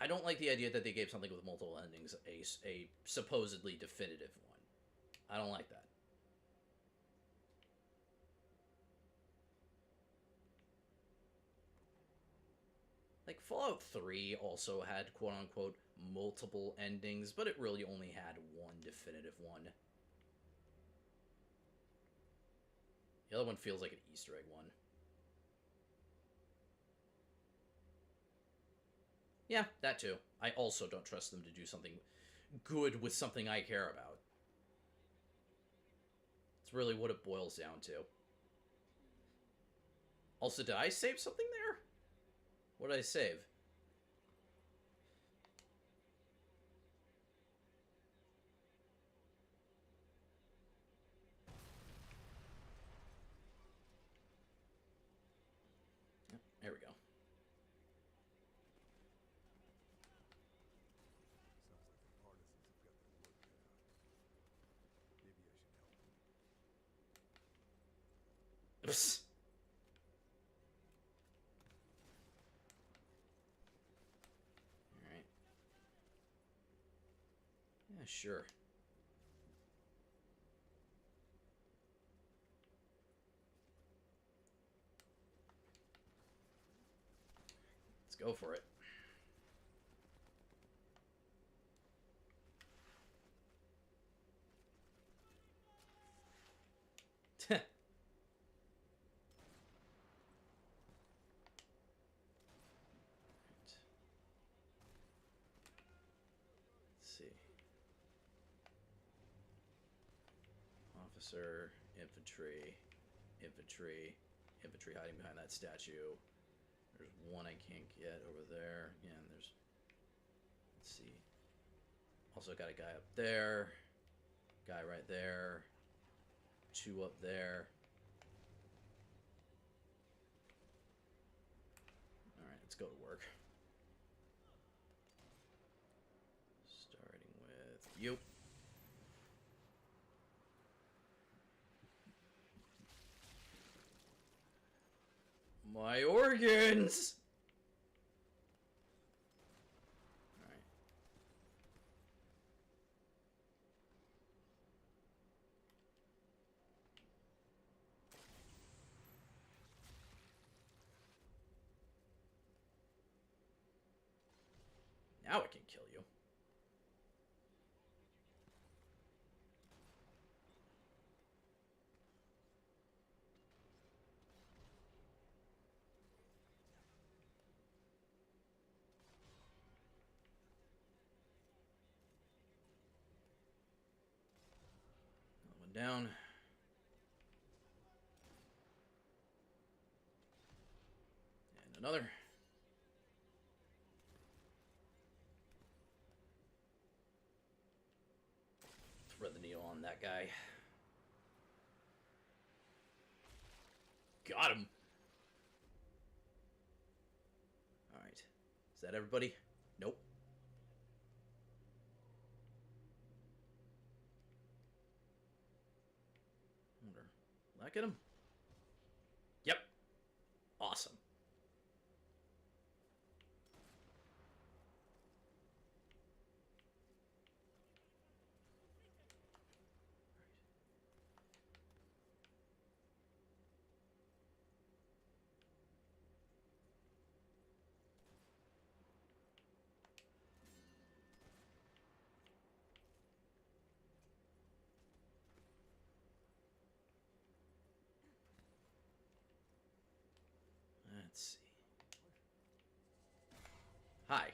I don't like the idea that they gave something with multiple endings a supposedly definitive one. I don't like that. Like, Fallout 3 also had quote unquote multiple endings, but it really only had one definitive one. The other one feels like an Easter egg one. Yeah, that too. I also don't trust them to do something good with something I care about. It's really what it boils down to. Also, did I save something there? What did I save? There we go. Sounds like the partisans have got their work cut out. Maybe I should help them. Alright. Yeah, sure. Let's go for it. Let's see. Officer, infantry, infantry, infantry hiding behind that statue. There's one I can't get over there. Yeah, and there's... Let's see. Also got a guy up there. Guy right there. Two up there. Alright, let's go to work. Starting with you. My organs! Alright. Now I can kill you. One down. And another. Thread the needle on that guy. Got him. Alright. Is that everybody? Nope. Wonder. Will that get him? Yep. Awesome. Let's see. Hi.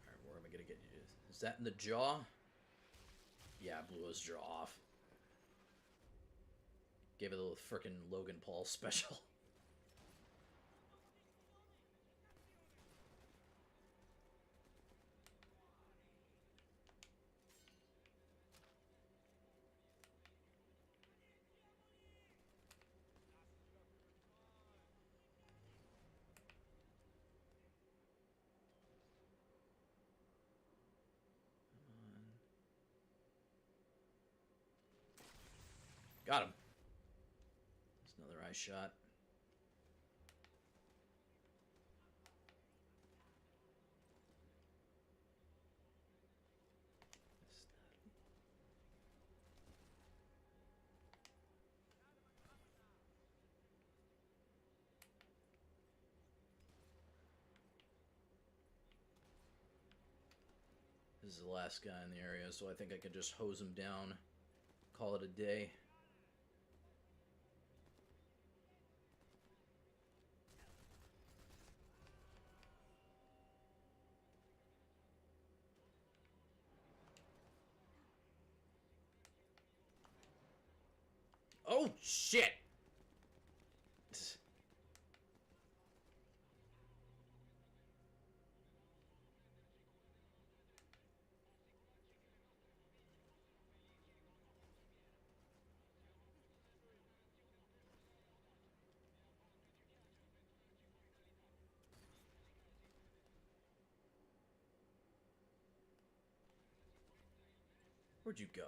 Alright, where am I gonna get you? Is that in the jaw? Yeah, blew his jaw off. Gave it a little frickin' Logan Paul special. Got him. There's another eye shot. This is the last guy in the area, so I think I can just hose him down, call it a day. Oh, shit! Where'd you go?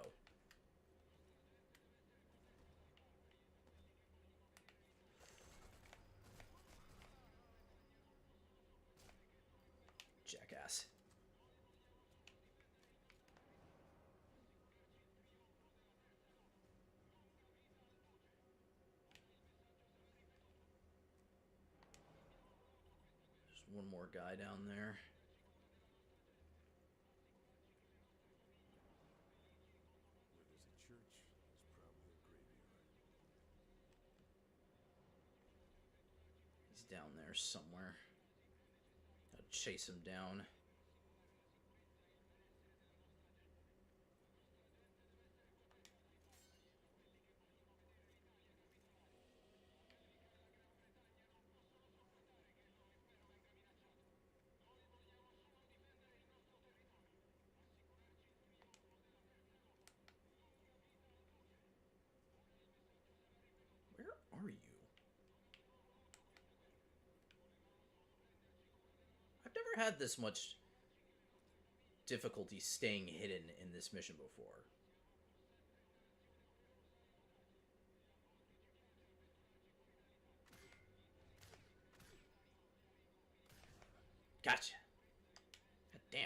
Jackass. There's one more guy down there. Where there's a church, there's probably a graveyard. He's down there somewhere. Gotta chase him down. Where are you? I've never had this much difficulty staying hidden in this mission before. Gotcha. God damn.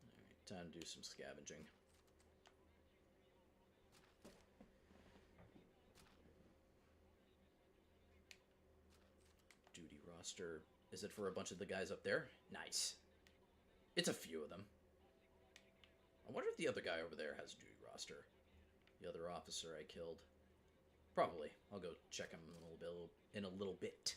Alright, time to do some scavenging. Duty roster. Is it for a bunch of the guys up there? Nice. It's a few of them. I wonder if the other guy over there has a duty roster. The other officer I killed. Probably. I'll go check him in a little bit.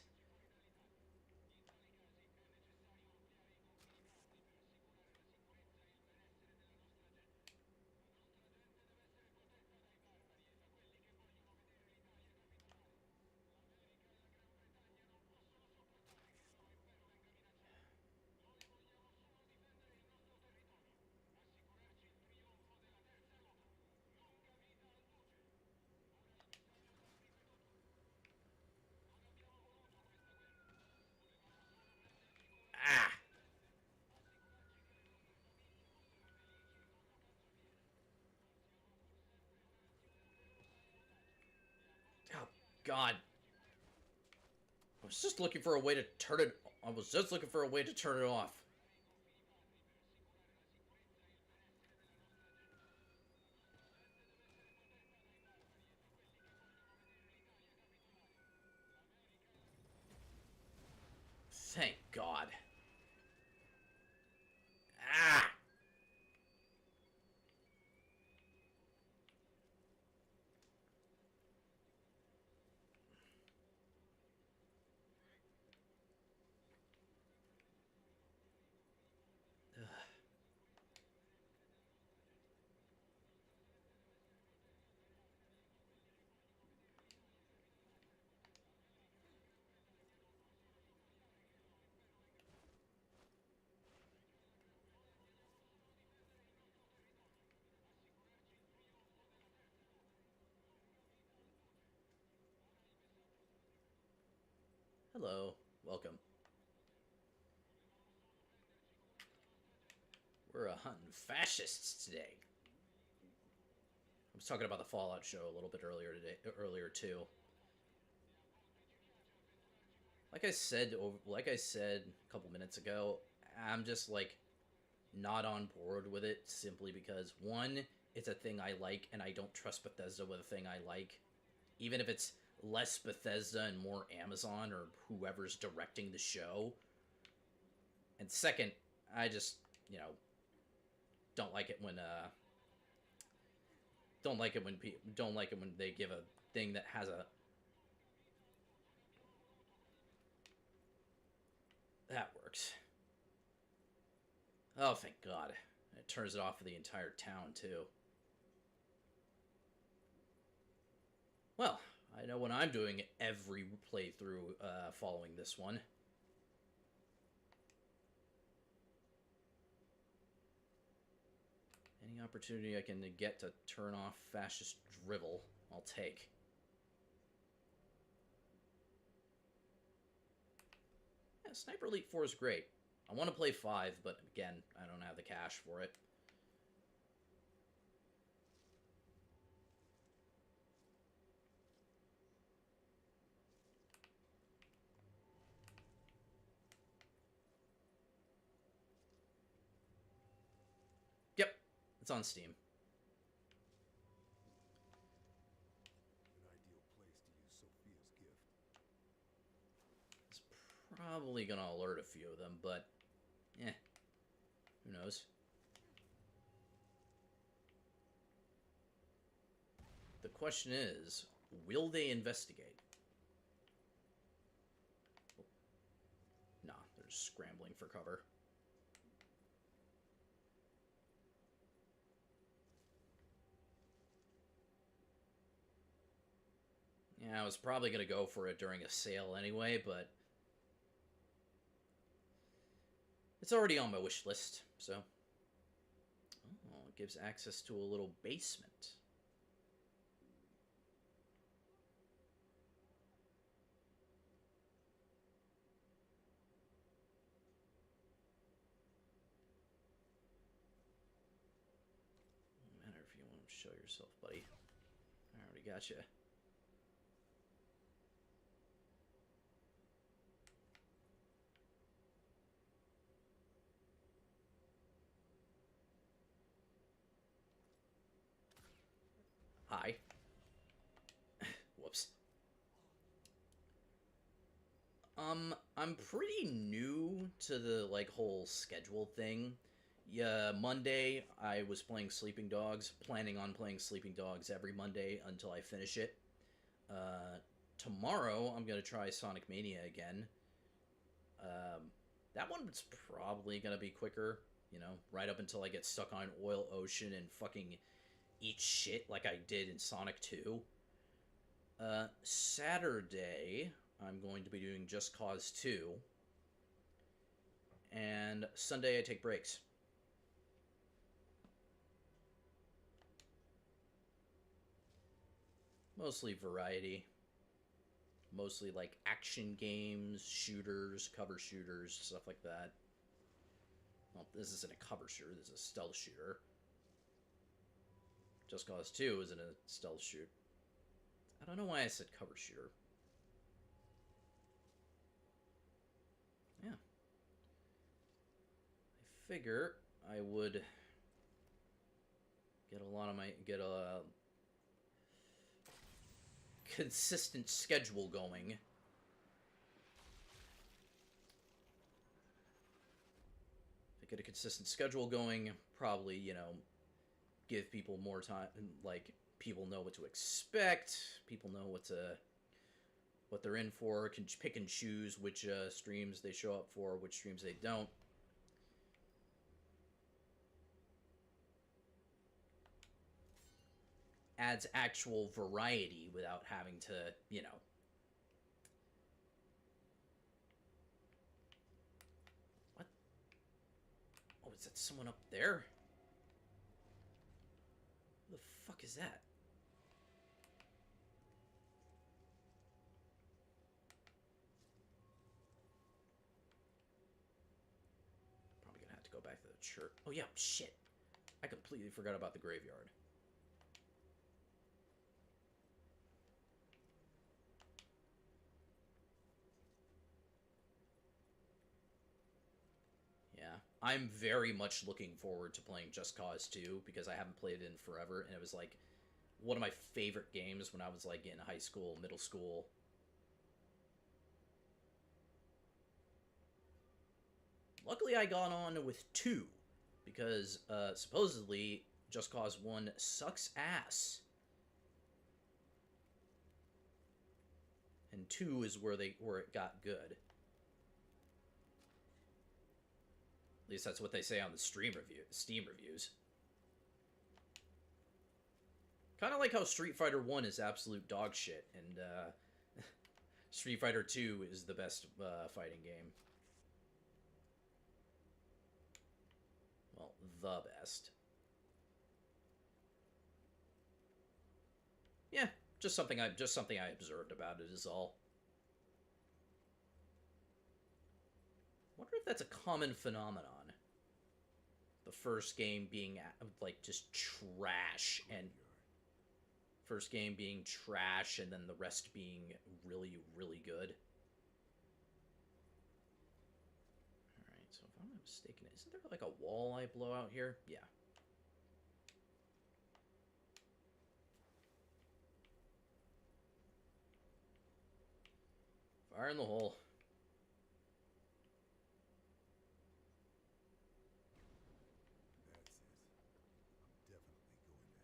Ah! Oh, God. I was just looking for a way to turn it... I was just looking for a way to turn it off. Thank God. Ah! Ugh. Hello. Welcome. We're hunting fascists today. I was talking about the Fallout show a little bit earlier too. Like I said a couple minutes ago, I'm just like not on board with it simply because one, it's a thing I like, and I don't trust Bethesda with a thing I like, even if it's less Bethesda and more Amazon or whoever's directing the show. And second, I just don't like it when don't like it when they give a thing that has a that works. Oh, thank God. It turns it off for the entire town, too. Well, I know what I'm doing every playthrough following this one. Any opportunity I can get to turn off fascist drivel, I'll take. Yeah, Sniper Elite 4 is great. I want to play 5, but again, I don't have the cash for it. Yep, it's on Steam. An ideal place to use Sophia's gift. It's probably going to alert a few of them, but who knows? The question is, will they investigate? Nah, they're just scrambling for cover. Yeah, I was probably going to go for it during a sale anyway, but it's already on my wish list, so. Oh, it gives access to a little basement. No matter if you want to show yourself, buddy. I already got you. Hi. Whoops. I'm pretty new to the whole schedule thing. Yeah, Monday I was playing Sleeping Dogs, planning on playing Sleeping Dogs every Monday until I finish it. Uh, Tomorrow I'm gonna try Sonic Mania again. That one's probably gonna be quicker, right up until I get stuck on Oil Ocean and fucking eat shit like I did in Sonic 2. Saturday, I'm going to be doing Just Cause 2. And Sunday, I take breaks. Mostly variety. Mostly like action games, shooters, cover shooters, stuff like that. Well, this isn't a cover shooter, this is a stealth shooter. Just Cause 2 isn't a stealth shoot. I don't know why I said cover shooter. Yeah. I figure I would get a consistent schedule going. If I get a consistent schedule going, probably, give people more time, people know what to expect, people know what they're in for, can pick and choose which streams they show up for, which streams they don't. Adds actual variety without having to, What? Oh, is that someone up there? Who the fuck is that? church. Oh yeah, shit. I completely forgot about the graveyard. Yeah, I'm very much looking forward to playing Just Cause 2 because I haven't played it in forever, and it was like one of my favorite games when I was like in high school, middle school. Luckily, I got on with 2 because supposedly Just Cause 1 sucks ass, and 2 is where it got good. At least that's what they say on the Steam reviews. Kind of like how Street Fighter 1 is absolute dog shit, and Street Fighter 2 is the best fighting game. Well, the best. Yeah, just something I observed about it is all. Wonder if that's a common phenomenon. The first game being like just trash, and first game being trash, and then the rest being really, really good. Alright, so if I'm not mistaken, isn't there like a wall I blow out here? Yeah. Fire in the hole. That's it. I'm definitely going to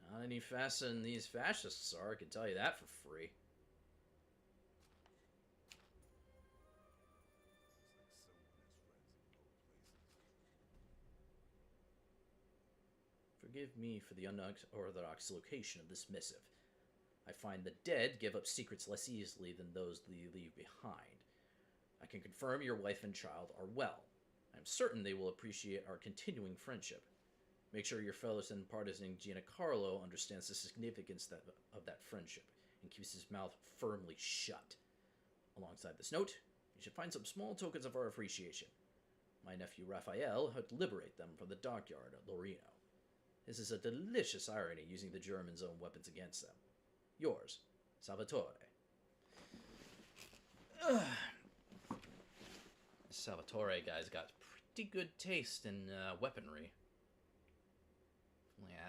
hell. Not any faster than these fascists are, I can tell you that for free. Forgive me for the unorthodox location of this missive. I find the dead give up secrets less easily than those they leave behind. I can confirm your wife and child are well. I am certain they will appreciate our continuing friendship. Make sure your fellow and partisan Giancarlo understands the significance of that friendship and keeps his mouth firmly shut. Alongside this note, you should find some small tokens of our appreciation. My nephew Raphael helped liberate them from the dockyard at Lorino. This is a delicious irony using the Germans' own weapons against them. Yours, Salvatore. Salvatore guy's got pretty good taste in weaponry.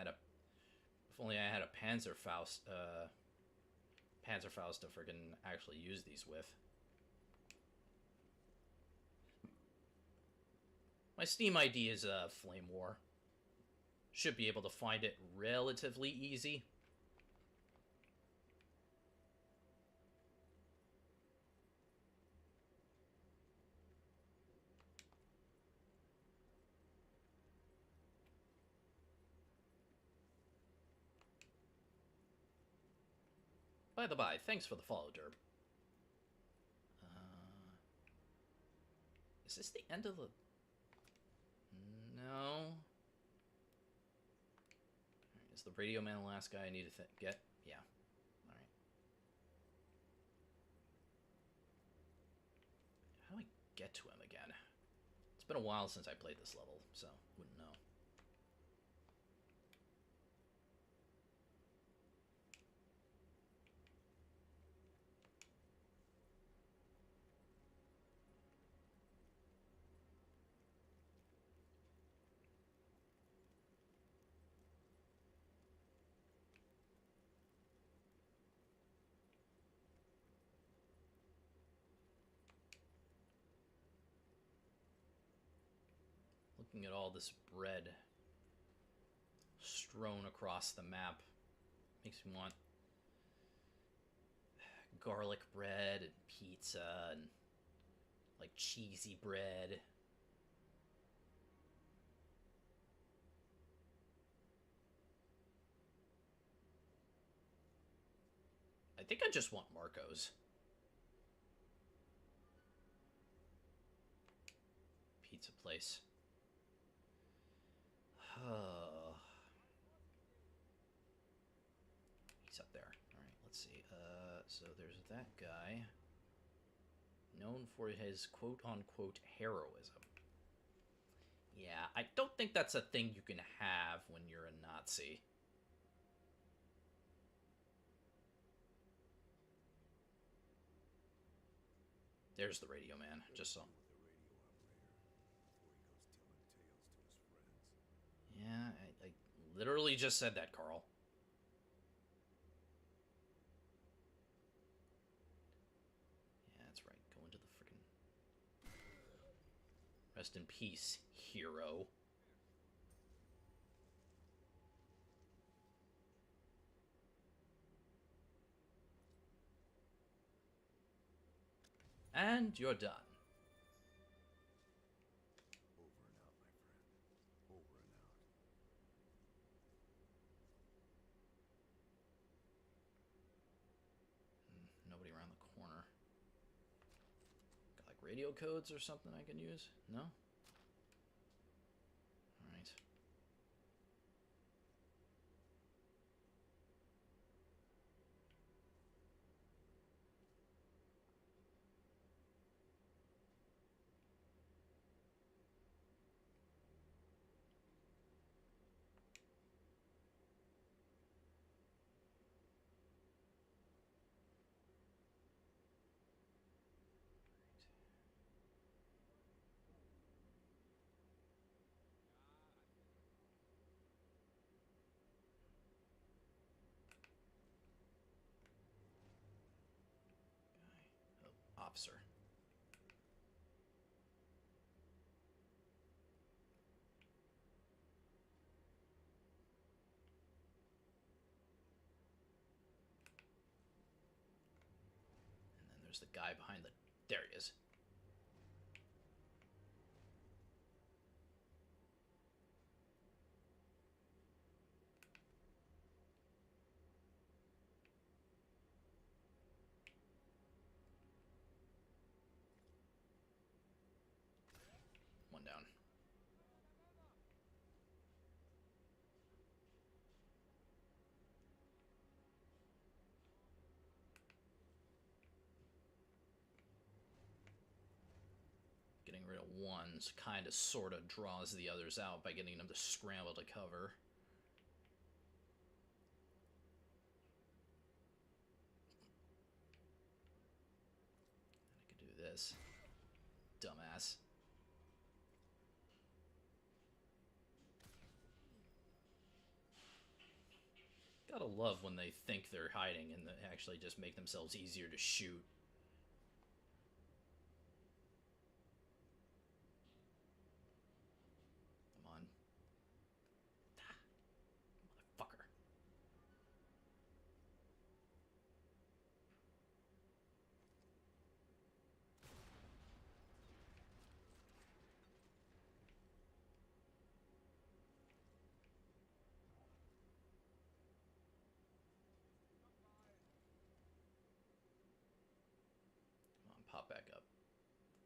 If only I had a Panzerfaust to friggin' actually use these with. My Steam ID is Flame War. Should be able to find it relatively easy. By the by, thanks for the follow, Derb. Is this the end of the... No. Is the radio man the last guy I need to get? Yeah. Alright. How do I get to him again? It's been a while since I played this level, so wouldn't know. Looking at all this bread strewn across the map makes me want garlic bread and pizza and like cheesy bread. I think I just want Marco's. Pizza place. He's up there. Alright, let's see. So there's that guy. known for his quote-unquote heroism. Yeah, I don't think that's a thing you can have when you're a Nazi. There's the radio man. Just saw. With the radio operator before he goes telling tales to his friends. Yeah, I literally just said that, Carl. Yeah, that's right. Go into the freaking... Rest in peace, hero. And you're done. Over and out, my friend. Over and out. Nobody around the corner. Got like radio codes or something I can use? No? Alright. Officer. And then there's the guy behind the... There he is. One down. Getting rid of ones kind of sort of draws the others out by getting them to scramble to cover. I could do this. Dumbass. Gotta love when they think they're hiding and they actually just make themselves easier to shoot. Come on. Motherfucker. Come on, pop back up.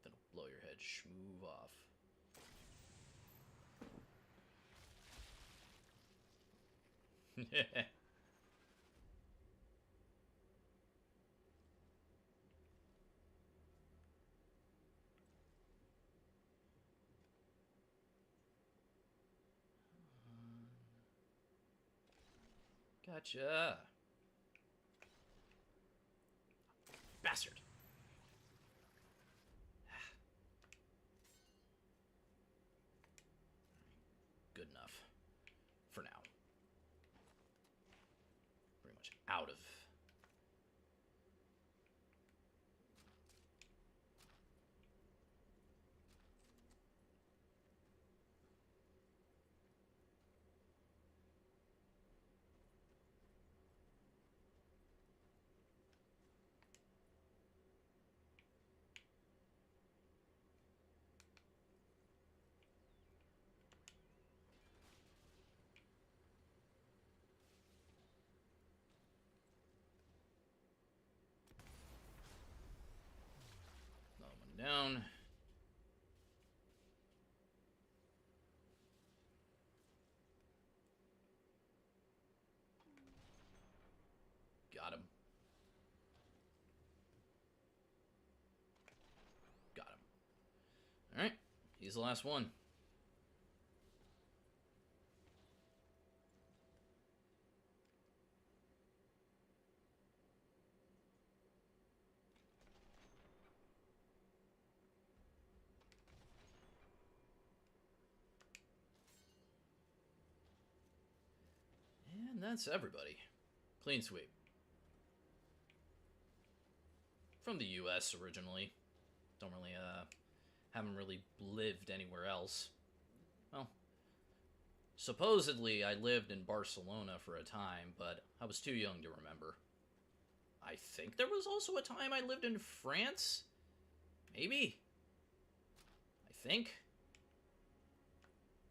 Then blow your head. Move off. Gotcha. Bastard. Good enough. For now. Pretty much out of... Another one down. Got him. He's the last one. And that's everybody. Clean sweep. From the US originally. Don't really, haven't really lived anywhere else. Well, supposedly I lived in Barcelona for a time, but I was too young to remember. I think there was also a time I lived in France? Maybe? I think?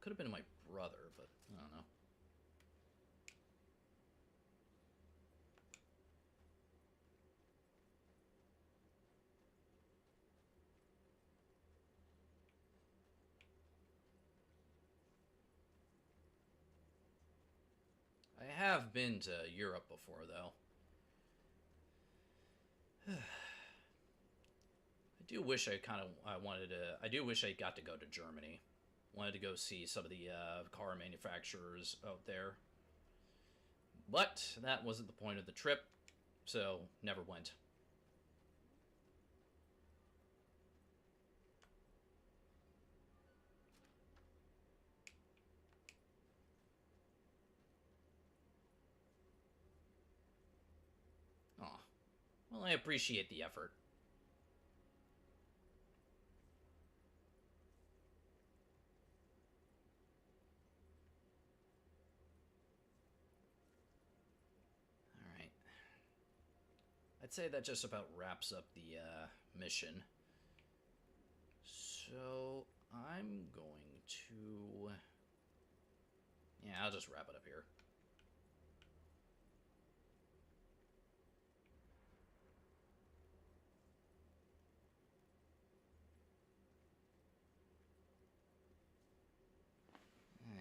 Could have been my brother, but I don't know. I have been to Europe before, though. I do wish I do wish I got to go to Germany. Wanted to go see some of the car manufacturers out there. But that wasn't the point of the trip, so never went. Aw. Well, I appreciate the effort. Alright. I'd say that just about wraps up the mission. So, I'm going to... Yeah, I'll just wrap it up here.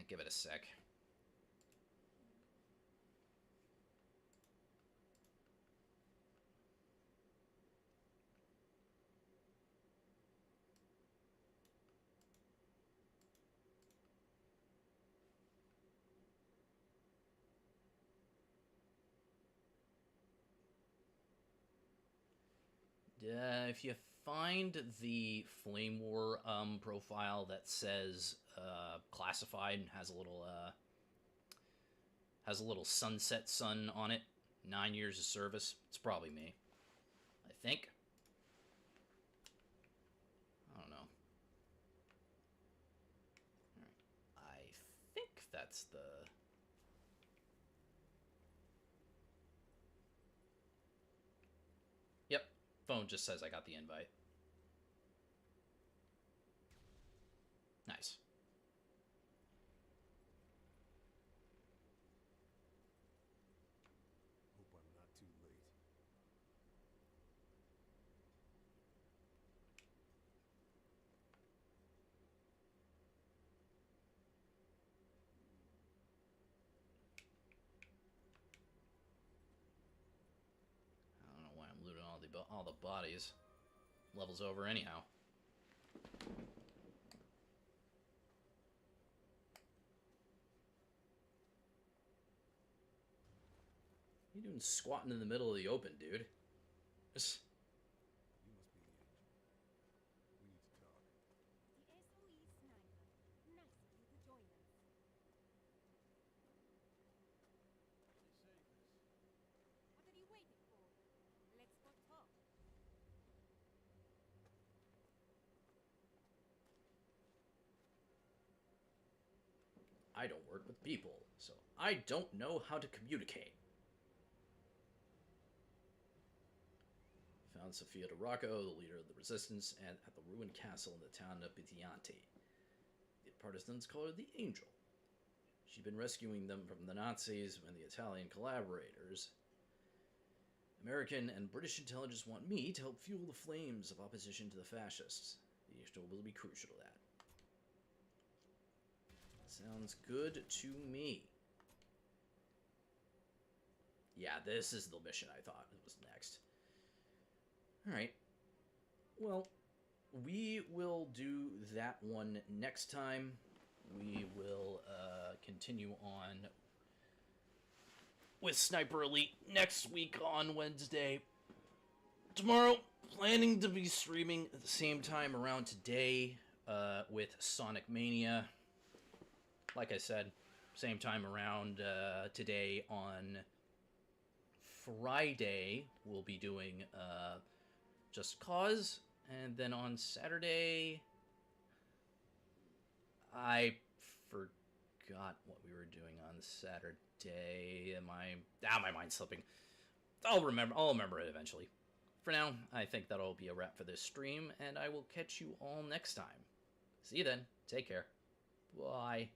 Give it a sec. If you find the Flame War profile that says classified and has a little sunset sun on it, 9 years of service, it's probably me. I think. I don't know. Alright. I think that's the... Yep. Phone just says I got the invite. Nice. Hope I'm not too late. I don't know why I'm looting all the bodies. Level's over anyhow. What are you doing squatting in the middle of the open, dude? Just... You must be the angel. We need to talk. The SOE Sniper. Nice of you to join us. What are you waiting for? Let's go talk. I don't work with people, so I don't know how to communicate. Found Sofia de Rocco, the leader of the resistance, at the ruined castle in the town of Bitianti. The partisans call her the Angel. She'd been rescuing them from the Nazis and the Italian collaborators. American and British intelligence want me to help fuel the flames of opposition to the fascists. The Angel will be crucial to that. Sounds good to me. Yeah, this is the mission I thought was next. Alright. Well, we will do that. that one next time. We will continue on with Sniper Elite next week on Wednesday. Tomorrow, planning to be streaming at the same time around today with Sonic Mania. Like I said, same time around today on Friday, we'll be doing Just Cause. And then on Saturday, I forgot what we were doing on Saturday. My mind's slipping. I'll remember it eventually. For now, I think that'll be a wrap for this stream, and I will catch you all next time. See you then. Take care. Bye.